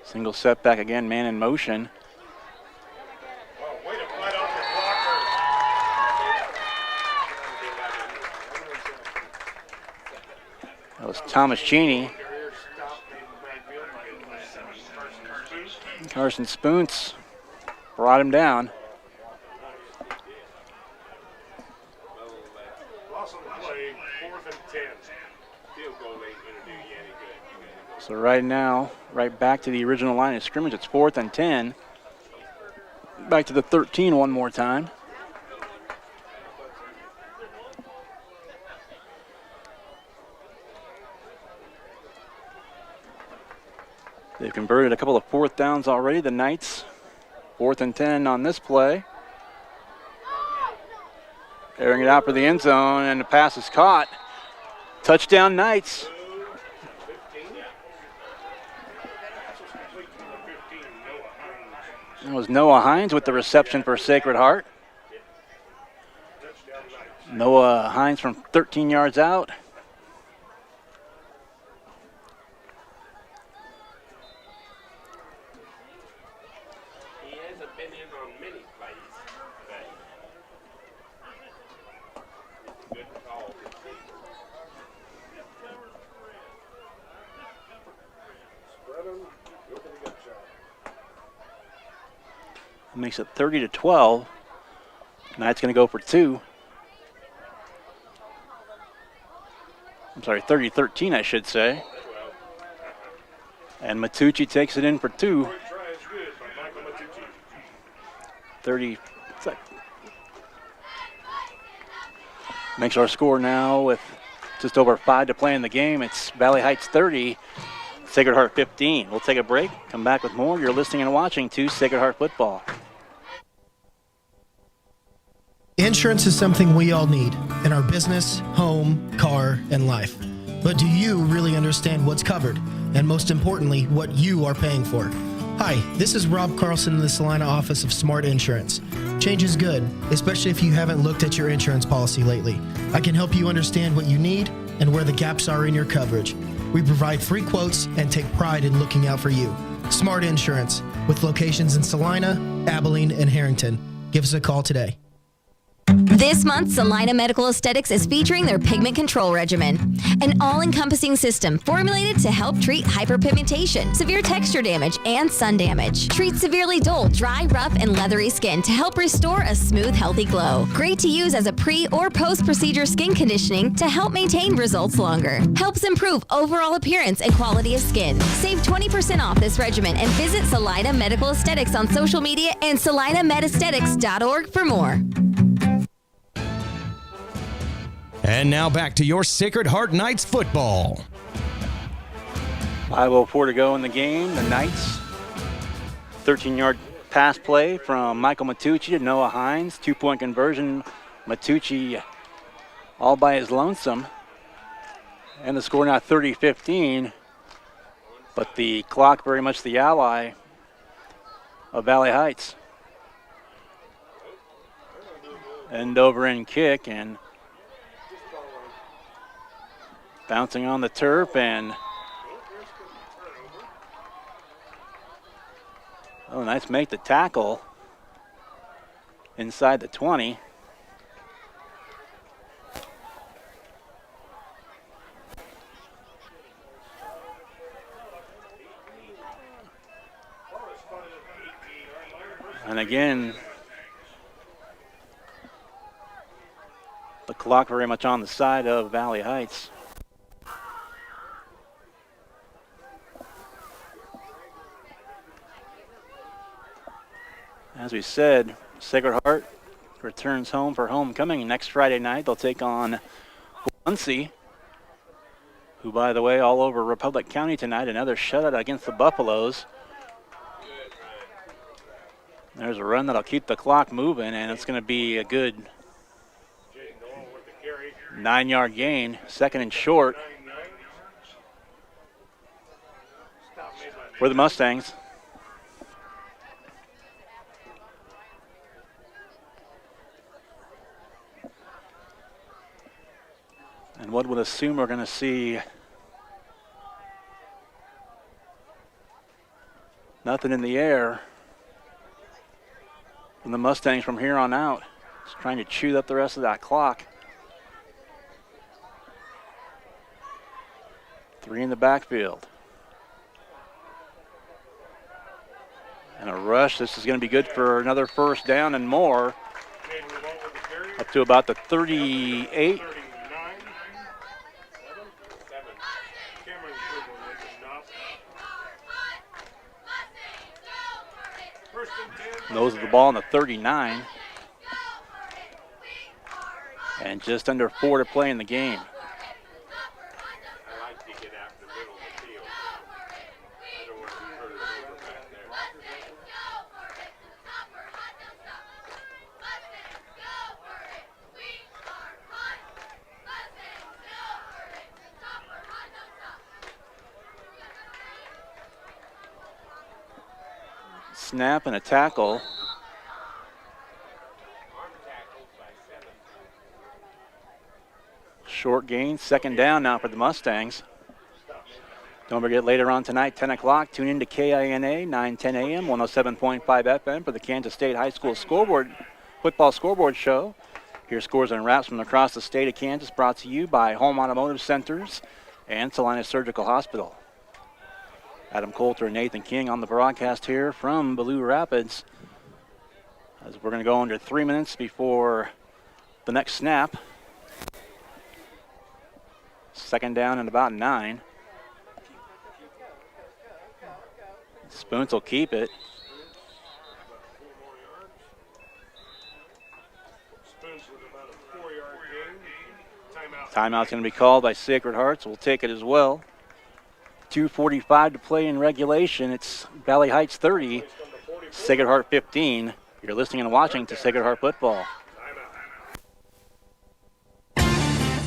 Single setback again, man in motion. That was Thomas Cheney. Carson Spoons brought him down. Field goal ain't gonna do you any good. So right now, right back to the original line of scrimmage. It's 4th and 10. Back to the 13 one more time. They've converted a couple of 4th downs already, the Knights. 4th and 10 on this play. Airing it out for the end zone, and the pass is caught. Touchdown, Knights. It was Noah Hines with the reception for Sacred Heart. Noah Hines from 13 yards out. He hasn't been in on many plays, but good call. Spread him. Go for the gut shot. Makes it 30-12. Knight's going to go for 2. I'm sorry, 30-13, I should say. And Matucci takes it in for 2. 30. Makes our score now with just over 5 to play in the game. It's Valley Heights 30, Sacred Heart 15. We'll take a break, come back with more. You're listening and watching to Sacred Heart Football. Insurance is something we all need in our business, home, car, and life. But do you really understand what's covered? And most importantly, what you are paying for? Hi, this is Rob Carlson in the Salina office of Smart Insurance. Change is good, especially if you haven't looked at your insurance policy lately. I can help you understand what you need and where the gaps are in your coverage. We provide free quotes and take pride in looking out for you. Smart Insurance, with locations in Salina, Abilene, and Harrington. Give us a call today. This month, Salina Medical Aesthetics is featuring their pigment control regimen, an all-encompassing system formulated to help treat hyperpigmentation, severe texture damage, and sun damage. Treat severely dull, dry, rough, and leathery skin to help restore a smooth, healthy glow. Great to use as a pre- or post-procedure skin conditioning to help maintain results longer. Helps improve overall appearance and quality of skin. Save 20% off this regimen and visit Salina Medical Aesthetics on social media and salinamedesthetics.org for more. And now back to your Sacred Heart Knights football. 5:04 to go in the game. The Knights, 13-yard pass play from Michael Matucci to Noah Hines. 2-point conversion. Matucci all by his lonesome. And the score now 30-15. But the clock very much the ally of Valley Heights. End over end kick, and bouncing on the turf, and nice make the tackle inside the 20. And again, the clock very much on the side of Valley Heights. As we said, Sacred Heart returns home for homecoming next Friday night. They'll take on Muncie, who, by the way, all over Republic County tonight. Another shutout against the Buffaloes. There's a run that'll keep the clock moving, and it's going to be a good 9-yard gain, 2nd and short for the Mustangs. And one would assume we're going to see nothing in the air from the Mustangs from here on out. Just trying to chew up the rest of that clock. 3 in the backfield. And a rush. This is going to be good for another first down and more. Up to about the 38. Nose of the ball on the 39. And just under 4 to play in the game. Snap and a tackle. Short gain, second down now for the Mustangs. Don't forget, later on tonight, 10 o'clock, tune in to KINA, 9:10 a.m., 107.5 FM for the Kansas State High School football scoreboard show. Hear scores and wraps from across the state of Kansas, brought to you by Home Automotive Centers and Salina Surgical Hospital. Adam Coulter and Nathan King on the broadcast here from Blue Rapids. As we're going to go under 3 minutes before the next snap. Second down and about 9. Spoons will keep it. Timeout's going to be called by Sacred Hearts. We'll take it as well. 2:45 to play in regulation. It's Valley Heights 30, Sacred Heart 15. You're listening and watching to Sacred Heart Football.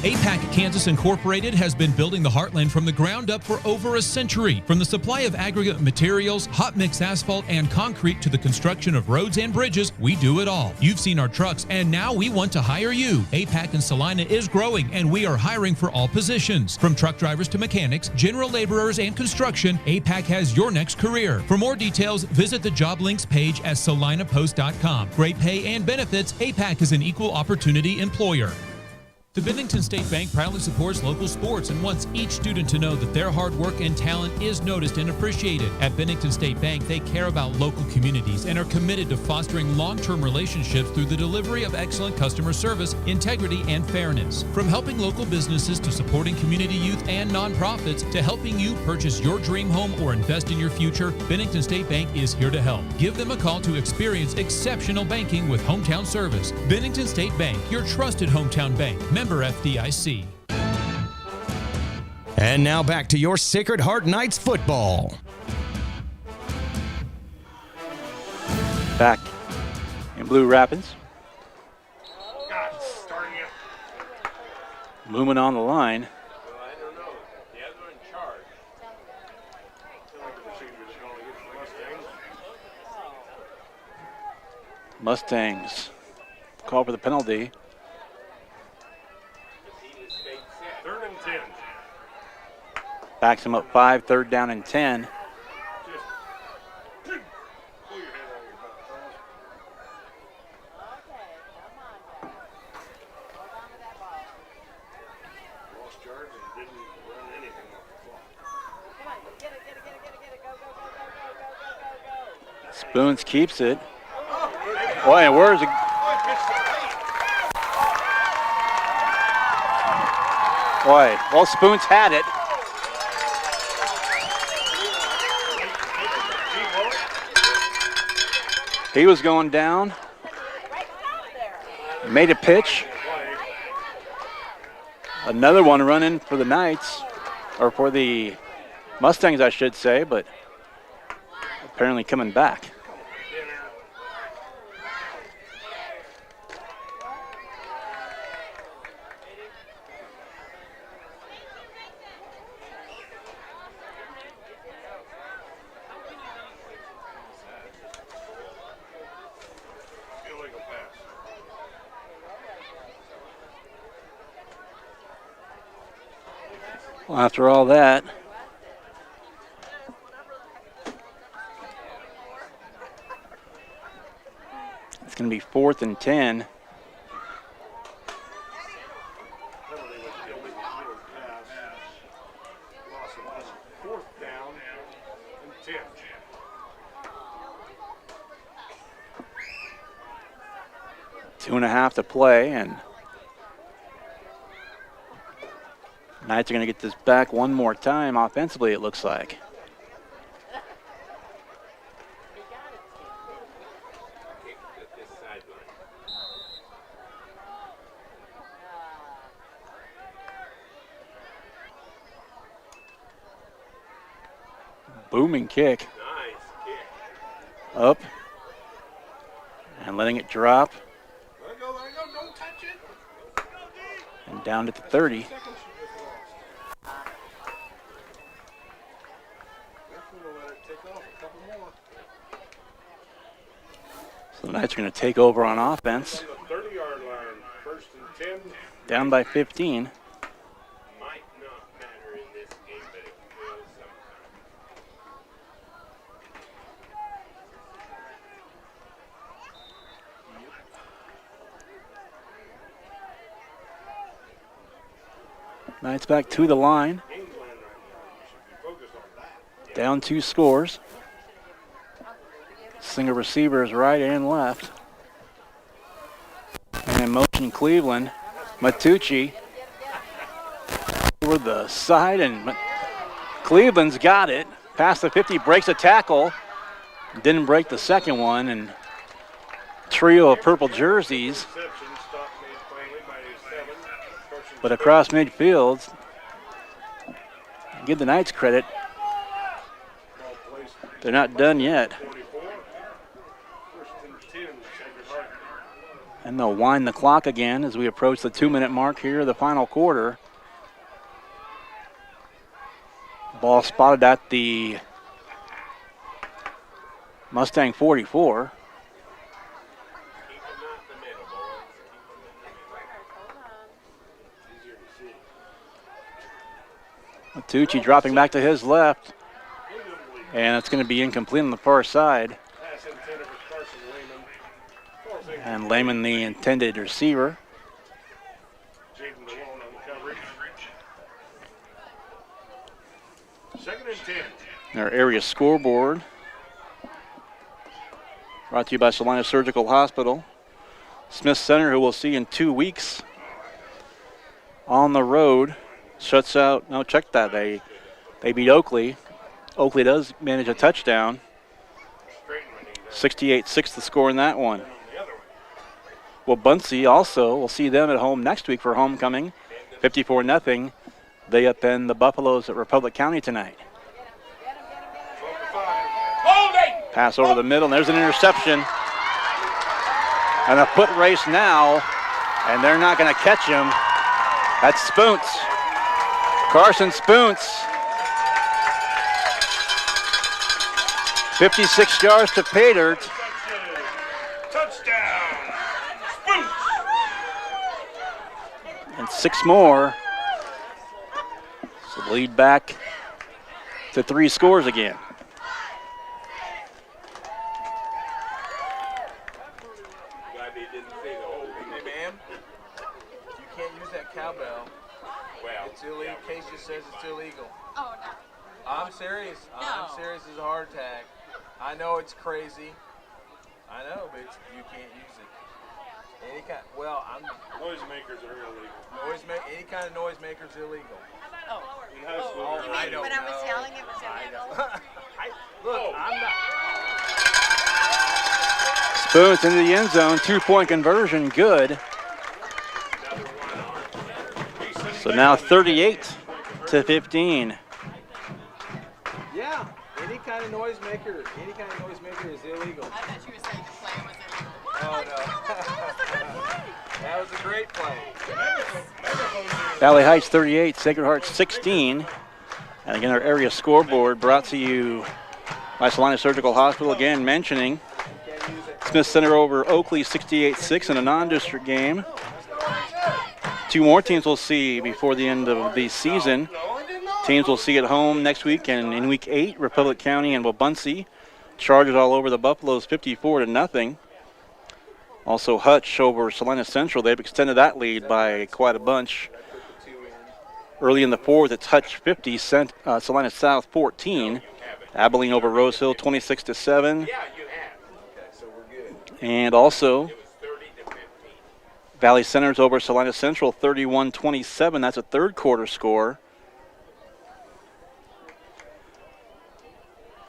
APAC Kansas Incorporated has been building the Heartland from the ground up for over a century. From the supply of aggregate materials, hot mix asphalt, and concrete to the construction of roads and bridges, we do it all. You've seen our trucks, and now we want to hire you. APAC in Salina is growing, and we are hiring for all positions. From truck drivers to mechanics, general laborers, and construction, APAC has your next career. For more details, visit the job links page at salinapost.com. Great pay and benefits, APAC is an equal opportunity employer. The Bennington State Bank proudly supports local sports and wants each student to know that their hard work and talent is noticed and appreciated. At Bennington State Bank, they care about local communities and are committed to fostering long-term relationships through the delivery of excellent customer service, integrity, and fairness. From helping local businesses to supporting community youth and nonprofits to helping you purchase your dream home or invest in your future, Bennington State Bank is here to help. Give them a call to experience exceptional banking with hometown service. Bennington State Bank, your trusted hometown bank. Member FDIC. And now back to your Sacred Heart Knights football. Back in Blue Rapids. Moving on the line. Mustangs call for the penalty. 3rd and 10. Backs him up 5, 3rd down and 10. Spoons keeps it. Boy, and where's it? Boy, well, Spoons had it. He was going down. Made a pitch. Another one running for the Knights, or for the Mustangs, I should say, but apparently coming back. Well, after all that, it's going to be 4th and 10. Two and a half to play, and Knights are going to get this back one more time offensively, it looks like. booming kick. Up. And letting it drop. And down to the 30. So the Knights are going to take over on offense. 30-yard line, 1st and 10. Down by 15. Knights back to the line. Down 2 scores. Single receivers right and left. And in motion Cleveland. Matucci over the side, and Cleveland's got it. Past the 50, breaks a tackle. Didn't break the second one, and trio of purple jerseys. But across midfield, give the Knights credit. They're not done yet. And they'll wind the clock again as we approach the 2-minute mark here of the final quarter. Ball spotted at the Mustang 44. Matucci dropping back to his left. And it's going to be incomplete on the far side. And Lehman, the intended receiver. Second and 10. Our area scoreboard. Brought to you by Salina Surgical Hospital. Smith Center, who we'll see in 2 weeks. On the road. Shuts out, no, check that. They beat Oakley. Oakley does manage a touchdown. 68-6 the score in that one. Well, Bunsey also, we'll see them at home next week for homecoming. 54-0. They upend the Buffaloes at Republic County tonight. Pass over the middle, and there's an interception. And a foot race now, and they're not going to catch him. That's Spoons. Carson Spoons. 56 yards to pay dirt. Touchdown. Spoons. And 6 more. So lead back to 3 scores again. Hey, ma'am, you can't use that cowbell. Well, it's illegal. Case just says it's illegal. Oh, no. I'm serious. No. I'm serious as a heart attack. I know it's crazy. I know, but you can't use it. Any kind. Well, Noisemakers are illegal. Any kind of noisemaker is illegal. Oh. In high school. You mean when I was yelling it was illegal? Look, I'm not. Spoons into the end zone. 2-point conversion. Good. So now 38-15. Yeah, any kind of noisemaker is illegal. I thought you were saying the play was illegal. Oh, no. That was a great play. Valley Heights 38, Sacred Heart 16. And again, our area scoreboard brought to you by Salina Surgical Hospital. Again, mentioning Smith Center over Oakley 68-6 in a non-district game. 2 more teams we'll see before the end of the season. Teams we'll see at home next week and in week 8, Republic County and Wabunsee. Chargers all over the Buffaloes 54-0. Also Hutch over Salina Central. They've extended that lead by quite a bunch. Early in the 4th, it's Hutch 50, Salina South 14. Abilene over Rose Hill 26-7. And also Valley Center's over Salina Central 31-27. That's a third quarter score.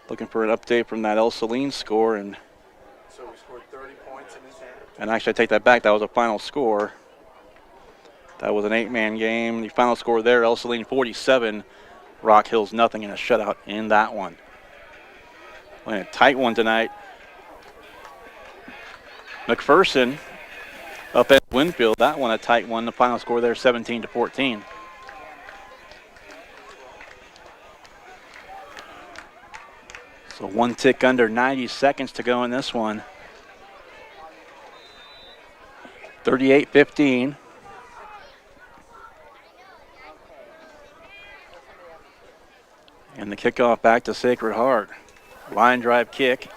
Looking for an update from that El Saline score. And So we scored 30 points in this half. And actually, I take that back. That was a final score. That was an 8-man game. The final score there, El Saline 47, Rock Hills nothing in a shutout in that one. Playing a tight one tonight. McPherson up at Winfield. That one a tight one. The final score there 17-14. So one tick under 90 seconds to go in this one. 38-15. And the kickoff back to Sacred Heart. Line drive kick.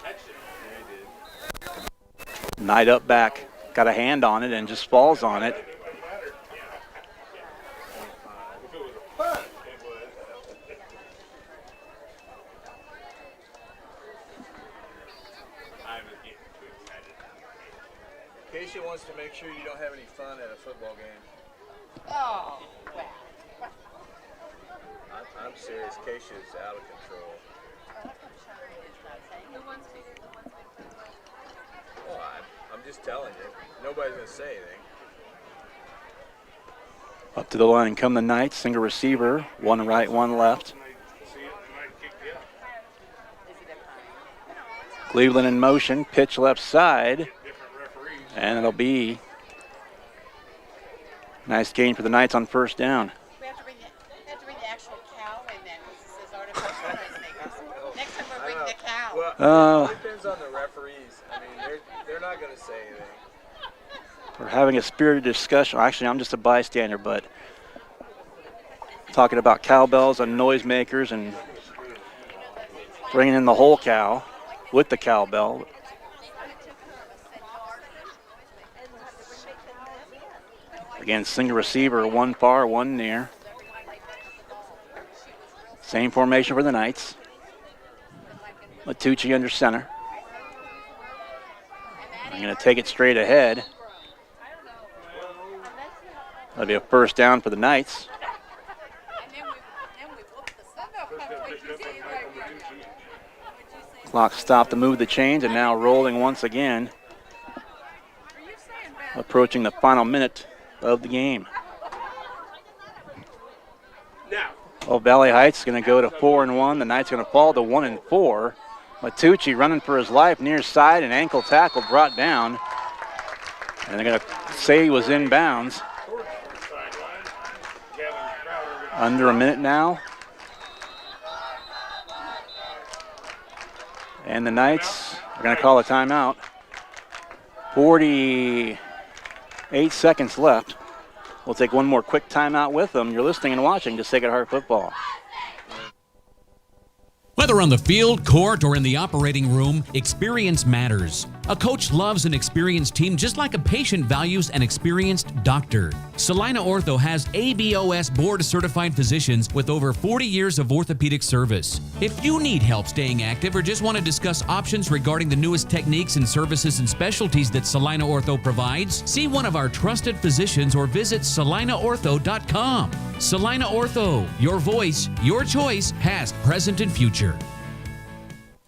Knight up back. Got a hand on it and just falls on it. Keisha wants to make sure you don't have any fun at a football game. Oh, wow. I'm serious. Keisha's out of control. Well, I'm just telling you. Nobody's going to say anything. Up to the line come the Knights. Single receiver. One right, one left. Cleveland in motion. Pitch left side. And it'll be nice gain for the Knights on first down. We have to bring the actual cow in then, because this is artificial noisemakers. Next time we'll bring the cow. Well, it depends on the referees. I mean, they're not going to say anything. We're having a spirited discussion. Actually, I'm just a bystander, but talking about cowbells and noisemakers and bringing in the whole cow with the cowbell. Again, single receiver, one far, one near. Same formation for the Knights. Matucci under center. I'm going to take it straight ahead. That'll be a first down for the Knights. Clock stopped to move the chains and now rolling once again. Approaching the final minute of the game. Oh, Valley Heights is going to go to 4-1. The Knights going to fall to 1-4. Matucci running for his life near side, and ankle tackle brought down. And they're going to say he was in bounds. Under a minute now. And the Knights are going to call a timeout. 48 seconds left. We'll take one more quick timeout with them. You're listening and watching to Sacred Heart Football. Whether on the field, court, or in the operating room, experience matters. A coach loves an experienced team just like a patient values an experienced doctor. Salina Ortho has ABOS board-certified physicians with over 40 years of orthopedic service. If you need help staying active or just want to discuss options regarding the newest techniques and services and specialties that Salina Ortho provides, see one of our trusted physicians or visit salinaortho.com. Salina Ortho, your voice, your choice, past, present, and future.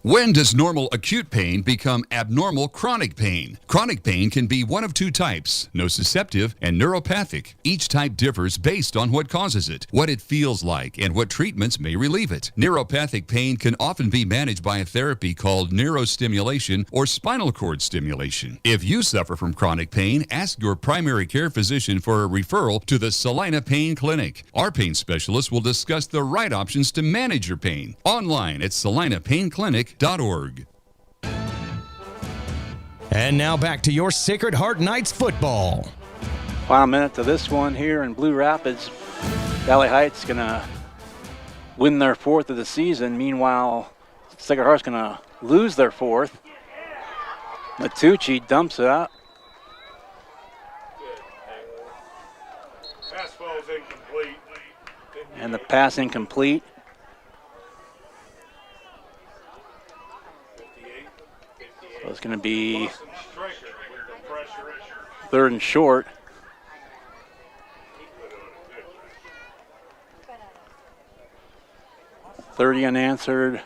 When does normal acute pain become abnormal chronic pain? Chronic pain can be one of two types, nociceptive and neuropathic. Each type differs based on what causes it, what it feels like, and what treatments may relieve it. Neuropathic pain can often be managed by a therapy called neurostimulation or spinal cord stimulation. If you suffer from chronic pain, ask your primary care physician for a referral to the Salina Pain Clinic. Our pain specialists will discuss the right options to manage your pain. Online at salinapainclinic.org. And now back to your Sacred Heart Knights football. Final minute to this one here in Blue Rapids. Valley Heights going to win their fourth of the season. Meanwhile, Sacred Heart's going to lose their fourth. Matucci dumps it out. Pass falls incomplete. And the pass incomplete. So it's going to be third and short. .30 unanswered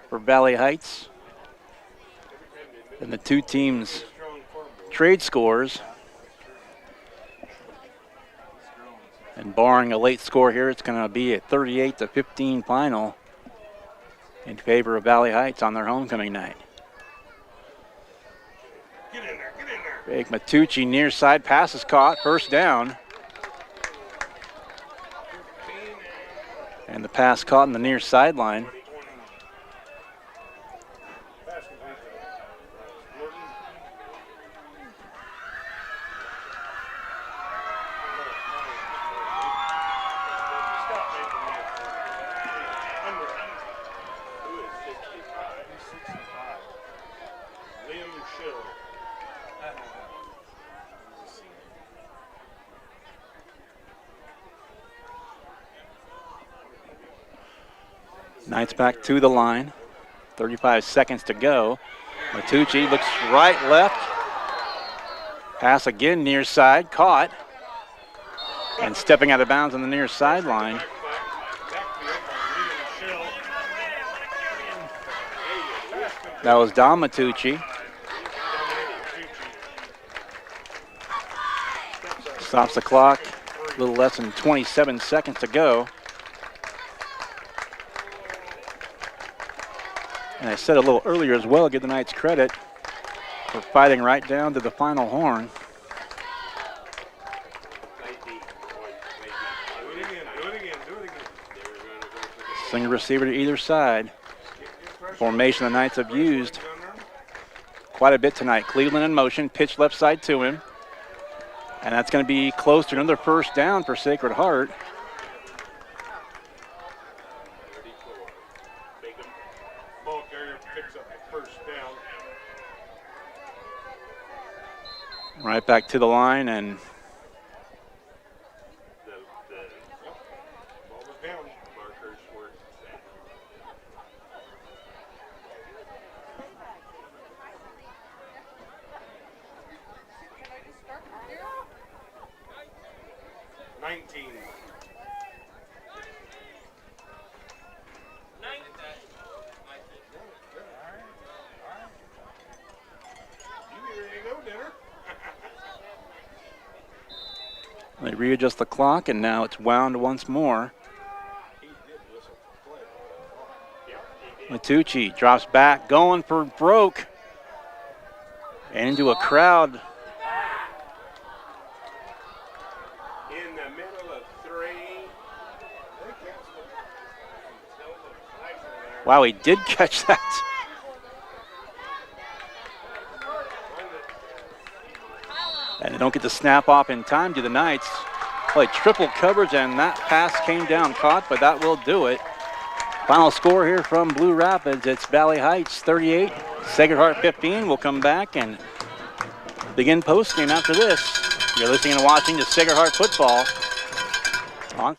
for Valley Heights. And the two teams trade scores. And barring a late score here, it's going to be a 38-15 final. in favor of Valley Heights on their homecoming night. Big Matucci near side, pass is caught, first down. And the pass caught in the near sideline. Knights back to the line. 35 seconds to go. Matucci looks right, left. Pass again near side, caught. And stepping out of bounds on the near sideline. That was Don Matucci. Stops the clock. A little less than 27 seconds to go. And I said a little earlier as well, give the Knights credit for fighting right down to the final horn. Single receiver to either side. Formation the Knights have used quite a bit tonight. Cleveland in motion, pitch left side to him. And that's going to be close to another first down for Sacred Heart. Right back to the line and they readjust the clock, and now it's wound once more. Matucci drops back, going for broke. And into a crowd. In the middle of three. Wow, he did catch that. And they don't get the snap off in time to the Knights. Play triple coverage, and that pass came down caught, but that will do it. Final score here from Blue Rapids, it's Valley Heights 38, Sacred Heart 15. We'll come back and begin postgame after this. You're listening and watching to Sacred Heart Football on